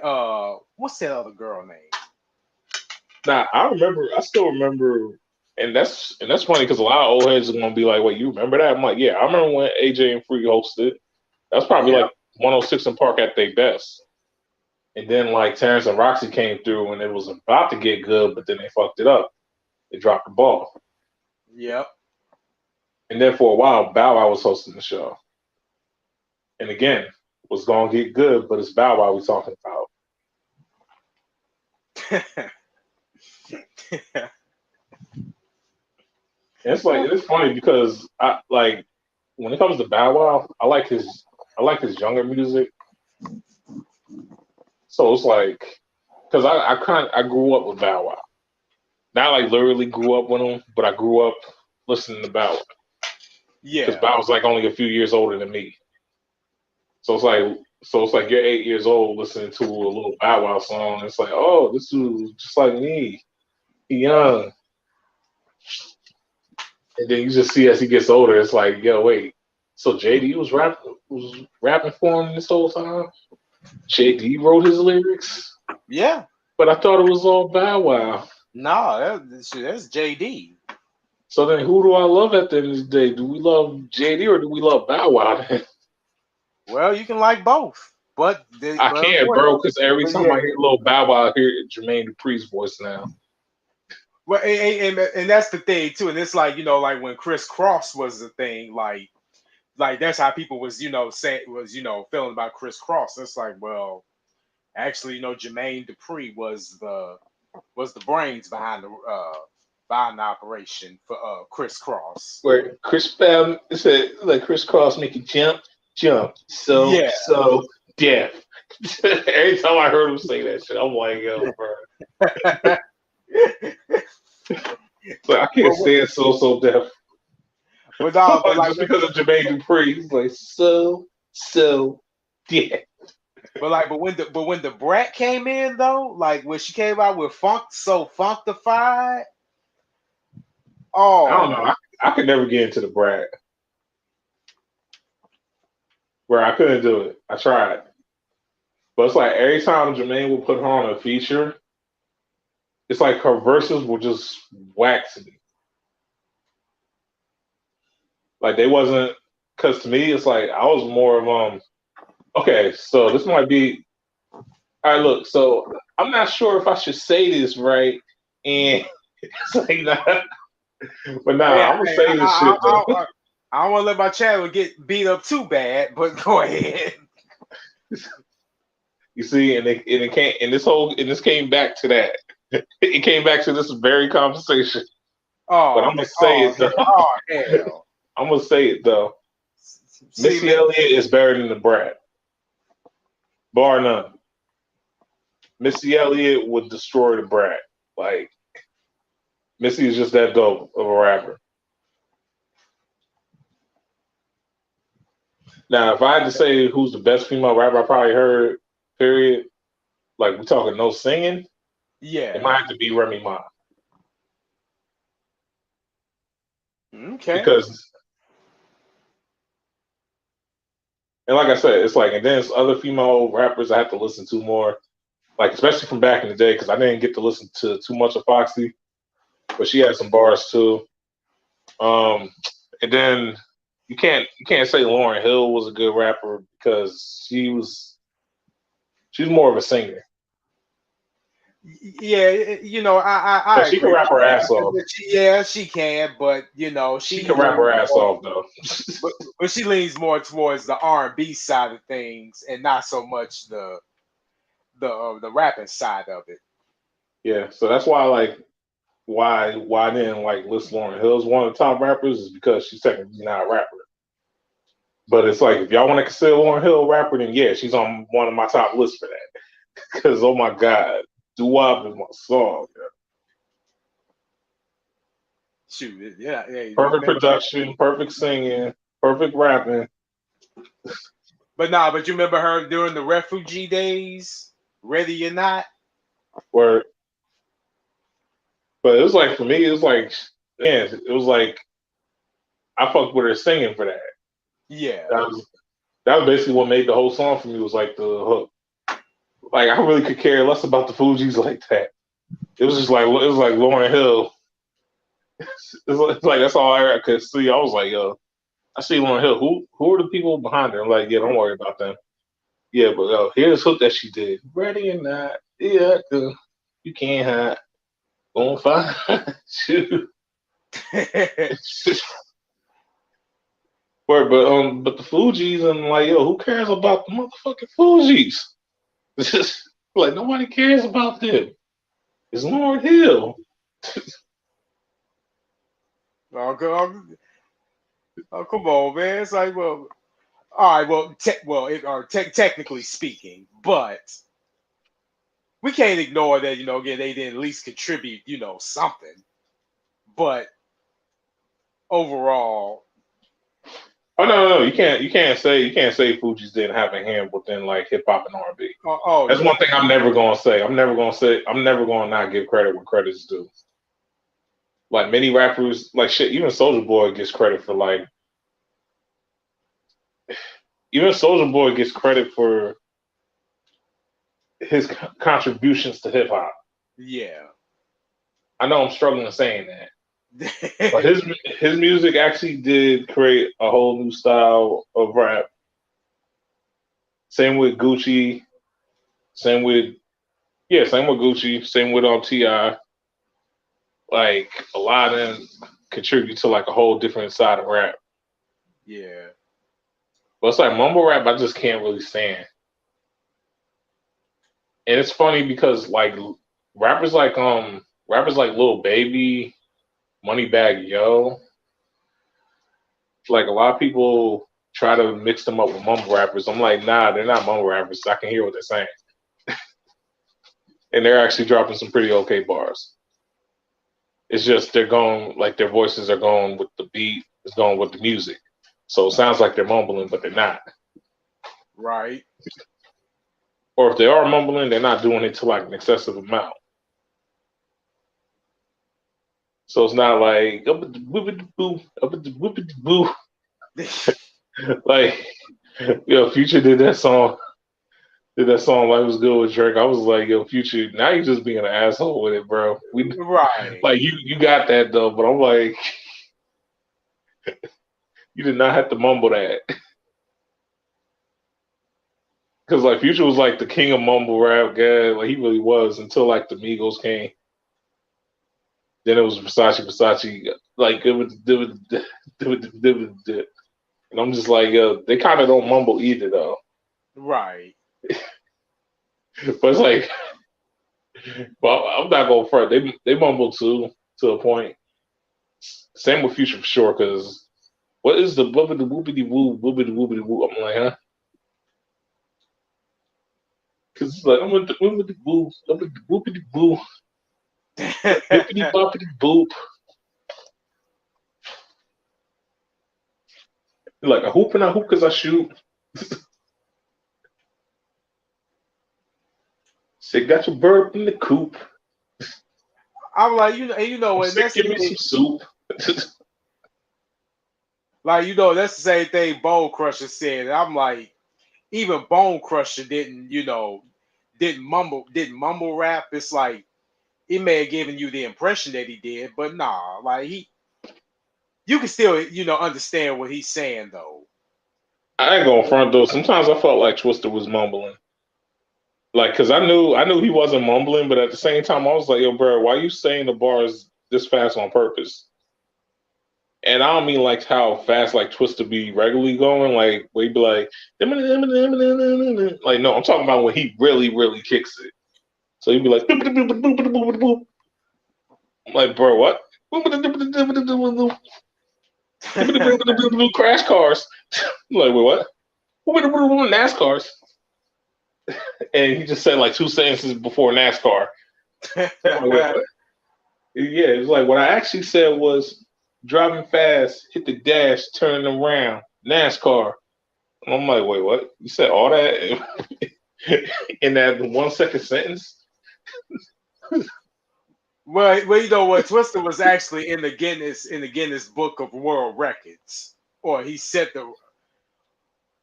what's that other girl name? Nah, I still remember, and that's funny because a lot of old heads are gonna be like, "Wait, you remember that?" I'm like, "Yeah, I remember when AJ and Free hosted. That was probably like 106 and Park at their best." And then like Terrence and Roxy came through, and it was about to get good, but then they fucked it up. They dropped the ball. Yep. And then for a while, Bow Wow was hosting the show. And again, was gonna get good, but it's Bow Wow we're talking about. And it's funny because I like when it comes to Bow Wow, I like his younger music. So it's like because I grew up with Bow Wow. Not like literally grew up with him, but I grew up listening to Bow Wow. Yeah. Because Bow was like only a few years older than me. So it's like you're 8 years old listening to a little Bow Wow song. And it's like, oh, this is just like me. He young. And then you just see as he gets older, it's like, yo, wait. So JD was rapping for him this whole time. JD wrote his lyrics. Yeah. But I thought it was all Bow Wow. No, that's JD. So then who do I love at the end of the day? Do we love JD or do we love Bow Wow? Well, you can like both. But I can't, bro, because every time I hear little Bow Wow, I hear Jermaine Dupri's voice now. Well, and that's the thing too, and it's like like when Chris Cross was the thing, like like that's how people was saying was feeling about Chris Cross. It's like, well, actually, Jermaine Dupri was the brains behind the operation for Chris Cross. Where Chris it said like Chris Cross make you jump, Yeah. so deaf. Every time I heard him say that shit, I'm like, yo, bro. But I can't stand so deaf. But like, just because of Jermaine Dupri, he's like so deaf. But when the Brat came in though, like when she came out with Funk So Funkified, I don't know. I could never get into the Brat. Where I couldn't do it. I tried. But it's like every time Jermaine would put her on a feature, it's like her verses were just wax me. Like they wasn't, because to me it's like I was more of okay, so this might be all right. Look, so I'm not sure if I should say this right, and it's like nah, but nah, I'm gonna say this shit though. I don't want to let my channel get beat up too bad, but go ahead. You see, and it came, and this came back to that. It came back to this very conversation. Oh, but I'm gonna say it though. Oh hell! I'm gonna say it though. Missy Elliott is better than the Brat, bar none. Missy Elliott would destroy the Brat. Like Missy is just that dope of a rapper. Now, if I had to say who's the best female rapper I probably heard, period, like we talking no singing, yeah, it might have to be Remy Ma. Okay. Because, and like I said, it's like, and then it's other female rappers I have to listen to more, like especially from back in the day, because I didn't get to listen to too much of Foxy, but she had some bars too. And then you can't say Lauryn Hill was a good rapper because she's more of a singer. Yeah, I she can rap her ass off. She can, but she can rap her ass off though. but she leans more towards the R&B side of things and not so much the rapping side of it. Yeah, so that's why why I didn't list Lauryn Hill as one of the top rappers is because she's technically not a rapper. But it's like if y'all want to consider Lauryn Hill a rapper, then yeah, she's on one of my top lists for that. Because oh my god, Doo-Wop is my song. Yeah. Shoot, yeah. Perfect production, perfect singing, perfect rapping. But you remember her during the refugee days, Ready or Not? Where, but it was like for me, it was like, man, it was like I fucked with her singing for that. Yeah, that was basically what made the whole song for me. Was like the hook. Like I really could care less about the Fugees like that. It was like Lauryn Hill. It's like that's all I could see. I was like, yo, I see Lauryn Hill. Who are the people behind her? I'm like, yeah, don't worry about them. Yeah, but here's hook that she did. Ready or not, yeah, you can't hide. Gonna find you. But the Fugees, I'm like, yo, who cares about the motherfucking Fugees? It's just like nobody cares about them. It's Lauryn Hill. Oh, come on, man! It's like, well, all right, well, technically speaking, but we can't ignore that. Again, they didn't at least contribute, something. But overall, oh no, you can't say Fugees didn't have a hand within like hip hop and R&B. That's one thing I'm never gonna say. I'm never gonna not give credit where credit's due. Like many rappers, like shit, even Soulja Boy gets credit for his contributions to hip hop. Yeah. I know I'm struggling saying that. But his music actually did create a whole new style of rap. Same with Gucci. Same with Gucci. Same with T.I. Like a lot of them contribute to like a whole different side of rap. Yeah. But it's like mumble rap, I just can't really stand. And it's funny because like rappers like Lil Baby, Moneybagg Yo, like a lot of people try to mix them up with mumble rappers. I'm like, nah, they're not mumble rappers. I can hear what they're saying, and they're actually dropping some pretty okay bars. It's just they're going like their voices are going with the beat, it's going with the music. So it sounds like they're mumbling, but they're not. Right. Or if they are mumbling, they're not doing it to like an excessive amount. So it's not like up at the whoopity boo, up at the whoopity boo. Like, yo, Future did that song. Did that song like was good with Drake? I was like, yo, Future, now you just being an asshole with it, bro. We Right. like you got that though, but I'm like, you did not have to mumble that. Because like Future was like the king of mumble rap guy, like he really was until like the Migos came. Then it was Versace, like it was, and I'm just like, yo, they kind of don't mumble either though. Right. But it's like, well, I'm not going front. They mumble too to a point. Same with Future for sure. Because what is the whoopity whoopity woo whoopity whoopity woo? I'm like, huh? Because it's like I'm with the whoopity woo, I'm with the whoopity woo, whoopity boppity boop. Like a hoop and I hoop because I shoot. Say got your bird in the coop. I'm like, you know, I'm and sick. that's Give me some soup. like, that's the same thing Bone Crusher said. And I'm like, even Bone Crusher didn't mumble rap. It's like it may have given you the impression that he did, but nah, like you can still, understand what he's saying though. I ain't going front though. Sometimes I felt like Twister was mumbling. Like, cause I knew he wasn't mumbling, but at the same time, I was like, "Yo, bro, why you saying the bars this fast on purpose?" And I don't mean like how fast like Twister be regularly going, like where he be like, like no, I'm talking about when he really, really kicks it. So he'd be like, I'm like, bro, what? Crash cars. I'm like, wait, what? NASCARs. And he just said like two sentences before NASCAR. Like, wait, what? Yeah, it's like what I actually said was driving fast, hit the dash, turning around, NASCAR. And I'm like, wait, what? You said all that in that 1 second sentence? Well, you know what? Twister was actually in the Guinness Book of World Records, or he set the, or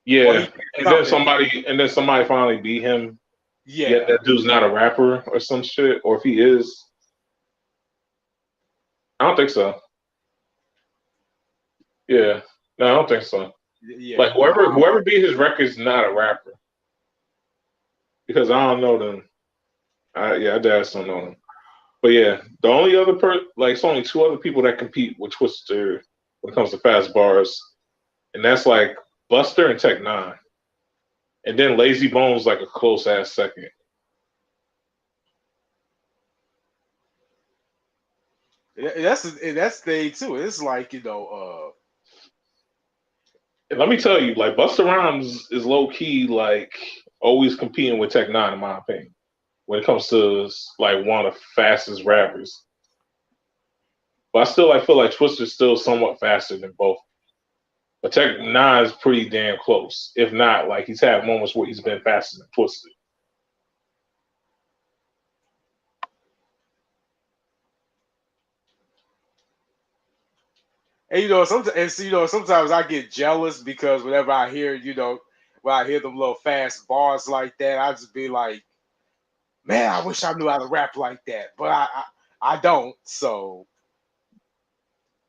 he Yeah. did And then something. somebody finally beat him. Yet Yeah, that dude's not a rapper or some shit. Or if he is, I don't think so. Yeah. No, I don't think so. Like yeah. whoever beat his record's not a rapper. Because I don't know them. I just don't know them. But yeah, the only other like it's only two other people that compete with Twister when it comes to fast bars, and that's like Buster and Tech Nine, and then Lazy Bones like a close ass second. That's the thing too. It's like And let me tell you, like Buster Rhymes is low key like always competing with Tech Nine in my opinion when it comes to like one of the fastest rappers. But I still feel like Twister's still somewhat faster than both. But Tech Nine is pretty damn close. If not, like he's had moments where he's been faster than Twister. and sometimes I get jealous because whenever I hear when I hear them little fast bars like that, I just be like, man, I wish I knew how to rap like that, but I don't. So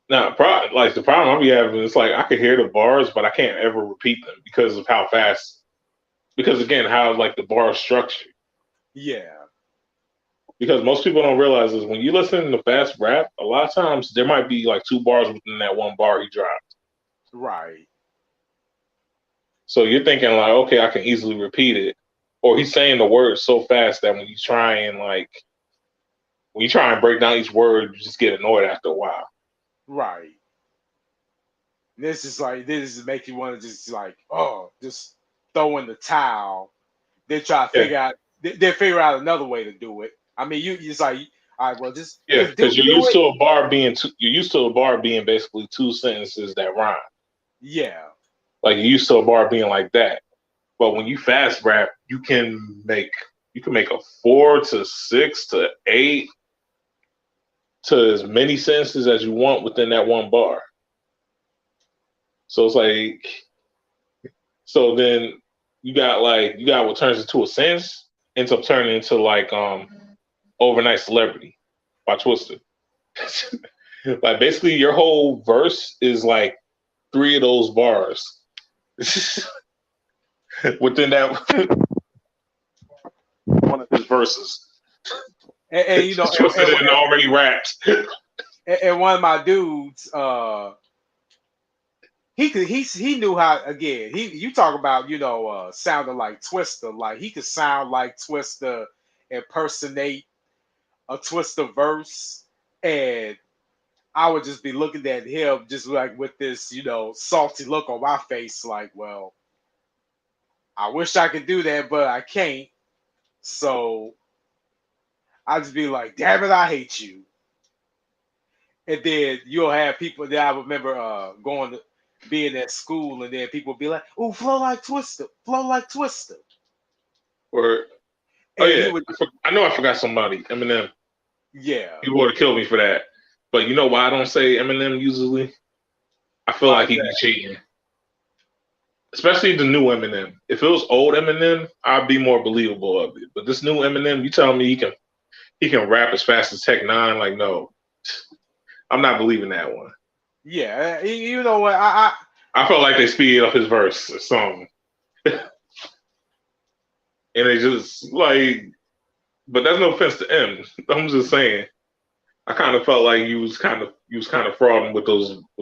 Now, like the problem I'm having is like I can hear the bars, but I can't ever repeat them because of how fast. Because again, how like the bar is structured. yeah, Because most people don't realize is when you listen to fast rap, a lot of times there might be like two bars within that one bar he dropped. right. So you're thinking like, okay, I can easily repeat it, or he's saying the words so fast that when you try and break down each word, you just get annoyed after a while. Right. This is make you want to just like, just throw in the towel. They try to Yeah, figure out they figure out another way to do it. I mean, you just like, all right, well, yeah, just because do it. you're used to a bar being basically two sentences that rhyme. Yeah, Like you're used to a bar being like that. But when you fast rap, you can make a 4 to 6 to 8 to as many sentences as you want within that one bar. So it's like so then you got what turns into a sentence ends up turning into Overnight Celebrity by Twister. Like basically your whole verse is like 3 of those bars within that one of his verses. and you know, Twister didn't already rapped. and one of my dudes, he knew how. Again, you talk about sounding like Twister, like he could sound like Twister, impersonate a Twister verse, and I would just be looking at him just like with this salty look on my face, like, well, I wish I could do that, but I can't. So I just be like, damn it, I hate you. And then you'll have people that I remember going to being at school, and then people be like, "Oh, flow like Twister," Or oh and he yeah, would, I know I forgot somebody. Eminem. yeah. People would have killed me for that. But you know why I don't say Eminem usually? I feel Why like is he be that? cheating. Especially the new Eminem. If it was old Eminem, I'd be more believable of it. But this new Eminem, you tell me he can rap as fast as Tech Nine, like no. I'm not believing that one. Yeah, you know what? I felt like they speeded up his verse or something. And they just like but that's no offense to M. I'm just saying. I kind of felt like you was kind of frauding with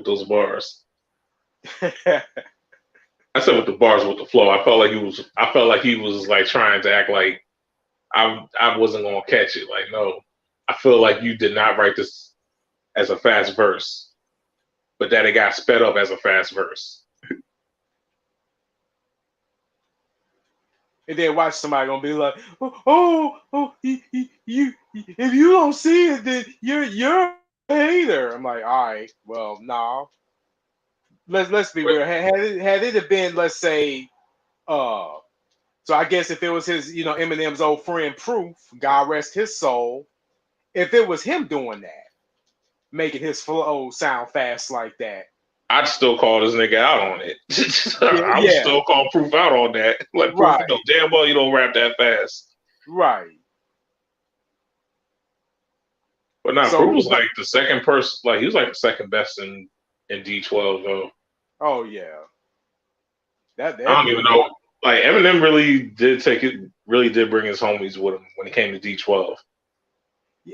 those bars. I I said with the bars with the flow. I felt like he was like trying to act like I wasn't gonna catch it. Like no, I feel like you did not write this as a fast verse, but that it got sped up as a fast verse. and then watch somebody gonna be like, you if you don't see it, then you're a hater. I'm like, all right, well, nah. Let's be But real. Had it have been, let's say, uh, so I guess if it was his, Eminem's old friend Proof, God rest his soul, if it was him doing that, making his flow sound fast like that, I'd still call this nigga out on it. yeah, I would yeah, still call Proof out on that. Like Proof, you know right, damn well you don't rap that fast. right. But nah, Proof So, was like the second person. Like he was like the second best in D12 though. oh yeah, I that don't even dude. know. Like Eminem really did bring his homies with him when it came to D12.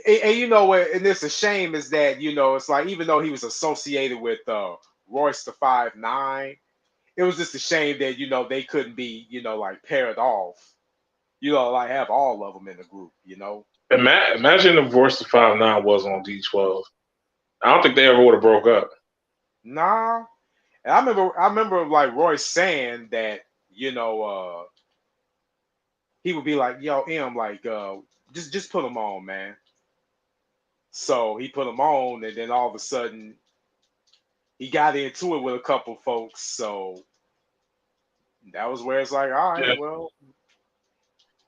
And you know what? And it's a shame is that it's like even though he was associated with Royce the 5'9", it was just a shame that they couldn't be like paired off. Like have all of them in the group. Imagine if Royce the 5'9" was on D12. I don't think they ever would have broke up. Nah. And I remember like Royce saying that he would be like, "Yo, M, like just put them on, man." So he put them on, and then all of a sudden he got into it with a couple folks. So that was where it's like, all right, Yeah, well,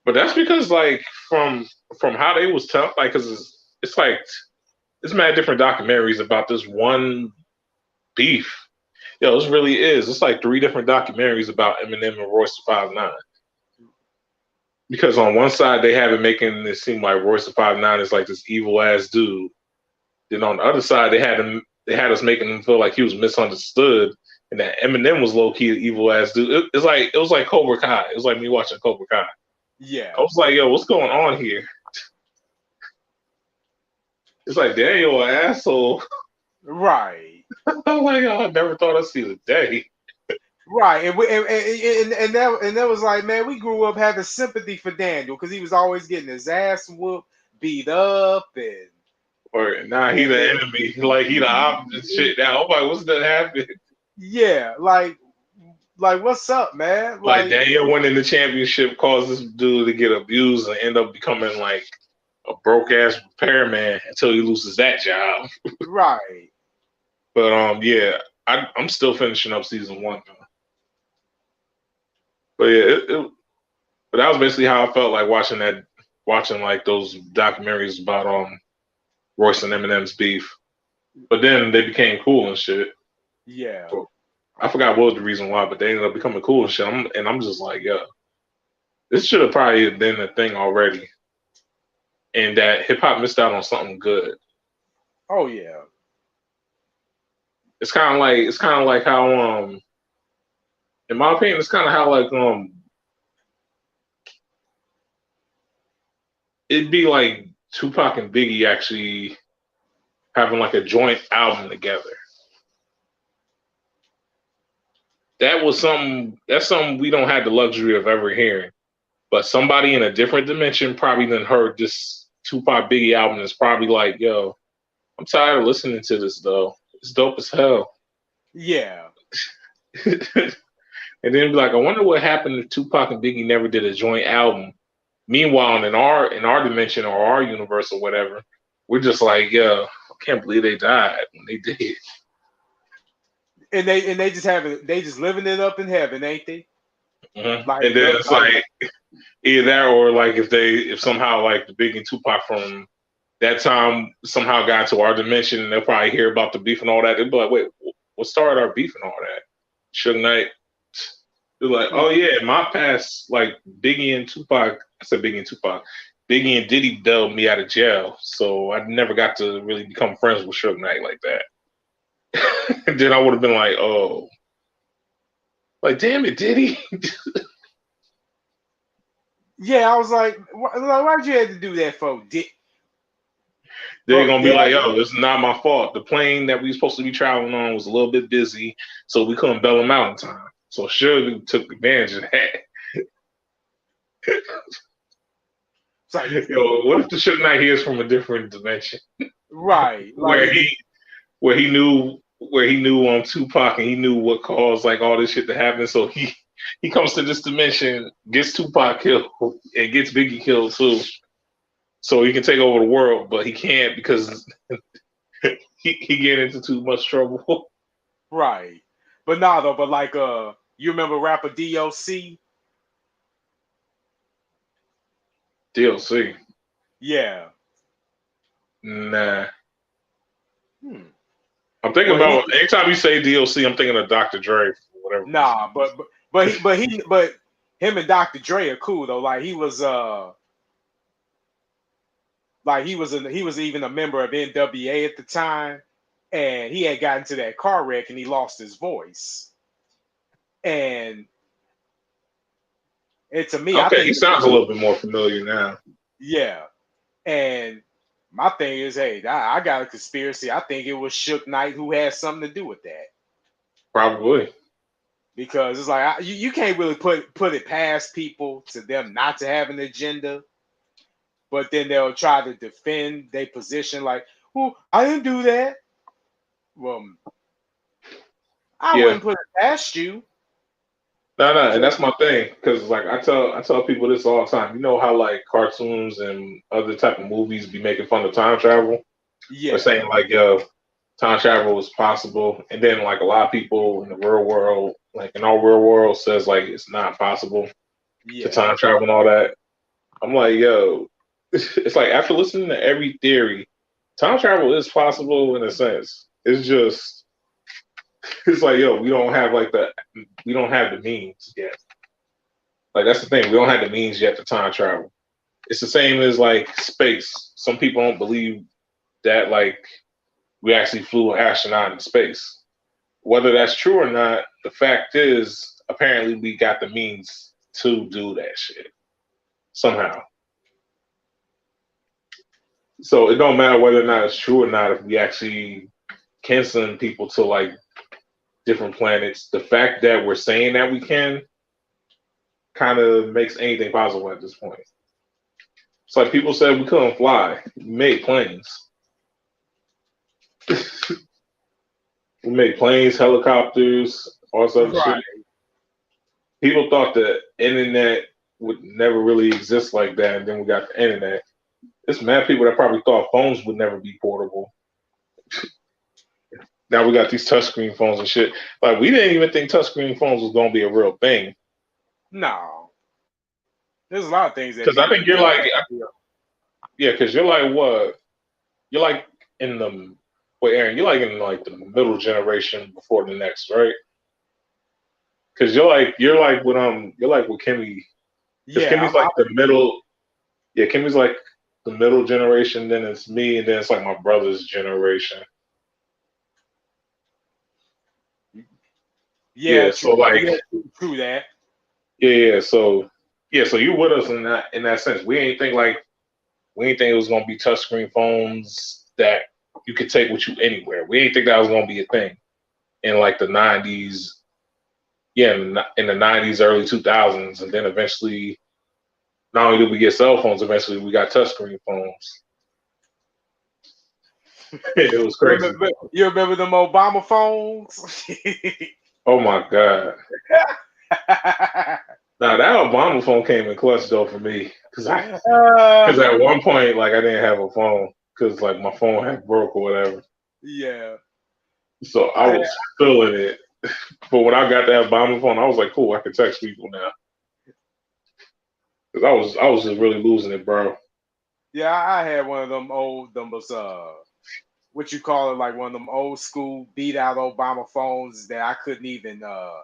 but that's because like from how they was telling, like, cause it's like it's mad different documentaries about this one beef. Yo, this really is. It's like 3 different documentaries about Eminem and Royce the 5'9". Because on one side they have it making it seem like Royce the 5'9" is like this evil ass dude. Then on the other side they had us making him feel like he was misunderstood and that Eminem was low key an evil ass dude. It was like Cobra Kai. It was like me watching Cobra Kai. I yeah, was like, yo, what's going on here? It's like, damn, you an asshole. right, I'm like, oh, I never thought I'd see the day. Right, and that was like, man, we grew up having sympathy for Daniel because he was always getting his ass whooped, beat up, Or nah, he and, the and enemy. Like he the opposite shit now. I'm like, what's gonna happen? yeah, like what's up, man? Like Like, Daniel winning the championship caused this dude to get abused and end up becoming like a broke ass repairman until he loses that job. right, But yeah, I'm still finishing up season one. But yeah, but that was basically how I felt like watching like those documentaries about Royce and Eminem's beef. But then they became cool and shit. yeah, So, I forgot what was the reason why, but they ended up becoming cool and shit. I'm just like, yeah, this should have probably been a thing already. And that hip hop missed out on something good. oh yeah, It's kind of like how in my opinion, it's kind of how like it'd be like Tupac and Biggie actually having like a joint album together. That's something we don't have the luxury of ever hearing. But somebody in a different dimension probably done heard this Tupac Biggie album and is probably like, yo, I'm tired of listening to this though. It's dope as hell. yeah, And then be like, I wonder what happened if Tupac and Biggie never did a joint album. Meanwhile, in our dimension or our universe or whatever, we're just like, yo, I can't believe they died when they did. they just living it up in heaven, ain't they? And then it's Like like either that or like if somehow like the Biggie and Tupac from that time somehow got to our dimension and they'll probably hear about the beef and all that. They'll be like, wait, what started our beef and all that? Suge Knight. They're like, oh yeah, my past, like Biggie and Tupac. I said Biggie and Tupac. Biggie and Diddy bailed me out of jail, so I never got to really become friends with Suge Knight like that. And then I would have been like, oh, like damn it, Diddy. yeah, I was like, why'd you have to do that for? They're gonna be like, Daddy? yo, this is not my fault. The plane that we were supposed to be traveling on was a little bit busy, so we couldn't bail him out in time. So Suge took advantage of that. It's like, Yo, what if the Suge Knight hears from a different dimension right, where he knew Tupac and he knew what caused like all this shit to happen. So he comes to this dimension, gets Tupac killed, and gets Biggie killed too. So he can take over the world, but he can't because he get into too much trouble. right. But nah, though. But like, you remember rapper DOC? DLC. Yeah. Nah. Hmm. I'm thinking Well, about anytime you say DLC, I'm thinking of Dr. Dre for whatever reason. nah, but him and Dr. Dre are cool though. He was even a member of NWA at the time, and he had gotten to that car wreck and he lost his voice. And to me, I Okay, he think sounds a little bit more familiar now. yeah. And my thing is, hey, I got a conspiracy. I think it was Suge Knight who had something to do with that. Probably. Because it's like you can't really put it past people to them not to have an agenda, but then they'll try to defend their position like, "Well, I didn't do that." Well, I Yeah. wouldn't put it past you. No, and Because that's my thing because like I tell people this all the time. You know how like cartoons and other type of movies be making fun of time travel or yeah, saying like, yo, time travel is possible, and then like a lot of people in the real world, like in our real world, says like it's not possible to yeah, time travel and all that. I'm like, yo, it's like after listening to every theory, time travel is possible in a sense. It's just it's like, yo, we don't have the means yet. Like that's the thing, we don't have the means yet to time travel. It's the same as like space. Some people don't believe that like we actually flew an astronaut in space. Whether that's true or not, the fact is apparently we got the means to do that shit somehow. So it don't matter whether or not it's true or not if we actually can send people to like different planets. The fact that we're saying that we can kind of makes anything possible at this point. It's like people said we couldn't fly. We made planes. We made planes, helicopters, all sorts of shit. Right. People thought the internet would never really exist like that, and then we got the internet. There's mad people that probably thought phones would never be portable. Now we got these touchscreen phones and shit. Like we didn't even think touchscreen phones was gonna be a real thing. No. There's a lot of things that Because I people think you're like, yeah, because you're like what? You're like in the wait, Aaron, you're like in like the middle generation before the next, right? Because you're like with Kimmy. Because yeah, Kimmy's like the middle. Yeah, Kimmy's like the middle generation. Then it's me, and then it's like my brother's generation. yeah, So like, yeah, true that. yeah. So you're with us in that sense. We ain't think it was gonna be touchscreen phones that you could take with you anywhere. We ain't think that was gonna be a thing in like the '90s. Yeah, in the '90s, early 2000s, and then eventually, not only did we get cell phones, eventually we got touchscreen phones. It was crazy. You remember them Obama phones? Oh my god! Now that Obama phone came in clutch though for me, because at one point like I didn't have a phone because like my phone had broke or whatever. Yeah. So I was feeling it. But when I got that Obama phone, I was like, cool, I can text people now. Because I was just really losing it, bro. Yeah, I had one of them what you call it, like one of them old school beat out Obama phones that I couldn't even I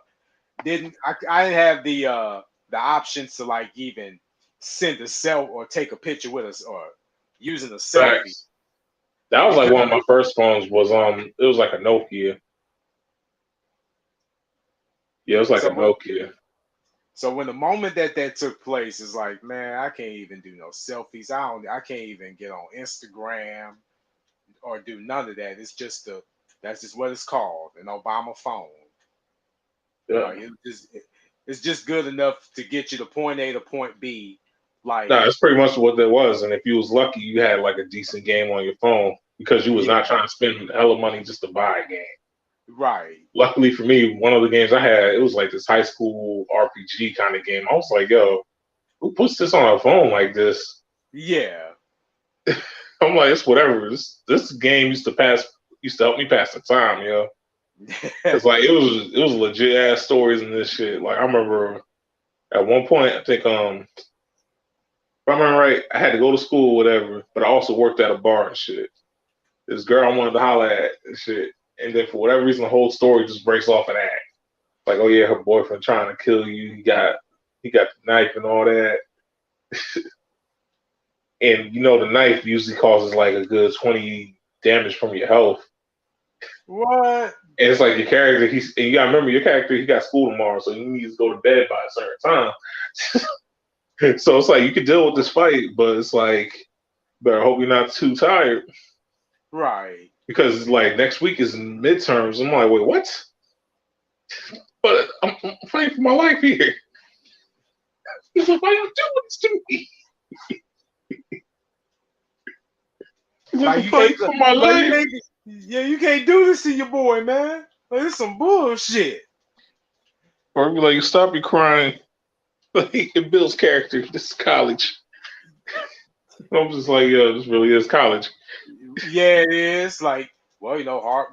didn't have the options to like even send a cell or take a picture with us or using a selfie. Facts. That was like one of my first phones was it was like a Nokia. Yeah, it was like a Nokia. So when the moment that took place is like, man, I can't even do no selfies. I can't even get on Instagram or do none of that. It's just that's just what it's called, an Obama phone. Yeah. Like it's just good enough to get you to point A to point B. Like that's pretty much what that was. And if you was lucky, you had like a decent game on your phone because you was not trying to spend hella money just to buy a game. Right. Luckily for me, one of the games I had, it was like this high school RPG kind of game. I was like, yo, who puts this on a phone like this? Yeah. I'm like, it's whatever. This game used to help me pass the time, yo. It's like it was legit ass stories in this shit. Like I remember at one point, I think if I remember right, I had to go to school, or whatever, but I also worked at a bar and shit. This girl I wanted to holler at and shit. And then for whatever reason, the whole story just breaks off of that. Like, oh yeah, her boyfriend trying to kill you. He got the knife and all that. And you know the knife usually causes like a good 20 damage from your health. What? And it's like your character, and you gotta remember your character, he got school tomorrow, so he needs to go to bed by a certain time. So it's like you can deal with this fight, but it's like better hope you're not too tired. Right. Because like next week is midterms. I'm like, wait, what? But I'm fighting for my life here. He's like, why are you doing this to me? Like, I'm fighting for my life. You can't do this to your boy, man. Like, this is some bullshit. Or be like, stop your crying. Like, it builds character. This is college. I'm just like, yo, this really is college. Yeah, it is. Like, well, hard.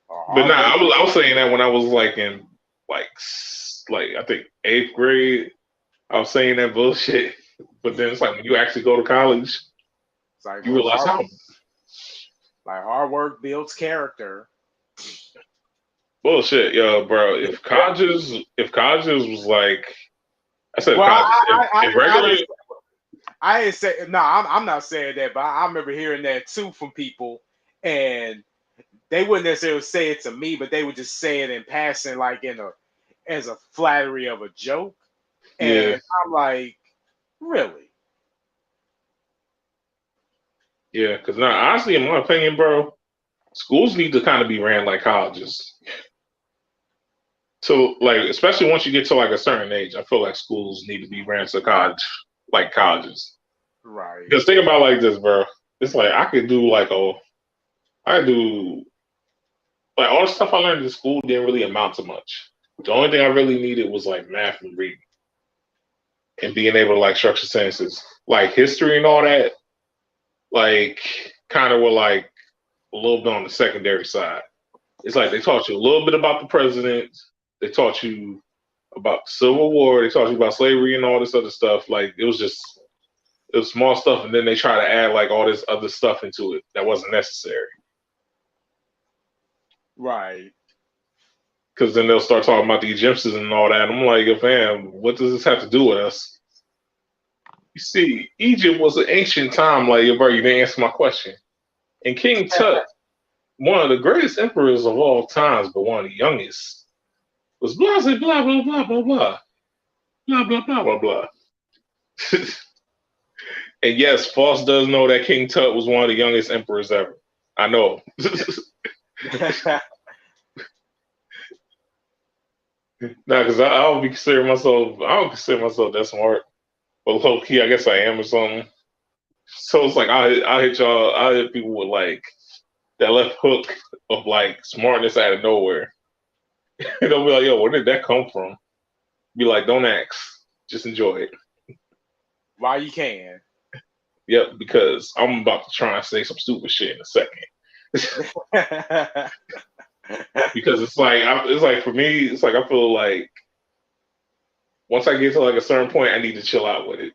But nah, I was saying that when I was like in like I think 8th grade. I was saying that bullshit. But then it's like when you actually go to college, it's like, you realize how. Like hard work builds character. Bullshit, yo, bro. If colleges was like, I said, well, colleges, I didn't say no. I'm not saying that, but I remember hearing that too from people, and they wouldn't necessarily say it to me, but they would just say it in passing, like as a flattery of a joke. And yeah. I'm like, really? Yeah, because now, honestly, in my opinion, bro, schools need to kind of be ran like colleges. So, like, especially once you get to like a certain age, I feel like schools need to be ran to college, like colleges. Right. Because think about it like this, bro. It's like I could do like all the stuff I learned in school didn't really amount to much. The only thing I really needed was like math and reading and being able to like structure sentences, like history and all that. Like, kind of were like a little bit on the secondary side. It's like they taught you a little bit about the president. They taught you about the Civil War. They taught you about slavery and all this other stuff. Like it was small stuff, and then they try to add like all this other stuff into it that wasn't necessary. Right. Because then they'll start talking about the Egyptians and all that. I'm like, fam, what does this have to do with us? You see, Egypt was an ancient time. Like, bro, you didn't answer my question. And King Tut, one of the greatest emperors of all times, but one of the youngest, was blah blah blah blah blah blah blah blah blah blah blah blah. And yes, False does know that King Tut was one of the youngest emperors ever. I know. Nah, because I don't be considering myself. I don't consider myself that smart, but low key, I guess I am or something. So it's like I hit y'all. I hit people with like that left hook of like smartness out of nowhere. And they'll be like, "Yo, where did that come from?" Be like, "Don't ask, just enjoy it." While you can. Yep, because I'm about to try and say some stupid shit in a second. Because it's like for me, it's like I feel like once I get to like a certain point, I need to chill out with it.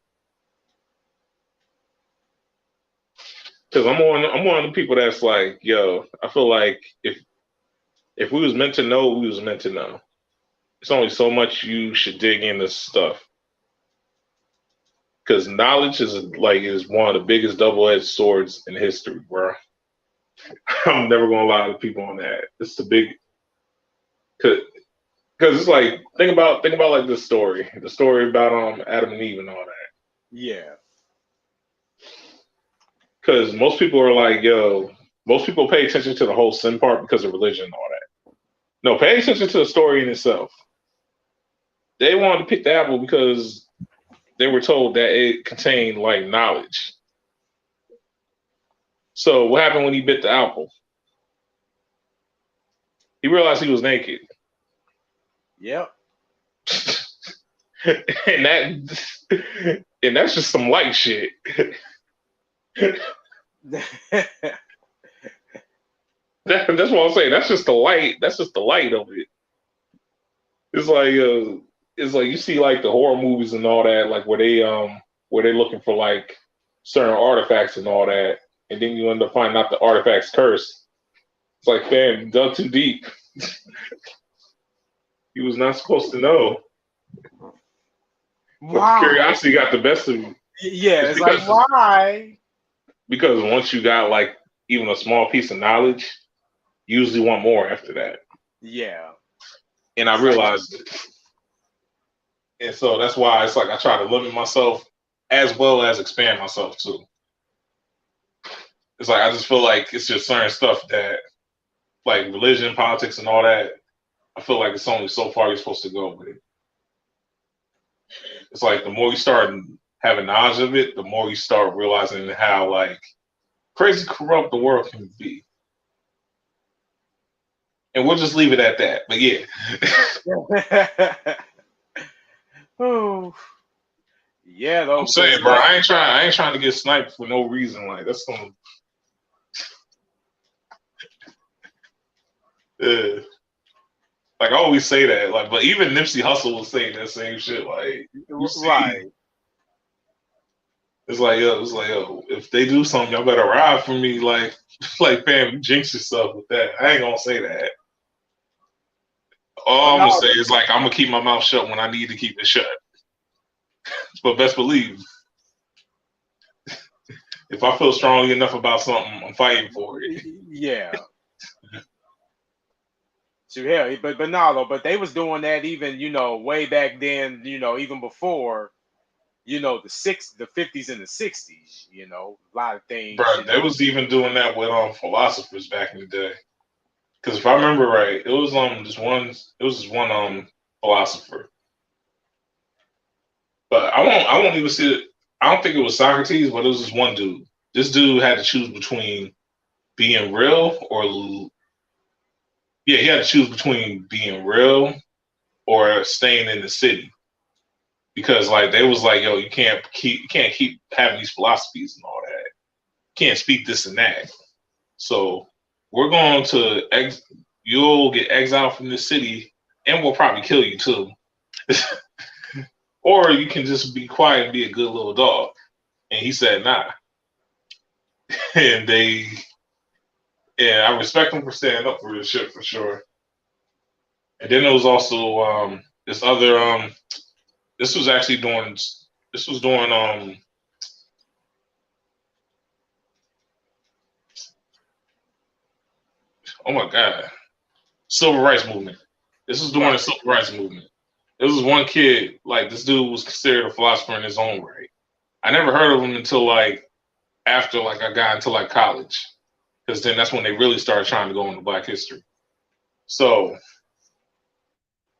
Because I'm one of the people that's like, yo, I feel like if we was meant to know, we was meant to know. It's only so much you should dig into stuff. Because knowledge is one of the biggest double-edged swords in history, bro. I'm never gonna lie to people on that. It's the big, because it's like think about like the story about Adam and Eve and all that. Yeah. Because most people are like, yo, most people pay attention to the whole sin part because of religion and all that. No, pay attention to the story in itself. They wanted to pick the apple because they were told that it contained like knowledge. So what happened when he bit the apple? He realized he was naked. Yep. and that's just some light shit. That's what I'm saying. That's just the light. That's just the light of it. It's like you see like the horror movies and all that, like where they're looking for like certain artifacts and all that, and then you end up finding out the artifact's cursed. It's like, fam, you dug too deep. He was not supposed to know. Wow. But curiosity got the best of you. Yeah, it's like, why? Because once you got like even a small piece of knowledge, you usually want more after that. Yeah. And I realized it. And so that's why it's like I try to limit myself as well as expand myself too. It's like I just feel like it's just certain stuff that, like religion, politics, and all that, I feel like it's only so far you're supposed to go with it. It's like the more you start having knowledge of it, the more you start realizing how like crazy corrupt the world can be. And we'll just leave it at that. But yeah. Oh. Yeah, though. I'm saying, bro, I ain't trying to get sniped for no reason. Like that's some like I always say that, like, but even Nipsey Hussle was saying that same shit. Like, right? It's like, yo, if they do something, y'all better ride for me. Like, fam, you jinx yourself with that. I ain't gonna say that. All I'm gonna say is like, I'm gonna keep my mouth shut when I need to keep it shut. But best believe, if I feel strongly enough about something, I'm fighting for it. Yeah. So yeah, but no, though. But they was doing that even, way back then. Even before, the 50s and the 60s. A lot of things. Bro, they was even doing that with philosophers back in the day. Because if I remember right, it was this one philosopher. But I won't even see it. I don't think it was Socrates, but it was this one dude. This dude had to choose between being real or yeah, he had to choose between being real or staying in the city. Because like they was like, yo, you can't keep having these philosophies and all that. You can't speak this and that. So we're going to you'll get exiled from this city and we'll probably kill you too. Or you can just be quiet and be a good little dog. And he said, nah. And I respect him for standing up for this shit for sure. And then there was also this other this was actually during oh my god, civil rights movement. This was during the civil rights movement. There was one kid, like this dude was considered a philosopher in his own right. I never heard of him until like after like I got into like college. Because then that's when they really started trying to go into Black history. So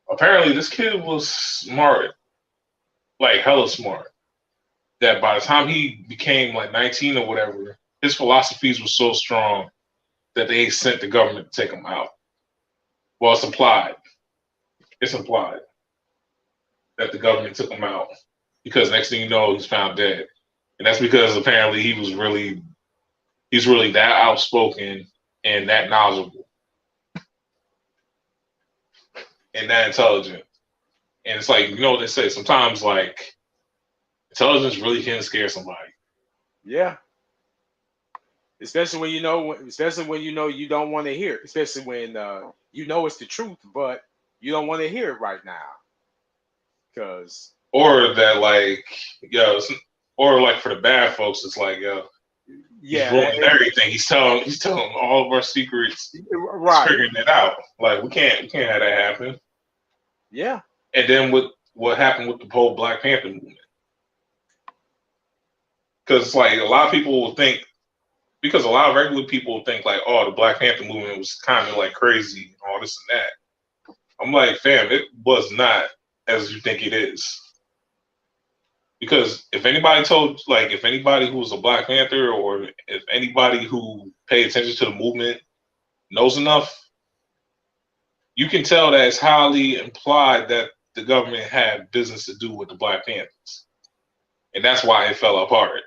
apparently this kid was smart, like hella smart. That by the time he became like 19 or whatever, his philosophies were so strong that they sent the government to take him out. Well, it's implied. It's implied that the government took him out because next thing you know, he's found dead, and that's because apparently he's really that outspoken and that knowledgeable and that intelligent. And it's like, you know what they say, sometimes like intelligence really can scare somebody. Yeah. Especially when you know you don't want to hear it. Especially when you know it's the truth, but you don't want to hear it right now. Cause or that like or like for the bad folks, it's like he's ruining everything. He's telling all of our secrets. Right. He's figuring it out. Like we can't have that happen. Yeah. And then what happened with the whole Black Panther movement? Because like a lot of people will think, because a lot of regular people will think like, oh, the Black Panther movement was kind of like crazy and all this and that. I'm like, fam, it was not as you think it is. Because if anybody who was a Black Panther or if anybody who paid attention to the movement knows enough, you can tell that it's highly implied that the government had business to do with the Black Panthers. And that's why it fell apart.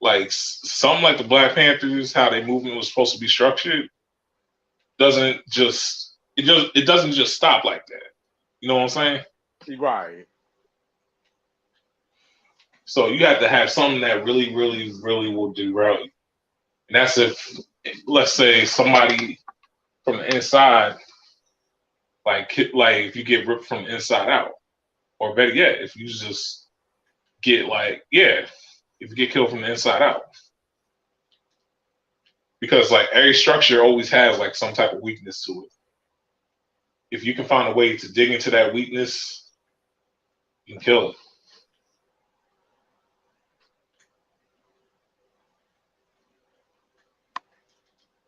Like something like the Black Panthers, how their movement was supposed to be structured, doesn't just stop like that. You know what I'm saying? Right. So you have to have something that really, really, really will derail you. And that's if, let's say, somebody from the inside, like if you get ripped from the inside out, or better yet, if you just get if you get killed from the inside out, because like every structure always has like some type of weakness to it. If you can find a way to dig into that weakness, you can kill it.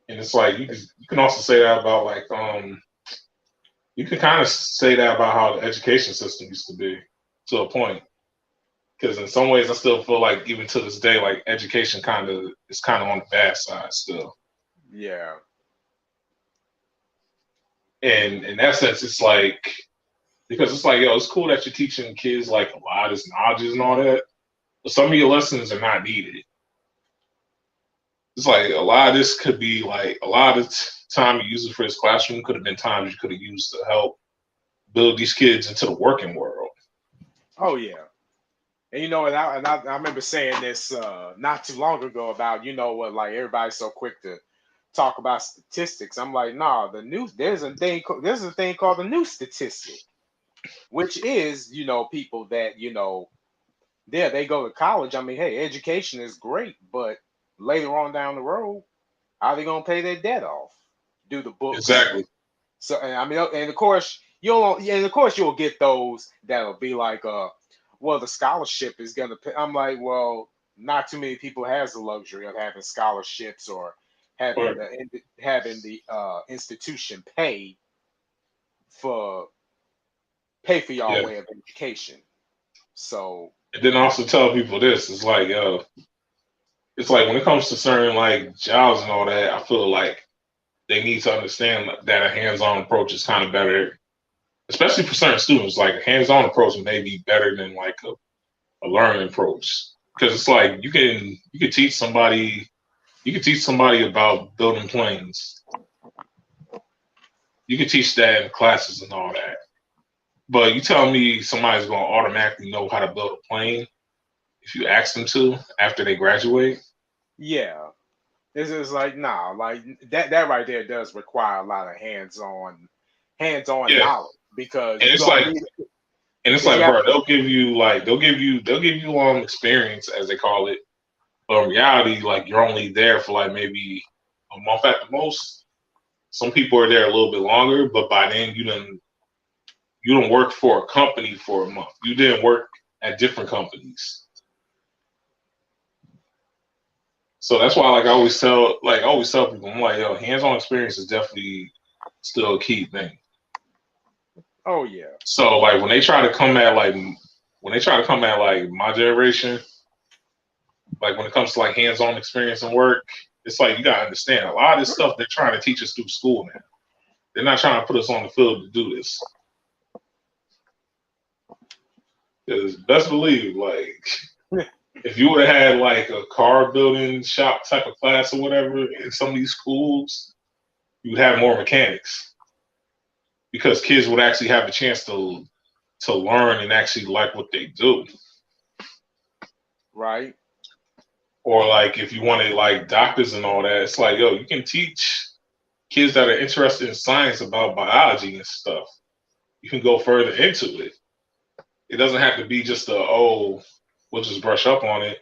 And it's like you can also say that about like you can kind of say that about how the education system used to be to a point. Because in some ways, I still feel like even to this day, like education is kind of on the bad side still. Yeah. And in that sense, it's like, because it's like, yo, it's cool that you're teaching kids like a lot of this knowledge and all that, but some of your lessons are not needed. It's like a lot of this could be like a lot of time you use it for this classroom could have been times you could have used to help build these kids into the working world. Oh yeah. And you know, and I remember saying this not too long ago about, you know what, like everybody's so quick to talk about statistics. I'm like, nah, there's a thing called the new statistic, which is, you know, people that, you know, they go to college. I mean, hey, education is great, but later on down the road, how are they gonna pay their debt off? Do the books. Exactly. So I mean, and of course you'll get those that'll be like, well, the scholarship is gonna pay. I'm like, well, not too many people has the luxury of having scholarships or having Or the institution for pay for y'all yeah. way of education. So And then also tell people this. It's like when it comes to certain like jobs and all that, I feel like they need to understand that a hands-on approach is kind of better, especially for certain students. Like a hands-on approach may be better than like a learning approach because it's like you can teach somebody about building planes. You can teach that in classes and all that. But you tell me somebody's going to automatically know how to build a plane if you ask them to after they graduate. yeah, this is like nah, like that right there does require a lot of hands on Yeah, knowledge because and you're it's gonna like need and it's because you like, have bro, they'll give you experience as they call it. But in reality, like you're only there for like maybe a month at the most. Some people are there a little bit longer, but by then you don't work for a company for a month. You didn't work at different companies. So that's why I always tell people, I'm like, yo, hands on experience is definitely still a key thing. oh yeah, So like when they try to come at like my generation, like when it comes to like hands on experience and work, it's like you gotta understand a lot of this stuff they're trying to teach us through school now. They're not trying to put us on the field to do this. Because best believe, like if you would have had like a car building shop type of class or whatever in some of these schools, you would have more mechanics because kids would actually have a chance to learn and actually like what they do. right, Or like if you wanted like doctors and all that, it's like yo, you can teach kids that are interested in science about biology and stuff. You can go further into it. It doesn't have to be just we'll just brush up on it,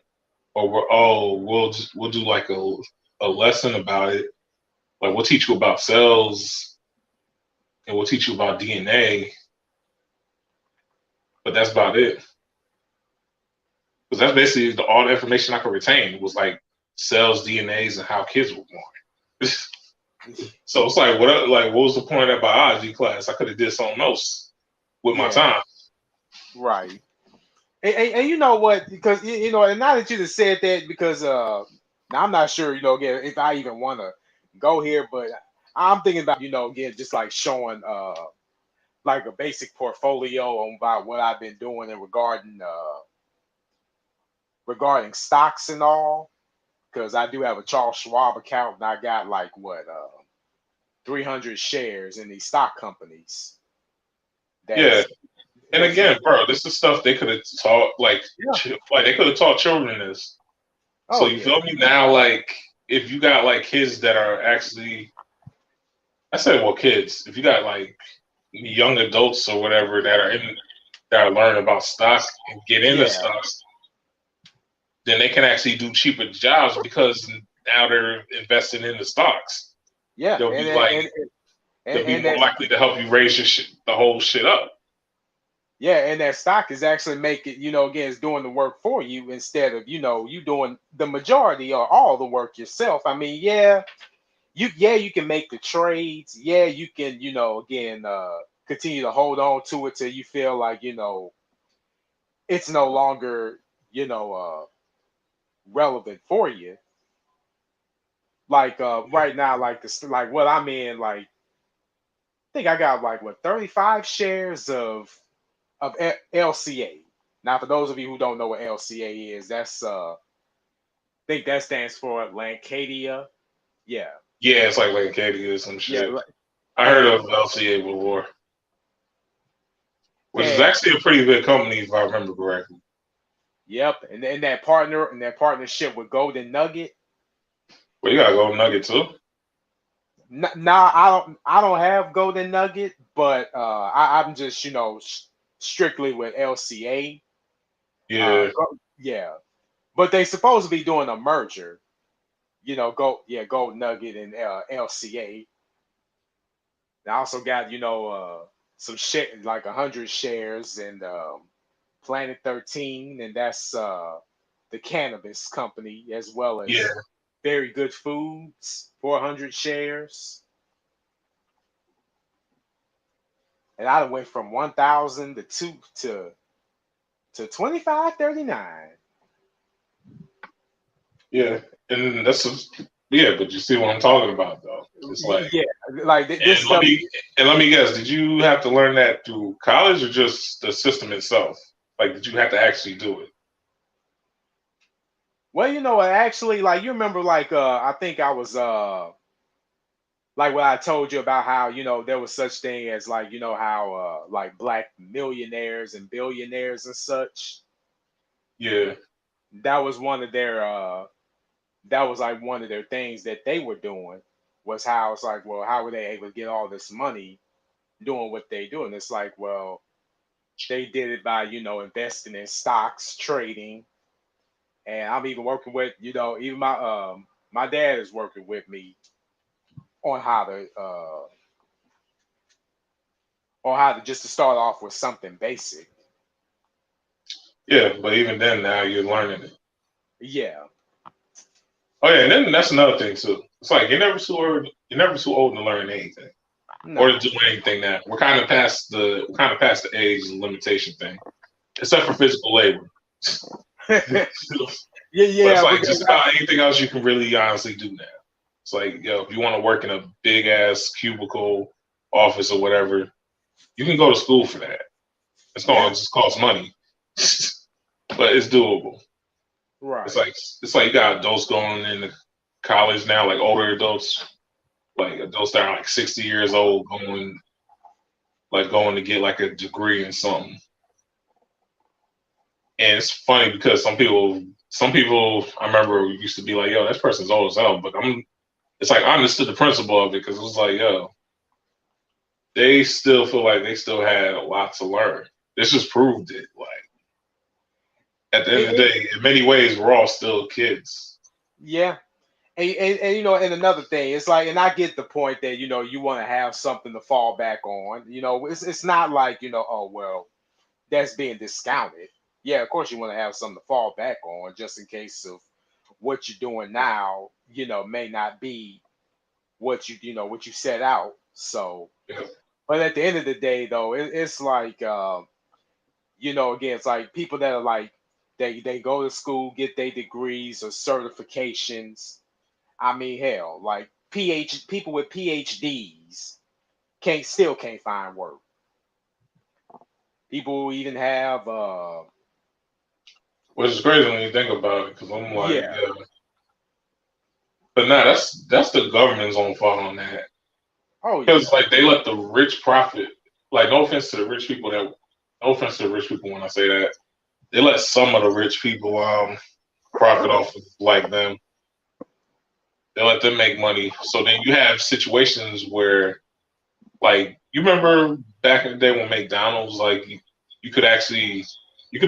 or we'll do like a lesson about it. Like we'll teach you about cells and we'll teach you about DNA, but that's about it. Because that's basically all the information I could retain was like cells, DNAs, and how kids were born. So it's like what was the point of that biology class? I could have did something else with my yeah, time. right. And you know what? Because and now that you just said that, because now I'm not sure, again, if I even want to go here, but I'm thinking about, again, just like showing like a basic portfolio on about what I've been doing in regarding stocks and all, because I do have a Charles Schwab account and I got like what 300 shares in these stock companies. Yeah, That's and that's again, bro, this is stuff they could have taught yeah. like they could have taught children this. So Oh you yeah. feel me now? Like if you got like kids that are actually, I said, well, kids. If you got like young adults or whatever that are learning about stock and get into Yeah. stock, then they can actually do cheaper jobs because now they're investing in the stocks. Yeah. They'll And be and like and, and, they'll be and more that likely to help you raise the whole shit up. yeah, and that stock is actually making, again, it's doing the work for you instead of, you doing the majority or all the work yourself. I mean, you can make the trades. Yeah, you can, again, continue to hold on to it till you feel like, it's no longer, relevant for you. Like right now, like this, like what I'm in, like I think I got like what 35 shares of LCA. Now, for those of you who don't know what LCA is, that's I think that stands for Lancadia. Yeah, Yeah, it's like Acadia or some yeah, shit. right. I heard and of LCA before, which is and actually a pretty good company if I remember correctly. yep, and that partnership with Golden Nugget. Well, you gotta go Nugget too. Nah, I don't have Golden Nugget, but I'm just strictly with LCA. Yeah, Yeah, but they supposed to be doing a merger. Gold Nugget and LCA. I also got some shit like 100 shares in Planet 13, and that's the cannabis company as well yeah. as Very Good Foods, 400 shares. And I went from 1,000 to 2 to 25.39. Yeah, and yeah, but you see what I'm talking about though. It's like, Yeah, like this and let stuff. me let me guess, did you have to learn that through college or just the system itself? Like, did you have to actually do it? Well, actually, like you remember, like I think I was like what I told you about how there was such thing as like how like black millionaires and billionaires and such. Yeah, That was one of their that was like one of their things that they were doing, was how it's like, well, how were they able to get all this money doing what they do? And it's like, well, they did it by investing in stocks, trading. And I'm even working with even my dad is working with me on how to just to start off with something basic. yeah, but even then, now you're learning it. Yeah. Oh yeah, and then that's another thing too. It's like you're never too old. You're never too old to learn anything or to No. do anything now. We're kind of past the age limitation thing, except for physical labor. Yeah, But it's yeah, like because just about anything else you can really honestly do now. It's like, yo, if you want to work in a big ass cubicle office or whatever, you can go to school for that. It's gonna yeah, just cost money, but it's doable. It's right. like it's like you got adults going into college now, like older adults, like adults that are like 60 years old, going to get like a degree in something. And it's funny because some people I remember used to be like, yo, this person's old as hell, but it's like I understood the principle of it because it was like, yo, they still feel like they still had a lot to learn. This just proved it. Like at the end It, of the it, day, in many ways, we're all still kids. yeah. And and another thing, it's like, and I get the point that you want to have something to fall back on. It's not like oh well, that's being discounted. Yeah, of course you want to have something to fall back on just in case of what you're doing now. May not be what you set out. So, Yeah. but at the end of the day, though, it's like again, it's like people that are like they go to school, get their degrees or certifications. I mean, hell, like people with PhDs can't find work. People even have Which is crazy when you think about it, because I'm like, yeah. yeah, but nah, that's the government's own fault on that. Oh Because yeah. like they let the rich profit. Like no offense to the rich people when I say that, they let some of the rich people profit off of like them. They let them make money. So then you have situations where, like, you remember back in the day when McDonald's, like, you could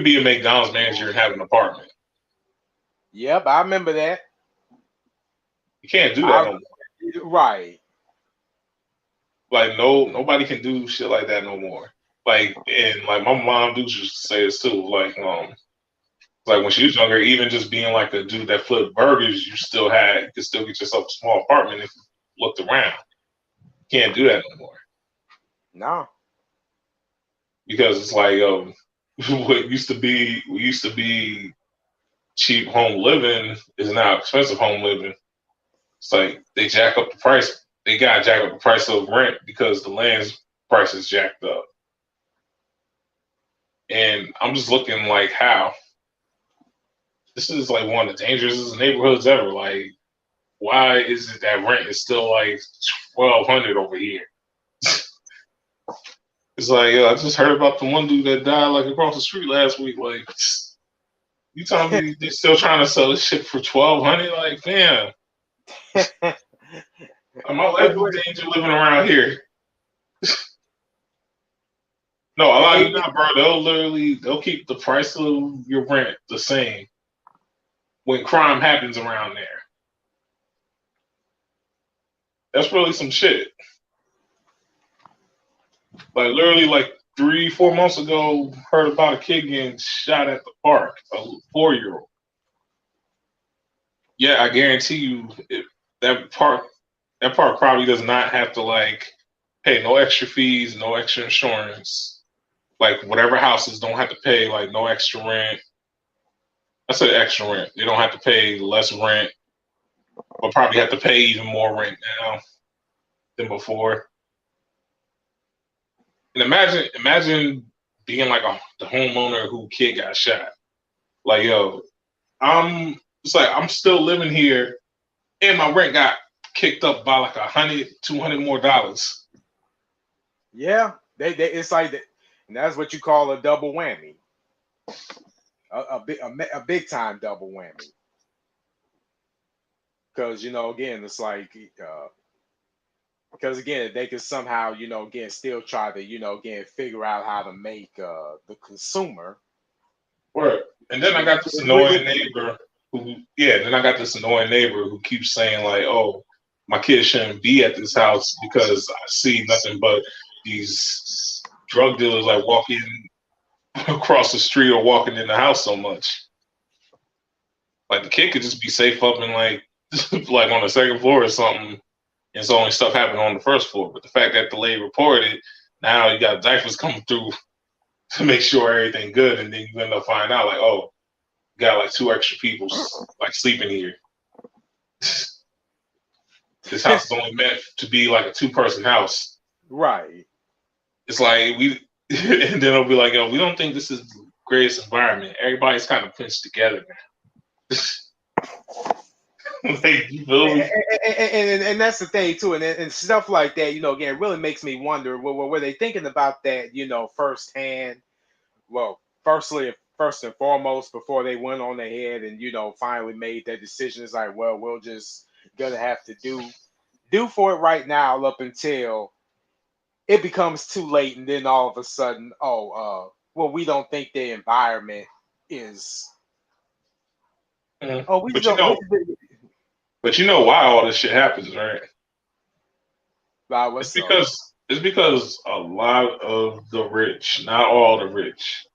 be a McDonald's manager and have an apartment. Yep, I remember that. You can't do that I no more. right. Like, no, nobody can do shit like that no more. Like, and like my mom do used to say this too. Like when she was younger, even just being like a dude that flipped burgers, you could still get yourself a small apartment if you looked around. You can't do that no more No. because it's like, what used to be cheap home living is now expensive home living. It's like they jack up the price. They gotta jack up the price of rent because the land's price is jacked up. And I'm just looking like how this is like one of the dangerous neighborhoods ever. Like, why is it that rent is still like 1,200 over here? It's like, I just heard about the one dude that died like across the street last week. Like, you telling me they still trying to sell this shit for 1,200? Like, damn, my life What, is what, danger living around here. No, I lie it, you not, bro. They'll keep the price of your rent the same when crime happens around there. That's really some shit. Like literally, like 3, 4 months ago, heard about a kid getting shot at the park, a 4-year-old. Yeah, I guarantee you that part probably does not have to like pay no extra fees, no extra insurance. Like whatever houses don't have to pay like no extra rent. I said extra rent. They don't have to pay less rent, or probably have to pay even more rent now than before. And imagine being like the homeowner who kid got shot. Like, yo, it's like I'm still living here and my rent got kicked up by like 100, 200 more dollars. Yeah, they it's like that, and that's what you call a double whammy, a big time double whammy. Because again, it's like because again, they can somehow again still try to again figure out how to make the consumer Word. And then I got this annoying neighbor then I got this annoying neighbor who keeps saying like, oh, my kids shouldn't be at this house because I see nothing but these drug dealers like walking across the street or walking in the house so much. Like the kid could just be safe up in like like on the second floor or something, and it's only stuff happening on the first floor. But the fact that the lady reported it, now you got diapers coming through to make sure everything good, and then you end up finding out like, oh, you got like 2 extra people like sleeping here. This house is only meant to be like a 2-person house. Right. It's like and then it'll be like, yo, we don't think this is the greatest environment. Everybody's kind of pinched together now. Like, you feel me? And that's the thing too, and stuff like that. Again, really makes me wonder. Were they thinking about that? Firsthand. Well, first and foremost, before they went on ahead and finally made their decision, it's like, well, we'll just gonna have to do for it right now up until it becomes too late, and then all of a sudden, well, we don't think the environment is. Oh, we But don't. but you know why all this shit happens, right? What's up? It's because a lot of the rich, not all the rich,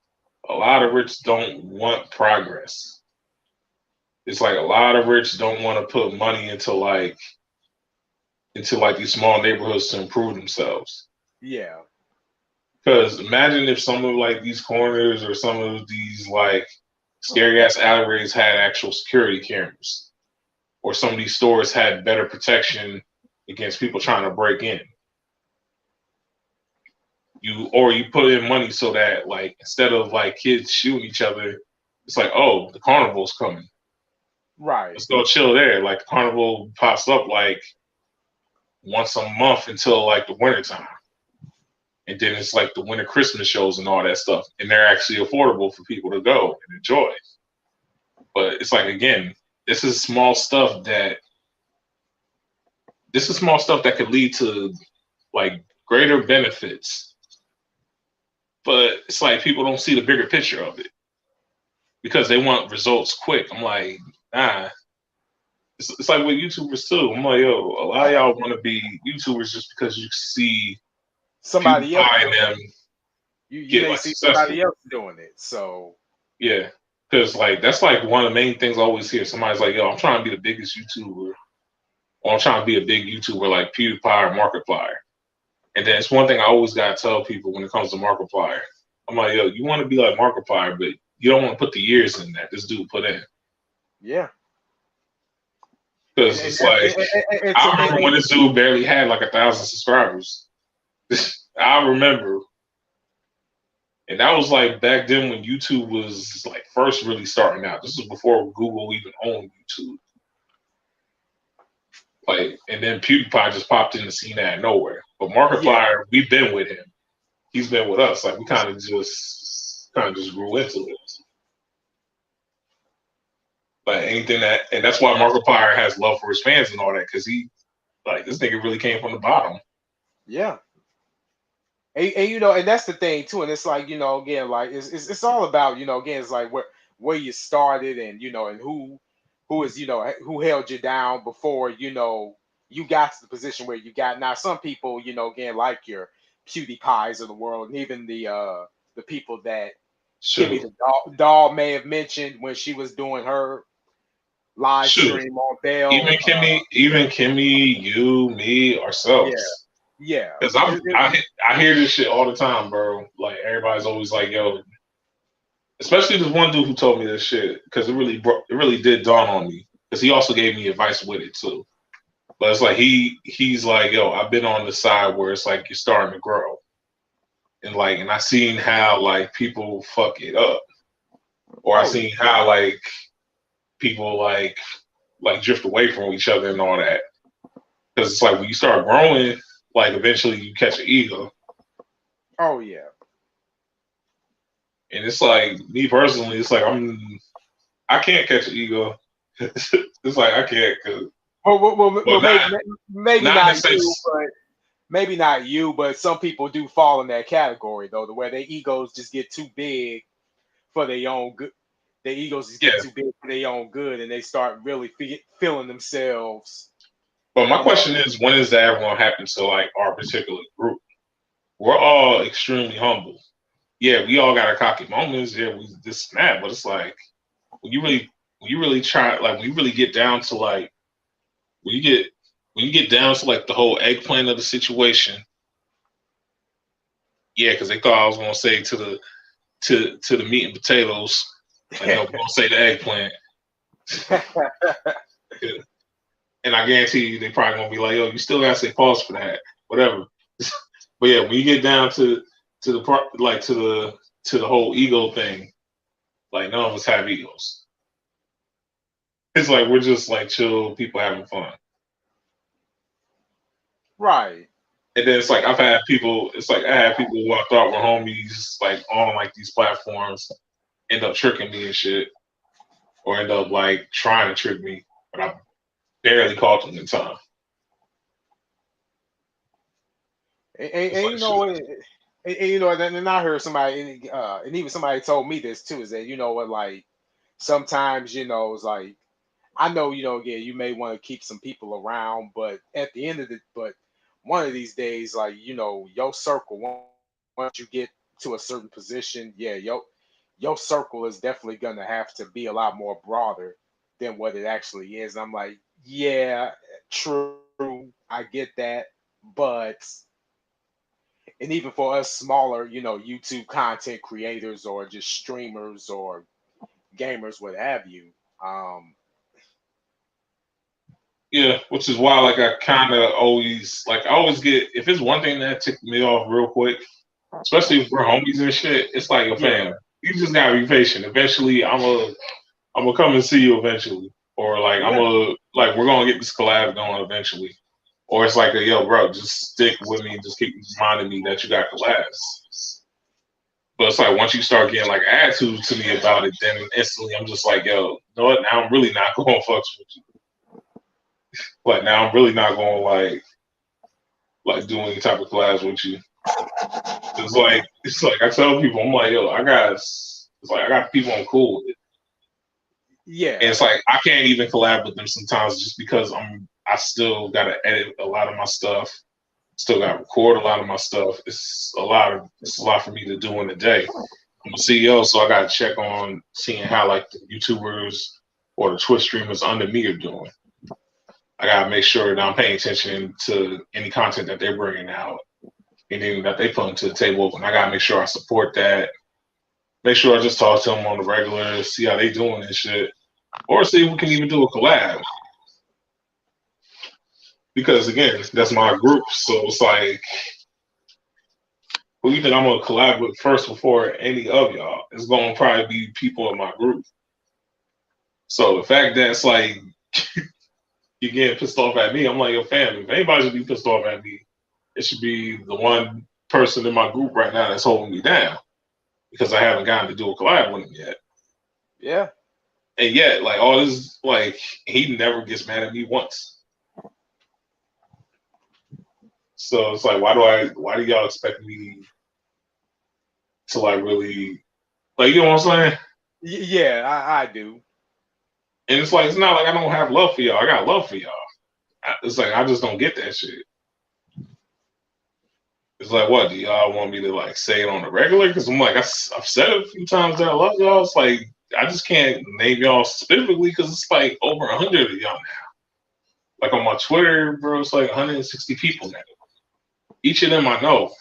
a lot of rich don't want progress. It's like a lot of rich don't want to put money into like these small neighborhoods to improve themselves. Yeah. Because imagine if some of like these corners or some of these like scary ass alleyways had actual security cameras, or some of these stores had better protection against people trying to break in. You put in money so that like instead of like kids shooting each other, it's like, oh, the carnival's coming. Right. Let's go chill there. Like the carnival pops up like once a month until like the wintertime. And then it's like the winter Christmas shows and all that stuff. And they're actually affordable for people to go and enjoy. But it's like again, this is small stuff that could lead to like greater benefits. But it's like people don't see the bigger picture of it because they want results quick. I'm like, nah. It's like with YouTubers too. I'm like, yo, a lot of y'all want to be YouTubers just because you see somebody else and them you may see successful. somebody else doing it. So yeah, because like that's like one of the main things I always hear. Somebody's like, yo, I'm trying to be the biggest YouTuber, or I'm trying to be a big YouTuber like PewDiePie or Markiplier. And then it's one thing I always gotta tell people when it comes to Markiplier. I'm like, yo, you want to be like Markiplier, but you don't want to put the years in that this dude put in. Yeah. Because it's like, I remember when this dude barely had like 1,000 subscribers. I remember. And that was like back then when YouTube was like first really starting out. This was before Google even owned YouTube. Like, and then PewDiePie just popped in the scene out of nowhere. But Markiplier, we've been with him. He's been with us. Like we kind of just grew into it. But and that's why Markiplier has love for his fans and all that, because he, like, this nigga really came from the bottom. Yeah. And and that's the thing too. And it's like, again, like it's all about, again, it's like where you started and and who is, who held you down before, you got to the position where you got. Now some people, again, like your PewDiePies of the world, and even the people that Kimmy the doll may have mentioned when she was doing her live Shoot, stream on Bell. Even Kimmy, you, me, Yeah, ourselves. yeah. Because I hear this shit all the time, bro. Like everybody's always like, yo, especially this one dude who told me this shit because it really did dawn on me because he also gave me advice with it too. But it's like he's like, yo, I've been on the side where it's like you're starting to grow, and I seen how like people fuck it up, or I Oh seen how like people like drift away from each other and all that. Because it's like when you start growing, like eventually you catch an ego. oh yeah. And it's like me personally, it's like I can't catch an ego. It's like I can't, Well, not maybe not in the not you, sense. but maybe not you, but some people do fall in that category though, to where their egos just get too big for their own good. Their egos just get Yeah, too big for their own good, and they start really feeling themselves. but my You know, question is, when is that ever gonna happen to like our particular group? We're all extremely humble. Yeah, we all got our cocky moments. Yeah, we this and that, but it's like when you really try, like when you really get down to like when you get when you get down to like the whole eggplant of the situation. Yeah, because they thought I was gonna say to the meat and potatoes. Like no, we're gonna say the eggplant. Yeah. And I guarantee you, they probably gonna be like, "Yo, you still gotta say pause for that, whatever." But yeah, when you get down to the part, like to the whole ego thing, like none of us have egos. It's like we're just like chill people having fun. right. And then it's like I've had people. It's like I had people who I thought were homies, like on like these platforms, end up tricking me and shit, or end up like trying to trick me, but I barely caught them in time. It's And like you know shit. what? And you know, and I heard somebody, and even somebody told me this too, is that you know what, like sometimes you know, it's like I know you know, yeah, you may want to keep some people around, but at the end of the, but one of these days, like you know, your circle once you get to a certain position, yeah, your circle is definitely gonna have to be a lot more broader than what it actually is. I'm like, yeah, true, I get that, but and even for us smaller, you know, YouTube content creators or just streamers or gamers, what have you. Um, Yeah, which is why like I kind of always like I always get if it's one thing that ticked me off real quick, especially if we're homies and shit. It's like a yeah, fam. You just gotta be patient. Eventually, I'm gonna come and see you eventually, or like I'm yeah, gonna like we're gonna get this collab going eventually, or it's like a yo, bro, just stick with me and just keep reminding me that you got collabs. But it's like once you start getting like attitude to me about it, then instantly I'm just like, yo, you know what? Now I'm really not going to fuck with you. Like now I'm really not going to like do any type of collabs with you. It's like I tell people, I'm like, yo, I got people I'm cool with. And yeah, it's like I can't even collab with them sometimes just because I still gotta edit a lot of my stuff, still gotta record a lot of my stuff. It's a lot for me to do in a day. I'm a CEO, so I gotta check on seeing how like the YouTubers or the Twitch streamers under me are doing. I gotta make sure that I'm paying attention to any content that they're bringing out, anything that they put to the table, and I gotta make sure I support that. Make sure I just talk to them on the regular, see how they doing and shit, or see if we can even do a collab. Because again, that's my group, so it's like who you think I'm gonna collab with first before any of y'all? It's gonna probably be people in my group. So the fact that it's like you getting pissed off at me, I'm like, yo, fam, if anybody should be pissed off at me, it should be the one person in my group right now that's holding me down because I haven't gotten to do a collab with him yet. yeah, And yet, like all this, like he never gets mad at me once. So it's like, why do y'all expect me to like really, like, you know what I'm saying? yeah. I do. And it's like, it's not like I don't have love for y'all. I got love for y'all. It's like, I just don't get that shit. It's like, what do y'all want me to like say it on the regular? Because I'm like, I've said it a few times that I love y'all. It's like I just can't name y'all specifically because it's like over 100 of y'all now. Like on my Twitter, bro, it's like 160 people now. Each of them I know.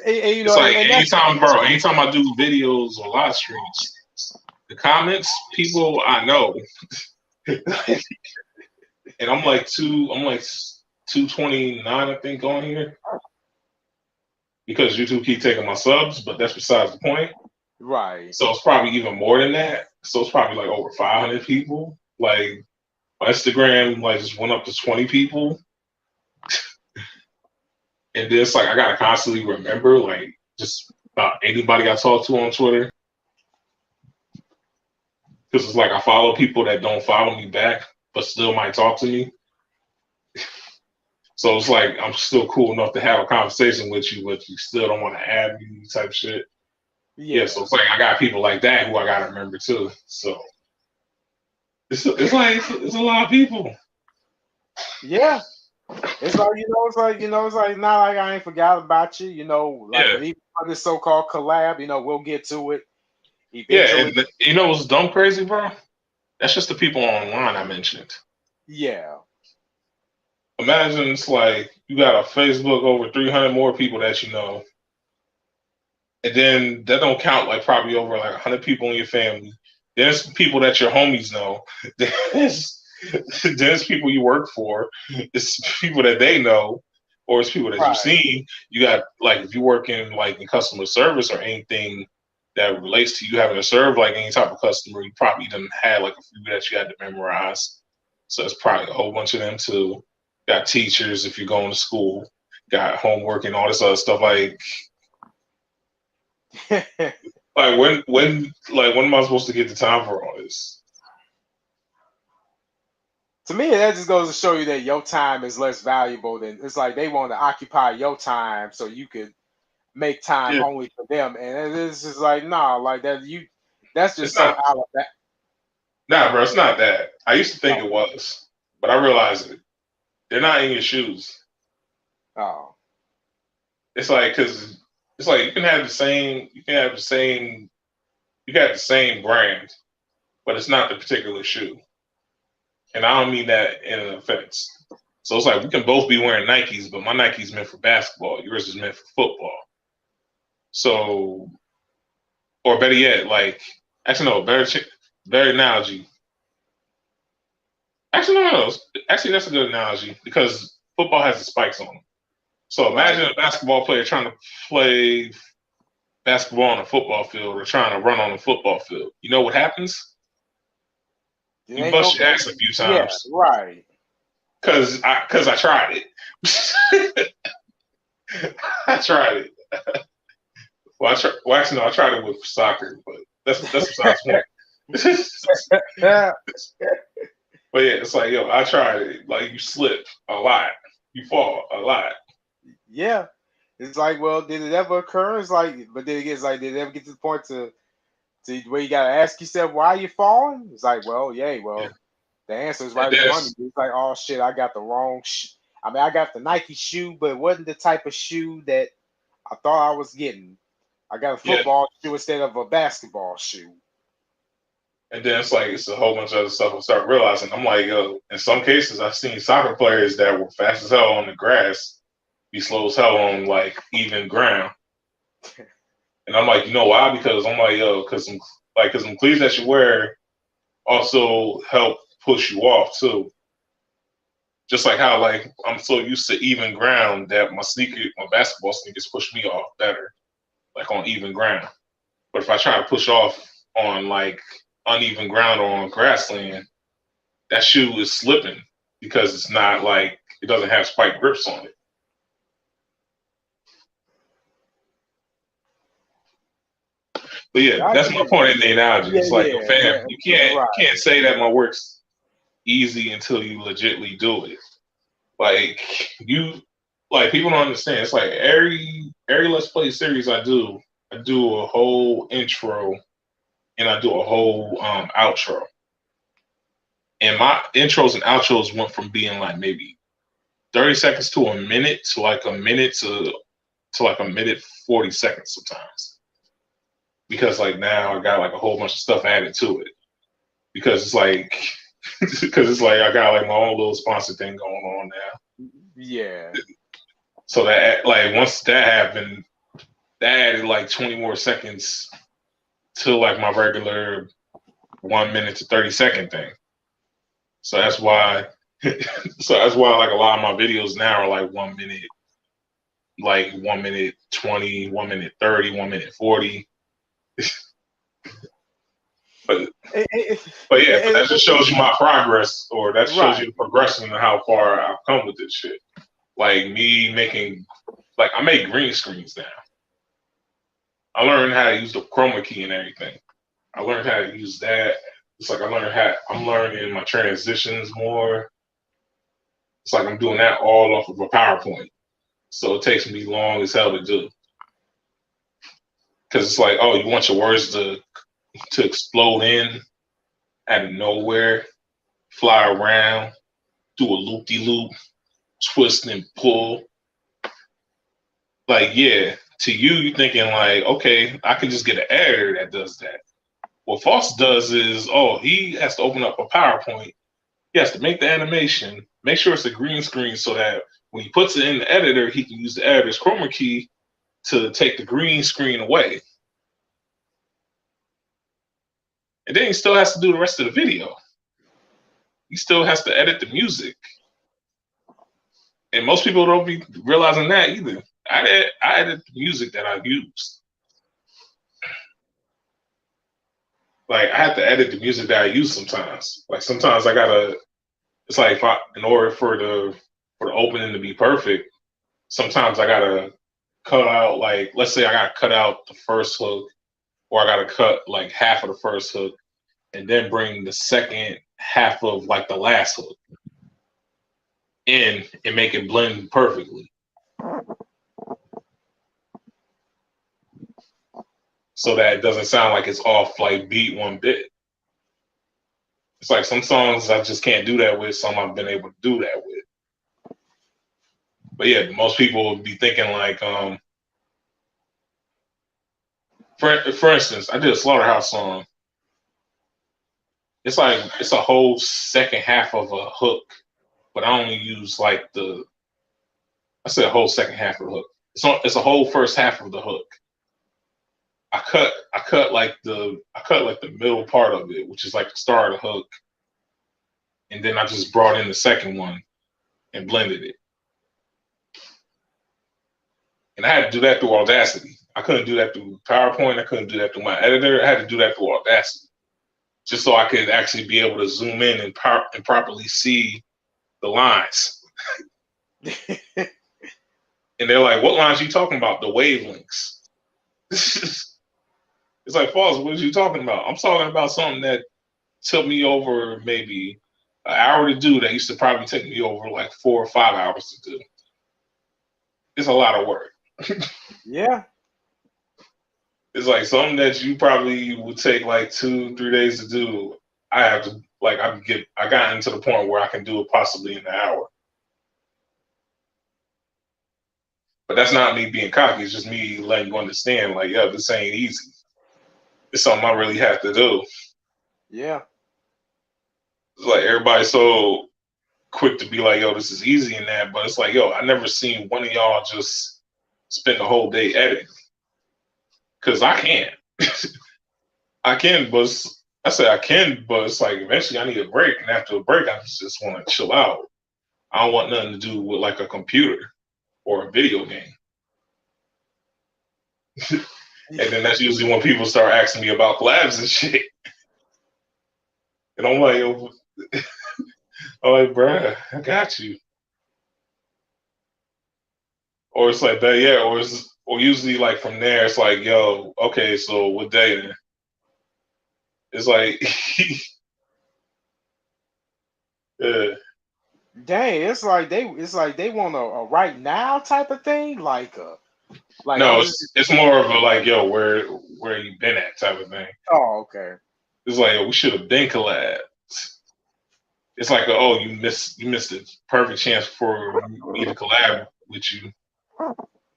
And It's like anytime, bro, anytime I do videos or live streams, the comments, people I know. And I'm like 229, I think, on here. Because YouTube keep taking my subs, but that's besides the point. Right. So it's probably even more than that. So it's probably like over 500 people. Like my Instagram like just went up to 20 people. And then it's like I gotta constantly remember like just about anybody I talk to on Twitter. Because it's like I follow people that don't follow me back, but still might talk to me. So it's like I'm still cool enough to have a conversation with you, but you still don't want to add me type shit. Yeah, so it's like I got people like that who I gotta remember too. So it's a lot of people. Yeah. It's like it's like not like I ain't forgot about you, like even on this so-called collab, we'll get to it eventually. Yeah, and you know what's dumb crazy, bro? That's just the people online I mentioned. Yeah. Imagine it's like you got a Facebook over 300 more people that you know. And then that don't count like probably over like 100 people in your family. There's people that your homies know. There's people you work for. It's people that they know, or it's people that you've seen. You got like if you work in like in customer service or anything that relates to you having to serve like any type of customer, you probably done had like a few that you had to memorize. So it's probably a whole bunch of them too. Got teachers if you're going to school, got homework and all this other stuff. Like when am I supposed to get the time for all this? To me, that just goes to show you that your time is less valuable than it's like they want to occupy your time so you could make time only for them, and it's just like like that. That's just so out of that. Nah, bro, it's not that. I used to think it was, but I realized it. They're not in your shoes. Oh, it's like because it's like you can have the same brand, but it's not the particular shoe. And I don't mean that in an offense. So it's like we can both be wearing Nikes, but my Nike's meant for basketball. Yours is meant for football. So, or better yet, like actually no, better analogy. Actually, no. Actually, that's a good analogy because football has the spikes on them. So imagine a basketball player trying to play basketball on a football field or trying to run on a football field. You know what happens? You bust your ass a few times. Yeah, right. Cause I tried it. I tried it. Well, actually, no, I tried it with soccer, but that's besides the point. But yeah, it's like, yo, I tried it. Like, you slip a lot. You fall a lot. Yeah. It's like, well, did it ever occur? It's like, but then it's like, did it ever get to the point to where you got to ask yourself, why are you falling? It's like, well, yeah. The answer is right in front of you. It's like, oh, shit, I got the wrong I got the Nike shoe, but it wasn't the type of shoe that I thought I was getting. I got a football shoe instead of a basketball shoe. And then it's a whole bunch of other stuff I start realizing. I'm like, yo, in some cases, I've seen soccer players that were fast as hell on the grass be slow as hell on, like, even ground. And I'm like, you know why? Because I'm like, yo, because some cleats that you wear also help push you off, too. Just like how, like, I'm so used to even ground that my basketball sneakers push me off better, like, on even ground. But if I try to push off on, like, uneven ground or on grassland, that shoe is slipping because it's not like it doesn't have spike grips on it. But yeah, that's my point in the analogy. It's like, fam, you can't say that my work's easy until you legitly do it. Like people don't understand. It's like every Let's Play series I do a whole intro and I do a whole outro. And my intros and outros went from being like maybe 30 seconds to a minute to like a minute to like a minute 40 seconds sometimes. because like now I got like a whole bunch of stuff added to it because it's like I got like my own little sponsor thing going on now. Yeah. So that like once that happened, that added like 20 more seconds to like my regular 1 minute to 30-second thing. So that's why like a lot of my videos now are like 1 minute, like 1 minute 20, 1 minute 30, 1 minute 40. But that just shows you my progress, or that shows you the progression and how far I've come with this shit. Like me making, like I make green screens now. I learned how to use the chroma key and everything. I learned how to use that. It's like I'm learning my transitions more. It's like I'm doing that all off of a PowerPoint. So it takes me long as hell to do. Because it's like, oh, you want your words to explode in out of nowhere, fly around, do a loop-de-loop, twist and pull. Like, yeah, to you, you're thinking like, okay, I can just get an editor that does that. What Foss does is, oh, he has to open up a PowerPoint. He has to make the animation, make sure it's a green screen so that when he puts it in the editor, he can use the editor's chroma key to take the green screen away. And then he still has to do the rest of the video. He still has to edit the music. And most people don't be realizing that either. I edit the music that I use. Like I have to edit the music that I use sometimes. Like sometimes I gotta. It's like in order for the opening to be perfect, sometimes I gotta cut out, like, let's say I gotta cut out the first hook, or I gotta cut like half of the first hook, and then bring the second half of like the last hook in and make it blend perfectly. So that it doesn't sound like it's off like beat one bit. It's like some songs I just can't do that with, some I've been able to do that with. But yeah, most people would be thinking like, for instance, I did a Slaughterhouse song. It's like it's a whole second half of a hook, but I only use like I said a whole second half of the hook. It's a whole first half of the hook. I cut like the middle part of it, which is like the start of the hook, and then I just brought in the second one and blended it. And I had to do that through Audacity. I couldn't do that through PowerPoint. I couldn't do that through my editor. I had to do that through Audacity, just so I could actually be able to zoom in and properly see the lines. And they're like, "What lines are you talking about? The wavelengths." It's like, Foss, what are you talking about? I'm talking about something that took me over maybe an hour to do that used to probably take me over like 4 or 5 hours to do. It's a lot of work. Yeah. It's like something that you probably would take like 2-3 days to do. I have to like I got into the point where I can do it possibly in an hour. But that's not me being cocky. It's just me letting you understand, like, yeah, this ain't easy. It's something I really have to do. Yeah. It's like everybody's so quick to be like, yo, this is easy and that, but it's like, yo, I never seen one of y'all just spend the whole day editing. Cause I can't. I can, but I say I can, but it's like eventually I need a break, and after a break, I just want to chill out. I don't want nothing to do with like a computer or a video game. And then that's usually when people start asking me about collabs and shit. And I'm like, yo, bruh, I got you. Or it's like that, yeah, or usually like from there, it's like, yo, okay, so what day then? It's like, yeah. Dang, it's like they want a right now type of thing, like no, it's more of a like, yo, where you been at type of thing. Oh, okay. It's like, yo, we should have been collabed. It's like, oh, you missed a perfect chance for me to collab with you.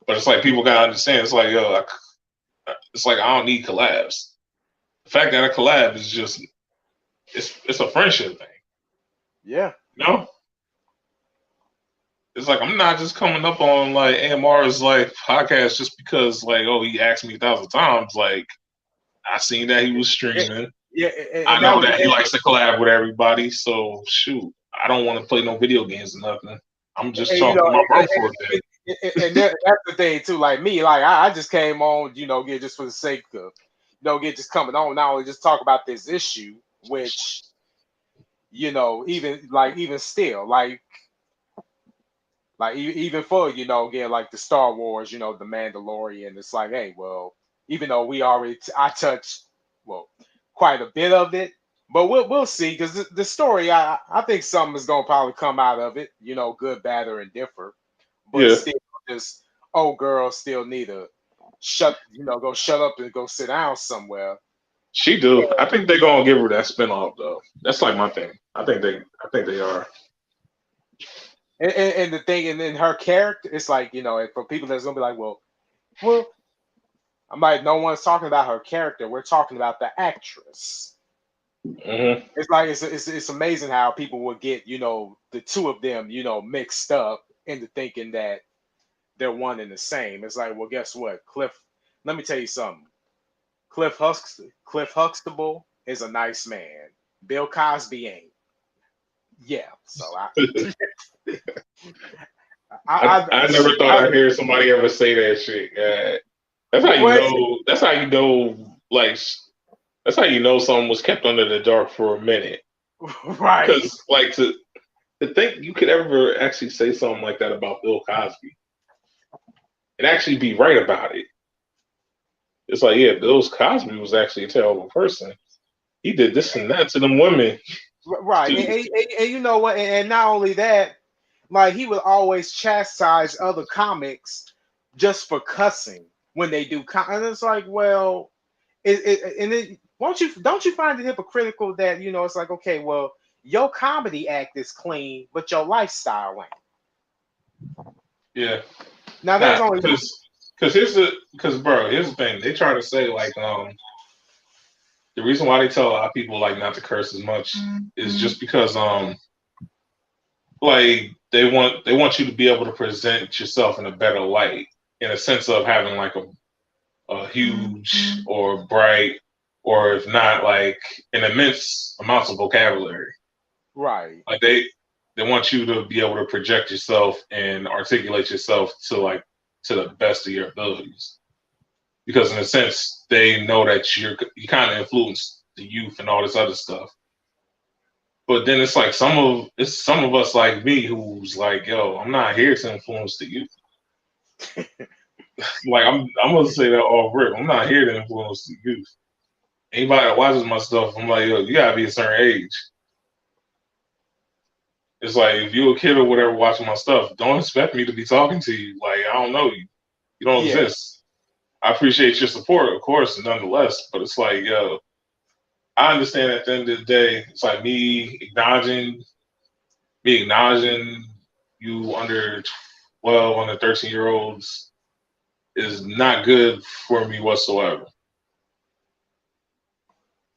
But it's like people gotta understand. It's like, yo, it's like I don't need collabs. The fact that a collab is just it's a friendship thing. Yeah. You know? It's like I'm not just coming up on like AMR's like podcast just because like, oh, he asked me 1,000 times. Like I seen that he was streaming. Yeah, I and that know was that he likes to collab with everybody. So shoot, I don't want to play no video games or nothing. I'm just and, talking to my bro for a bit. that's the thing too. Like me, like I just came on, get just for the sake of, get just coming on, not only just talk about this issue, which, even still, even for again, like the Star Wars, the Mandalorian, it's like, hey, well, even though we already I touched quite a bit of it, but we'll see, because the story, I think something is gonna probably come out of it, good, bad, or indifferent, but Yeah, still, this old girl still need to go shut up and go sit down somewhere. she do. I think they're gonna give her that spinoff though. That's like my thing. I think they are. And the thing, and then her character, it's like, for people that's gonna be like, well, I'm like, no one's talking about her character. We're talking about the actress. Mm-hmm. It's like it's amazing how people would get the two of them mixed up into thinking that they're one and the same. It's like, well, guess what, Cliff? Let me tell you something. Cliff Huxtable is a nice man. Bill Cosby ain't. Yeah, so I never thought I'd hear somebody ever say that shit. That's how you know. That's how you know. Like that's how you know someone was kept under the dark for a minute. Right. Because like to think you could ever actually say something like that about Bill Cosby and actually be right about it. It's like, yeah, Bill Cosby was actually a terrible person. He did this and that to them women. Right. And you know what? And not only that, like he would always chastise other comics just for cussing when they do. And it's like, well, don't you find it hypocritical that it's like, okay, well, your comedy act is clean, but your lifestyle ain't. Yeah. Now there's only because here's the thing. They try to say like the reason why they tell a lot of people like not to curse as much is just because like they want you to be able to present yourself in a better light, in a sense of having like a huge or bright, or if not like an immense amounts of vocabulary. Right. Like they want you to be able to project yourself and articulate yourself to the best of your abilities. Because in a sense, they know that you kind of influence the youth and all this other stuff. But then it's like some of us like me who's like, yo, I'm not here to influence the youth. Like I'm gonna say that off rip. I'm not here to influence the youth. Anybody that watches my stuff, I'm like, yo, you gotta be a certain age. It's like if you're a kid or whatever watching my stuff, don't expect me to be talking to you. Like I don't know you. You don't exist. I appreciate your support, of course, nonetheless. But it's like, yo, I understand at the end of the day, it's like me acknowledging you under 12, under 13-year-olds is not good for me whatsoever.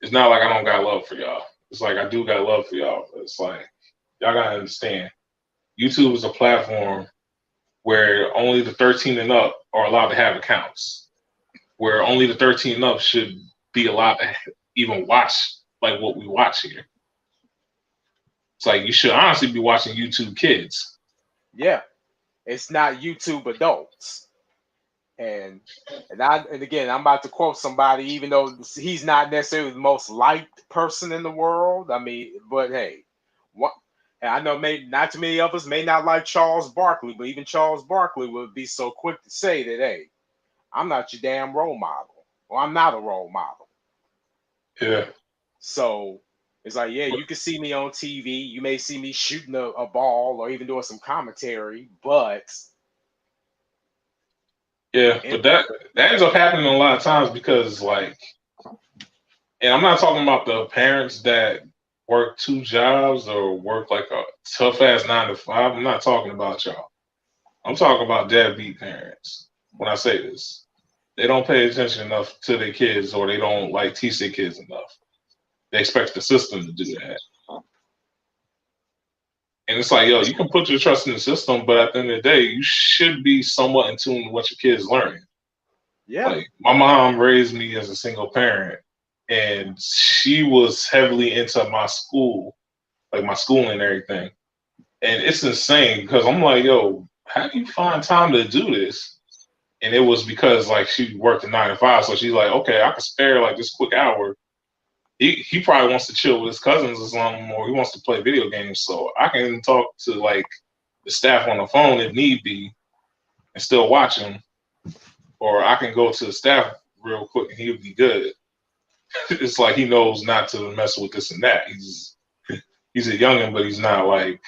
It's not like I don't got love for y'all. It's like I do got love for y'all. But it's like y'all gotta understand. YouTube is a platform where only the 13 and up are allowed to have accounts. Where only the 13 and up should be allowed to even watch like what we watch here. It's like you should honestly be watching YouTube Kids. Yeah, it's not YouTube adults. And again, I'm about to quote somebody, even though he's not necessarily the most liked person in the world. I mean, but hey, what? And I know not too many of us may not like Charles Barkley, but even Charles Barkley would be so quick to say that, hey, I'm not your damn role model, or I'm not a role model. Yeah. So it's like, yeah, you can see me on TV. You may see me shooting a ball or even doing some commentary, but yeah, but that ends up happening a lot of times because like, and I'm not talking about the parents that work 2 jobs or work like a tough ass 9 to 5. I'm not talking about y'all. I'm talking about deadbeat parents when I say this. they don't pay attention enough to their kids, or they don't like teach their kids enough. They expect the system to do that. And it's like, yo, you can put your trust in the system, but at the end of the day, you should be somewhat in tune to what your kids learning. Yeah. Like my mom raised me as a single parent, and she was heavily into my school, like my schooling and everything. And it's insane because I'm like, yo, how do you find time to do this? And it was because like she worked a 9 to 5, so she's like, okay, I can spare like this quick hour. He probably wants to chill with his cousins or something, or he wants to play video games. So I can talk to like the staff on the phone if need be, and still watch him, or I can go to the staff real quick and he'll be good. It's like he knows not to mess with this and that. He's a youngin', but he's not like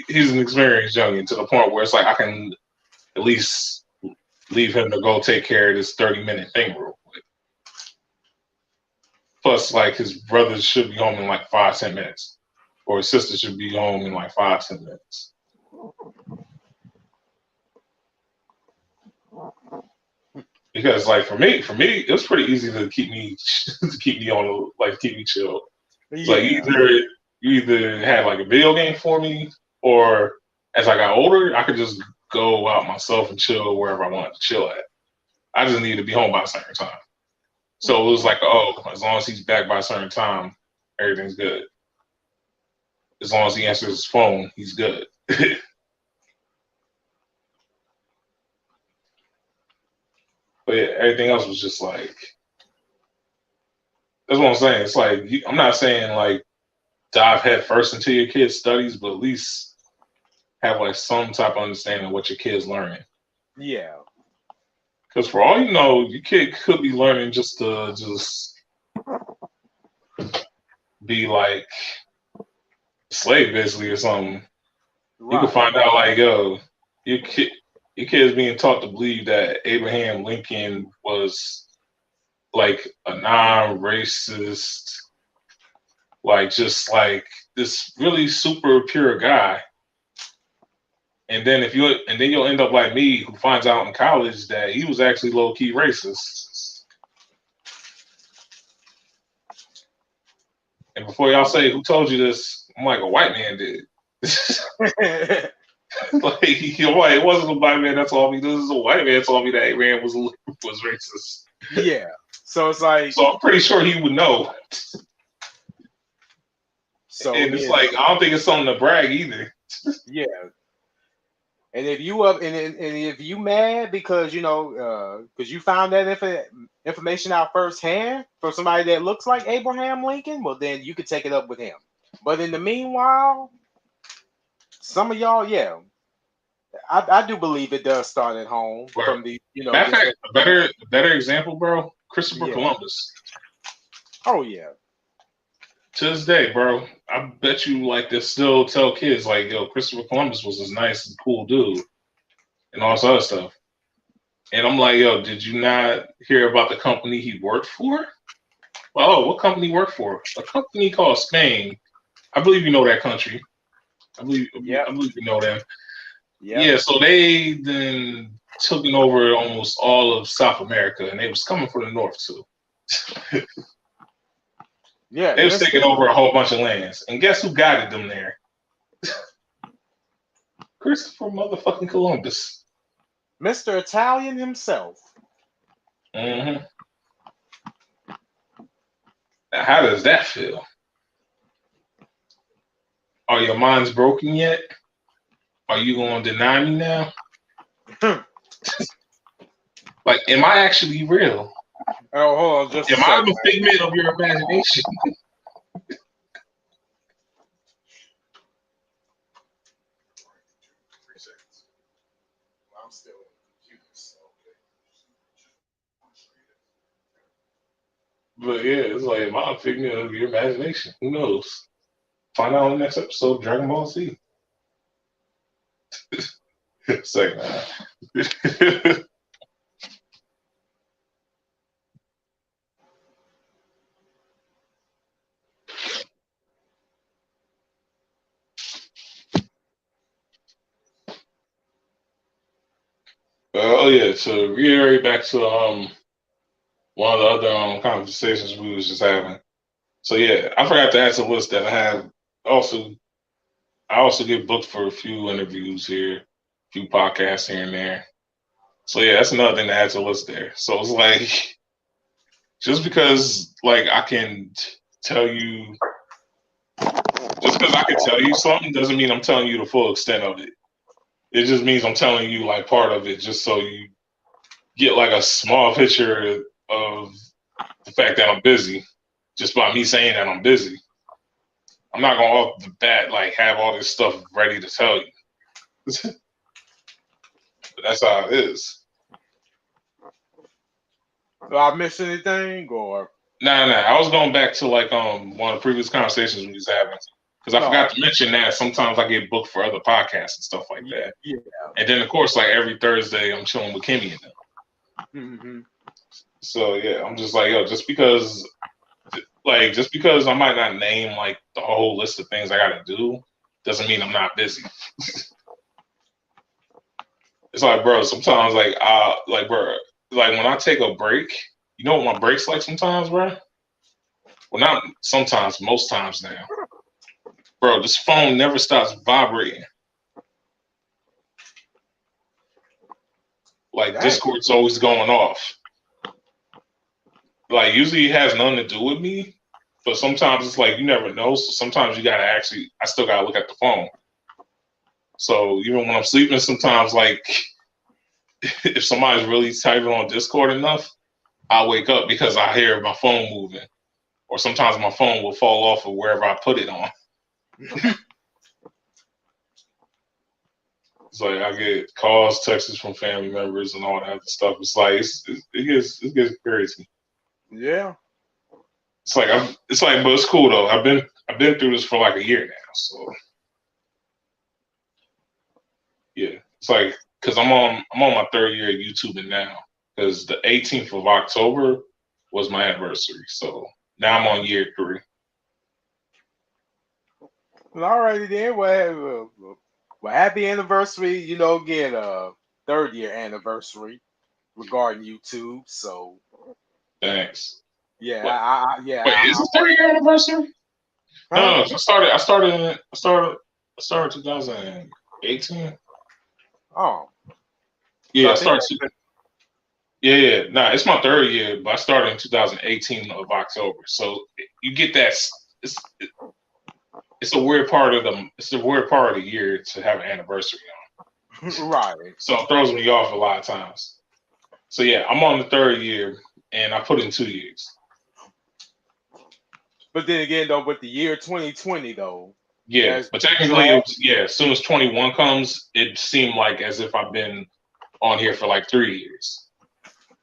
he's an experienced youngin' to the point where it's like I can at least leave him to go take care of this 30-minute thing real quick. Plus, like his brothers should be home in like 5-10 minutes, or his sister should be home in like 5-10 minutes. Because like for me, it was pretty easy to keep me on like keep me chill. It's like you either had like a video game for me, or as I got older, I could just go out myself and chill wherever I wanted to chill at. I just needed to be home by a certain time. So it was like, oh, as long as he's back by a certain time, everything's good. As long as he answers his phone, he's good. But yeah, everything else was just like, that's what I'm saying. It's like, I'm not saying like dive head first into your kid's studies, but at least have like some type of understanding of what your kid's learning. Yeah. Because for all you know, your kid could be learning just to be like a slave basically or something. Right. You can find out like, yo, your kid's being taught to believe that Abraham Lincoln was like a non-racist, like just like this really super pure guy. And then you'll end up like me, who finds out in college that he was actually low key racist. And before y'all say who told you this, I'm like, a white man did. Like, it wasn't a black man that told me. This is a white man told me that Abraham was racist. Yeah. So it's like. So I'm pretty sure he would know. So and it's like, I don't think it's something to brag either. Yeah. And if you up and if you mad because because you found that information out firsthand from somebody that looks like Abraham Lincoln, well then you could take it up with him. But in the meanwhile, some of y'all, yeah, I do believe it does start at home. Right. From the matter of fact, a better example, bro. Christopher Columbus. Oh yeah. To this day, bro, I bet you like they still tell kids like, yo, Christopher Columbus was this nice and cool dude, and all this other stuff. And I'm like, yo, did you not hear about the company he worked for? Well, oh, what company he worked for? A company called Spain. I believe you know that country. I believe you know them. Yep. Yeah, so they then took over almost all of South America, and they was coming for the North too. Yeah, they was taking over a whole bunch of lands, and guess who guided them there? Christopher motherfucking Columbus, Mr. Italian himself. Mm-hmm. Now, how does that feel? Are your minds broken yet? Are you going to deny me now? Like, am I actually real? Oh, hold on, just am I a figment of your imagination? I'm still confused. But yeah, it's like, am I a figment of your imagination? Who knows? Find out in the next episode of Dragon Ball Z. Second half. Oh yeah, to reiterate back to one of the other conversations we was just having. So yeah, I forgot to add to the list that I have also. I also get booked for a few interviews here, a few podcasts here and there. So yeah, that's another thing to add to the list there. So it's like just because like I can tell you, just because I can tell you something doesn't mean I'm telling you the full extent of it. It just means I'm telling you like part of it, just so you get like a small picture of the fact that I'm busy, just by me saying that I'm busy. I'm not gonna off the bat like have all this stuff ready to tell you. That's how it is. Do I miss anything or Nah. I was going back to like one of the previous conversations we was having because I no? forgot to mention that sometimes I get booked for other podcasts and stuff like Yeah, that. yeah. And then of course like every Thursday I'm chilling with Kimmy and them. Mm-hmm. So yeah, I'm just like yo, just because I might not name like the whole list of things I gotta do doesn't mean I'm not busy. It's like, bro, sometimes bro, like when I take a break, you know what my break's like sometimes, bro? Well, not sometimes, most times now. Bro, this phone never stops vibrating. Like Dang. Discord's always going off. Like usually it has nothing to do with me, but sometimes it's like you never know. So sometimes I still gotta look at the phone. So even when I'm sleeping, sometimes like if somebody's really typing on Discord enough, I wake up because I hear my phone moving, or sometimes my phone will fall off of wherever I put it on. It's like I get calls, texts from family members, and all that other stuff. It's like it gets crazy. Yeah. But it's cool though. I've been through this for like a year now, so yeah. It's like because I'm on my third year of YouTubing now. Because the 18th of October was my anniversary, so now I'm on year 3. Alrighty then. Well, happy anniversary. You know, again, third year anniversary regarding YouTube. So Thanks. yeah, What? yeah. Wait, is it 3-year anniversary? Huh? No. I started 2018. Oh, so Yeah, I I think started. Yeah. Nah, it's my third year, but I started in 2018 of October. So you get that. It's it's a weird part of the year to have an anniversary on. right. So it throws me off a lot of times. So yeah, I'm on the third year, and I put in 2 years. But then again, though, with the year 2020, though, Yeah, as but you technically, know, as soon as 21 comes, it seemed like as if I've been on here for like 3 years.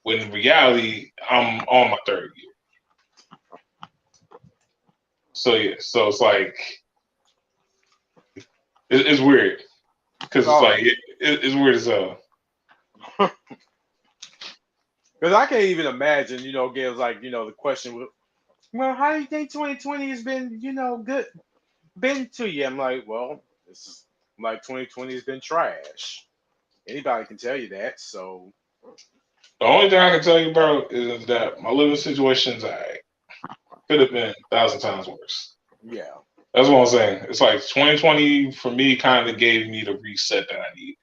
When in reality, I'm on my third year. So yeah, so it's like it's weird because it's oh, like it's weird as hell. because I can't even imagine, you know, again, like, you know, the question, well, how do you think 2020 has been, you know, been to you? I'm like, well, this is like 2020 has been trash. Anybody can tell you that. So The only thing I can tell you, bro, is that my living situation's alright. Could have been 1,000 times worse. yeah, That's what I'm saying. It's like 2020 for me kind of gave me the reset that I need.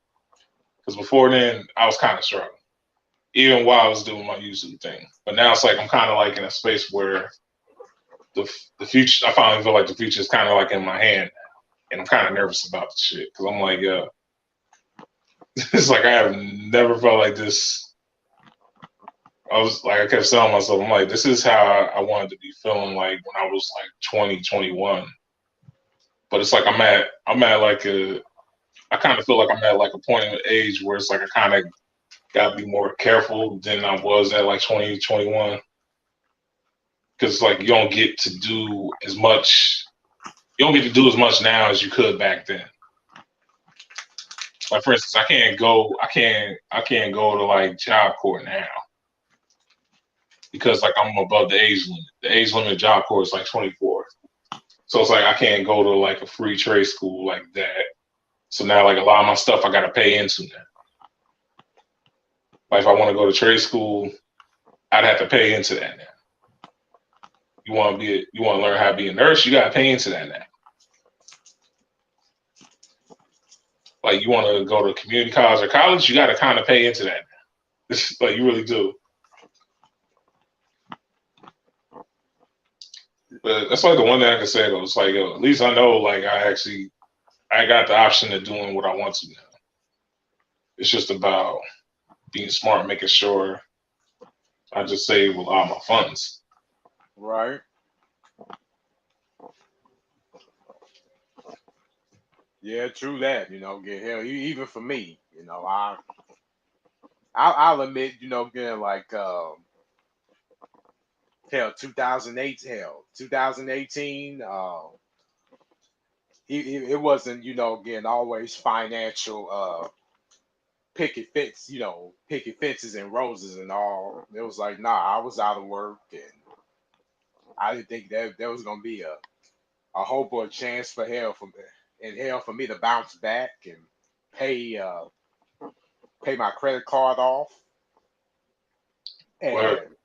Because before then, I was kind of struggling, even while I was doing my YouTube thing. But now it's like I'm kind of like in a space where the future. I finally feel like the future is kind of like in my hand now, and I'm kind of nervous about the shit because I'm like, it's like I have never felt like this. I kept telling myself, I'm like, this is how I wanted to be feeling like when I was like 20, 21. But it's like I'm at like I kind of feel like I'm at like a point in age where it's like I kind of got to be more careful than I was at like 20, 21. Because like you don't get to do as much. You don't get to do as much now as you could back then. Like for instance, I can't go to like Job Corps now because like I'm above the age limit. The age limit of Job Corps is like 24. So it's like I can't go to like a free trade school like that. So now like a lot of my stuff I got to pay into now. Like if I want to go to trade school, I'd have to pay into that now. You want to learn how to be a nurse, you got to pay into that now. Like you want to go to community college or college, you got to kind of pay into that now. Like you really do. But that's like the one thing I can say though. It's like, yo, at least I know like I got the option of doing what I want to now. It's just about being smart, making sure I just save a lot of my funds. Right. Yeah, true that. Get hell, even for me, I'll admit, getting like hell, 2008, hell, 2018. It wasn't, again, always financial picket fences and roses and all. It was like, nah, I was out of work and I didn't think that there was gonna be a hope or a chance for me to bounce back and pay my credit card off. Word.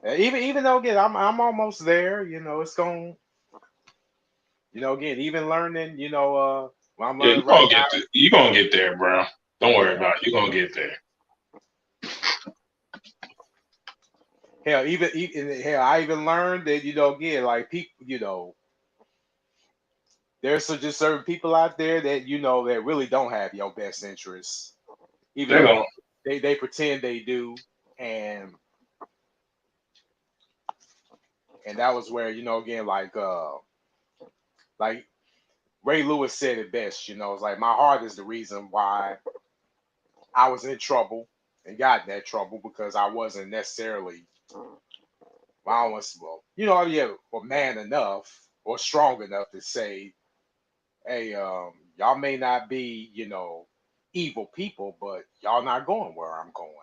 And even though again I'm almost there, it's going again, even learning, when I'm learning right now. You're gonna get there, bro. Don't worry about it. You're gonna get there. Hell, I even learned that, again, like people, there's just certain people out there that that really don't have your best interests, even though they pretend they do, and that was where again, like Ray Lewis said it best. It's like my heart is the reason why I was in trouble and got in that trouble, because I wasn't necessarily, man enough or strong enough to say, hey, y'all may not be, evil people, but y'all not going where I'm going.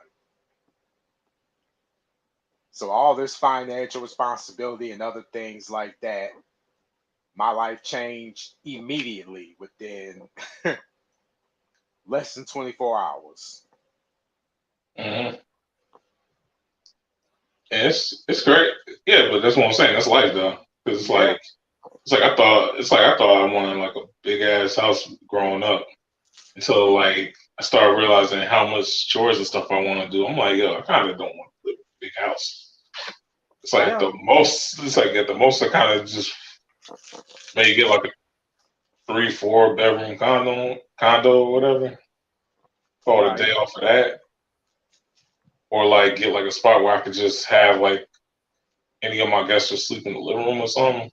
So all this financial responsibility and other things like that, my life changed immediately within less than 24 hours. Mm-hmm. And it's great, yeah. But that's what I'm saying. That's life, though, because it's like I thought I wanted like a big ass house growing up, until like I started realizing how much chores and stuff I want to do. I'm like, yo, I kind of don't want to live in a big house. It's like at the most, I kind of just maybe get like a 3-4 bedroom condo or whatever. Call it a day off of that. Or like get like a spot where I could just have like any of my guests just sleep in the living room or something.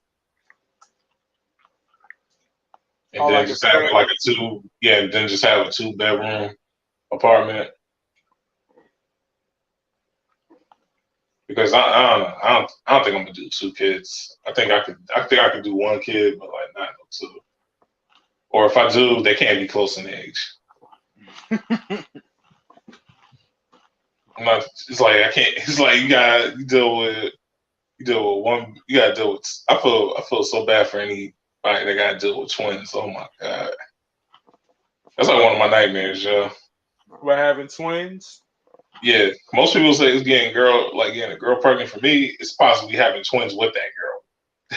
And then just have like then just have a 2-bedroom apartment. Because I don't think I'm gonna do 2 kids. I think I could do 1 kid, but like not 2. Or if I do, they can't be close in age. It's like I can't. It's like you gotta deal with one. You gotta deal with. I feel so bad for anybody that gotta deal with twins. Oh my god, that's like one of my nightmares, yo. We're having twins. Yeah, most people say it's getting a girl pregnant. For me, it's possibly having twins with that girl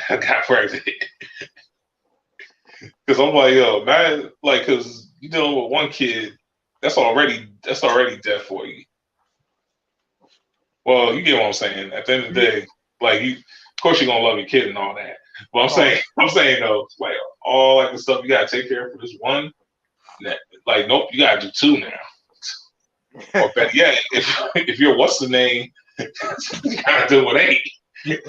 that got pregnant. Because I'm like, yo, man, like, because you dealing with 1 kid, that's already death for you. Well, you get what I'm saying. At the end of the day, like of course you're gonna love your kid and all that. But I'm saying though, like all like the stuff you gotta take care of for this one. Like, nope, you gotta do 2 now. Or better yet, if you're what's the name, you gotta do with 8.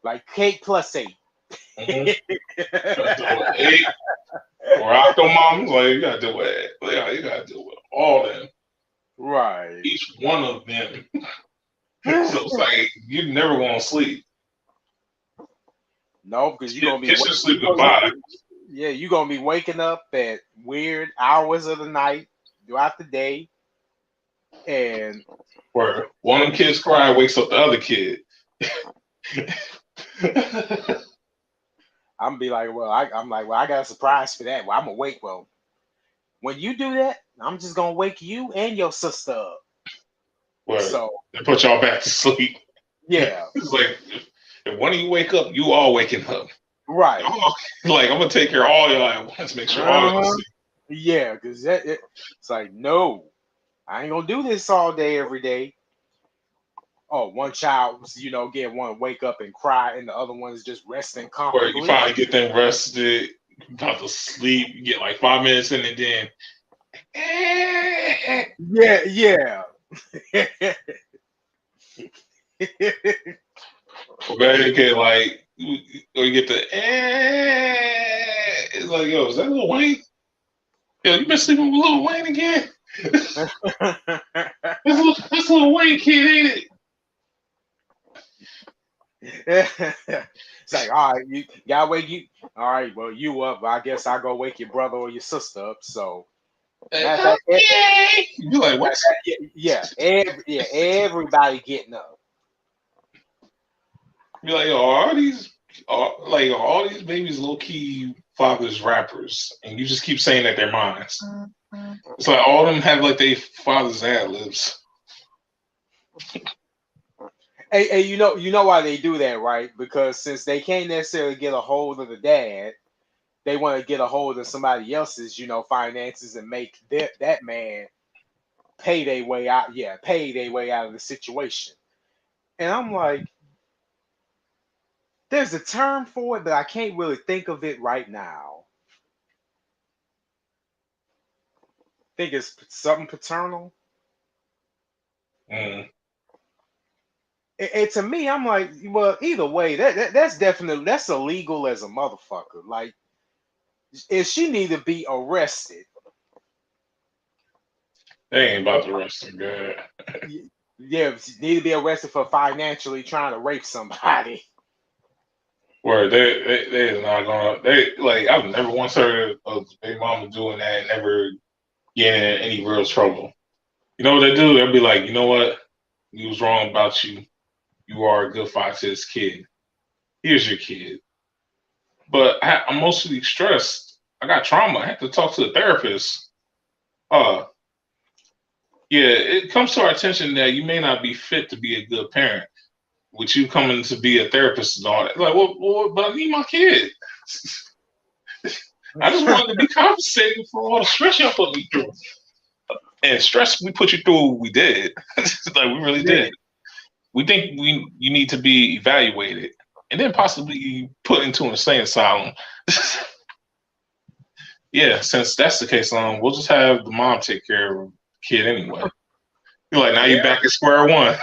Like cake plus 8. Mm-hmm. 8. Or Octomom, like you gotta do it. You gotta do it all them. Right. Each one of them. So it's like you're never gonna sleep. No, because you're gonna be sleep goodbye. Yeah, you're gonna be waking up at weird hours of the night throughout the day, and where one of them kids cry wakes up the other kid. I'm be like, well, I got a surprise for that. Well, I'm awake. Well, when you do that, I'm just gonna wake you and your sister up. Where So they put y'all back to sleep. yeah, It's like if one of you wake up, you all waking up. right. Like I'm gonna take care of all y'all at once, make sure all y'all sleep. Yeah, because it's like, no, I ain't gonna do this all day, every day. Oh, one child, get one wake up and cry, and the other one's just resting Where you comfortably. finally get them rested, about to sleep, you get like 5 minutes in, and then Yeah. or better you get like, or you get the it's like, yo, is that Lil Wayne? Yo, you been sleeping with Lil Wayne again? That's Lil Wayne kid, ain't it? It's like, all right, you gotta wake you. All right, well, you up. I guess I'll go wake your brother or your sister up. So, Okay. You like what? everybody getting up. Be like, yo, all these babies low key fathers rappers, and you just keep saying that they're mine. It's like all of them have like their father's ad libs. Hey, you know why they do that, right? Because since they can't necessarily get a hold of the dad, they want to get a hold of somebody else's, finances and make that man pay their way out. Yeah, pay their way out of the situation. And I'm like, there's a term for it, but I can't really think of it right now. I think it's something paternal. Mm. And to me, I'm like, well, either way, that's definitely that's illegal as a motherfucker. Like, if she need to be arrested. They ain't about to arrest him, good. Yeah, she need to be arrested for financially trying to rape somebody. Where they is not gonna like I've never once heard of a mama doing that and never getting in any real trouble. You know what they do? They'll be like, you know what? He was wrong about you. You are a good father to his kid. Here's your kid. But I'm mostly stressed. I got trauma. I had to talk to a therapist. Yeah, it comes to our attention that you may not be fit to be a good parent. With you coming to be a therapist and all that, like, well, but I need my kid. I just wanted to be compensated for all the stress y'all put me through. And stress we put you through, we did. Like we really did. We think you need to be evaluated and then possibly put into an insane asylum. Yeah, since that's the case, we'll just have the mom take care of the kid anyway. You're like, now you're back at square one.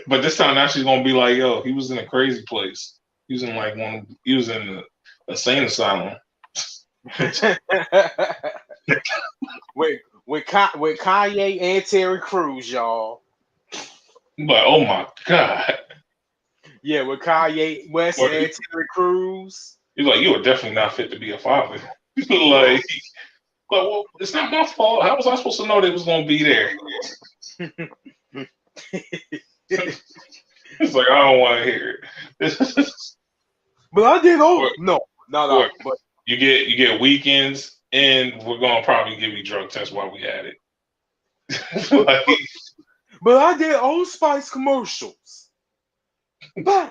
But this time now she's gonna be like, yo, he was in a crazy place. He was in the insane asylum. with Kanye and Terry Crews, y'all. But oh my god. Yeah, with Kanye West and Terry Crews. He's like, you are definitely not fit to be a father. like, well, it's not my fault. How was I supposed to know that it was gonna be there? It's like I don't want to hear it. But I did. No. But you get weekends, and we're gonna probably give you drug tests while we at it. But I did Old Spice commercials. Power.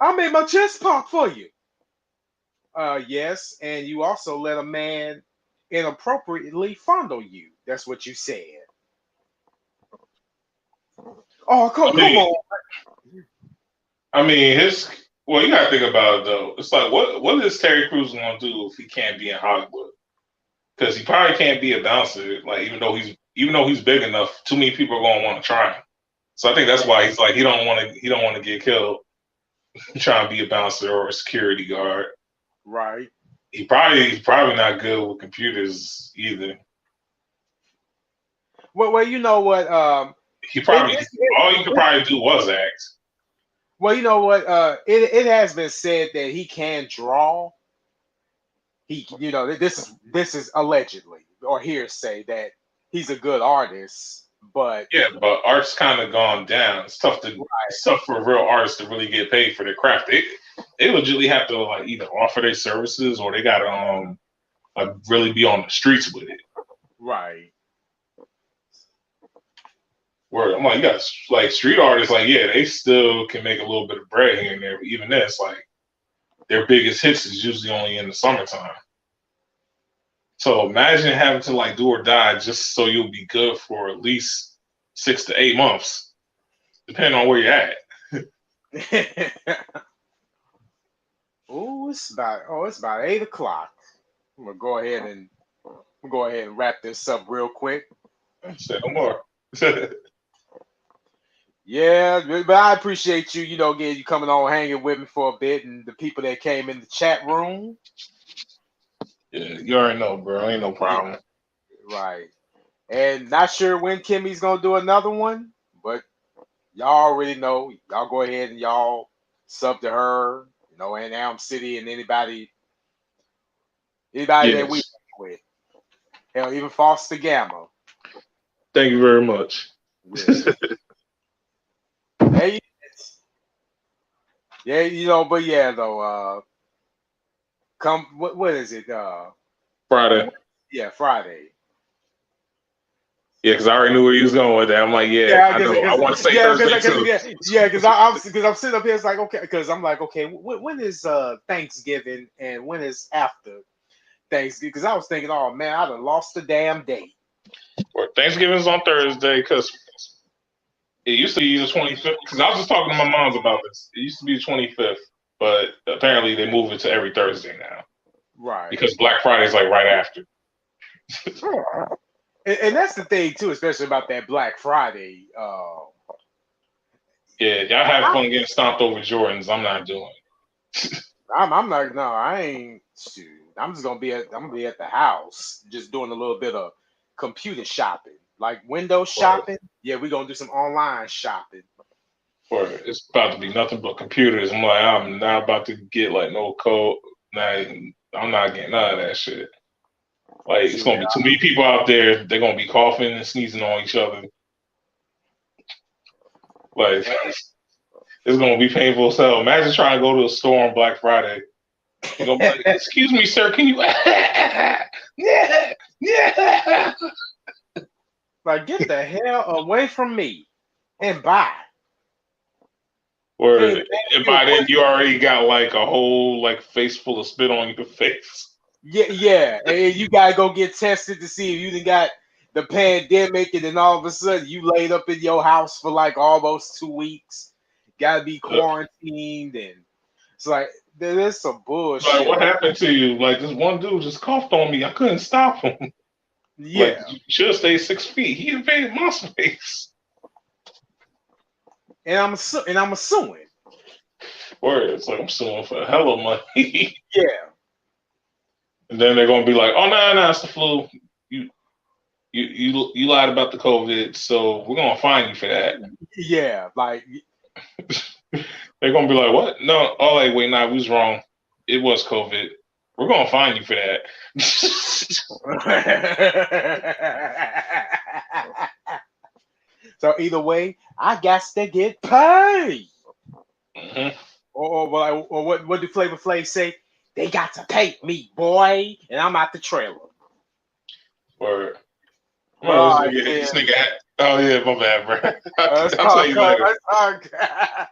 I made my chest pop for you. Yes, and you also let a man inappropriately fondle you. That's what you said. Oh, come on. I mean, you gotta think about it though. It's like, what is Terry Crews gonna do if he can't be in Hollywood? Because he probably can't be a bouncer. Like, even though he's big enough, too many people are gonna want to try him. So I think that's why he's like, he don't want to get killed trying to be a bouncer or a security guard. Right. He's probably not good with computers either. Well, you know what? All he could probably do was act. Well, you know what? It has been said that he can draw. This is allegedly or hearsay that he's a good artist. But Yeah, but art's kind of gone down. It's tough for real artists to really get paid for their craft. They legitimately have to like either offer their services or they gotta like really be on the streets with it. right. Where I'm like, you got like street artists, like yeah, they still can make a little bit of bread here and there, but even then, it's like their biggest hits is usually only in the summertime. So imagine having to like do or die just so you'll be good for at least 6 to 8 months, depending on where you're at. It's about 8 o'clock. I'm gonna go ahead and wrap this up real quick. Say no more. Yeah, but I appreciate you, again, you coming on hanging with me for a bit, and the people that came in the chat room. Yeah, you already know, bro. Ain't no problem. Right. And not sure when Kimmy's gonna do another one, but y'all already know. Y'all go ahead and y'all sub to her, and Elm City and anybody that we work with. Hell, even Foster Gamma. Thank you very much. Yeah. Hey, yeah, but yeah, though. Come, what is it? Friday. Yeah, Friday. Yeah, because I already knew where he was going with that. I'm like, I know. I want to say Thursday too. Because I'm sitting up here. It's like, okay, because I'm like, okay, when is Thanksgiving and when is after Thanksgiving? Because I was thinking, oh man, I done lost the damn date. Well, Thanksgiving's on Thursday because it used to be the 25th. Because I was just talking to my moms about this. It used to be the 25th, but apparently they moved it to every Thursday now. Right. Because Black Friday's like right after. And that's the thing too, especially about that Black Friday. Yeah, y'all have fun getting stomped over Jordans. I'm not doing it. I'm like, no, I ain't. Shoot, I'm gonna be at the house, just doing a little bit of computer shopping, like Windows shopping. Yeah, we're gonna do some online shopping. Or it's about to be nothing but computers. I'm like, I'm not about to get like no code. Nah, I'm not getting none of that shit. Like, it's gonna be too many people out there. They're gonna be coughing and sneezing on each other. Like, it's gonna be painful as hell. Imagine trying to go to a store on Black Friday. You're gonna be like, excuse me, sir, can you? yeah. Like, get the hell away from me and buy. Or and by then you already got like a whole like face full of spit on your face. Yeah, and you gotta go get tested to see if you done got the pandemic, and then all of a sudden you laid up in your house for like almost 2 weeks. Gotta be quarantined, and it's like there's some bullshit. Like, what happened to you? Like, this one dude just coughed on me. I couldn't stop him. Yeah, like, you should have stayed 6 feet. He invaded my space. And I'm assuming. Word, it's like I'm suing for a hell of money. Yeah. And then they're gonna be like, "Oh no, it's the flu. You lied about the COVID, so we're gonna fine you for that." Yeah, like they're gonna be like, "What? No, oh wait, nah, we was wrong. It was COVID. We're gonna fine you for that." So either way, I got to get paid. Mm-hmm. Or what do Flavor Flav say? They got to pay me, boy, and I'm out the trailer. Word. This nigga. Oh yeah, my bad, bro. I'll tell you later.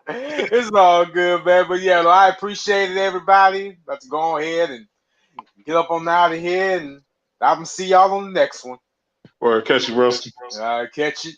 It's all good, man. But yeah, I appreciate it, everybody. Let's go ahead and get up on out of here, and I'm gonna see y'all on the next one. Or catch you, bro. Catch you.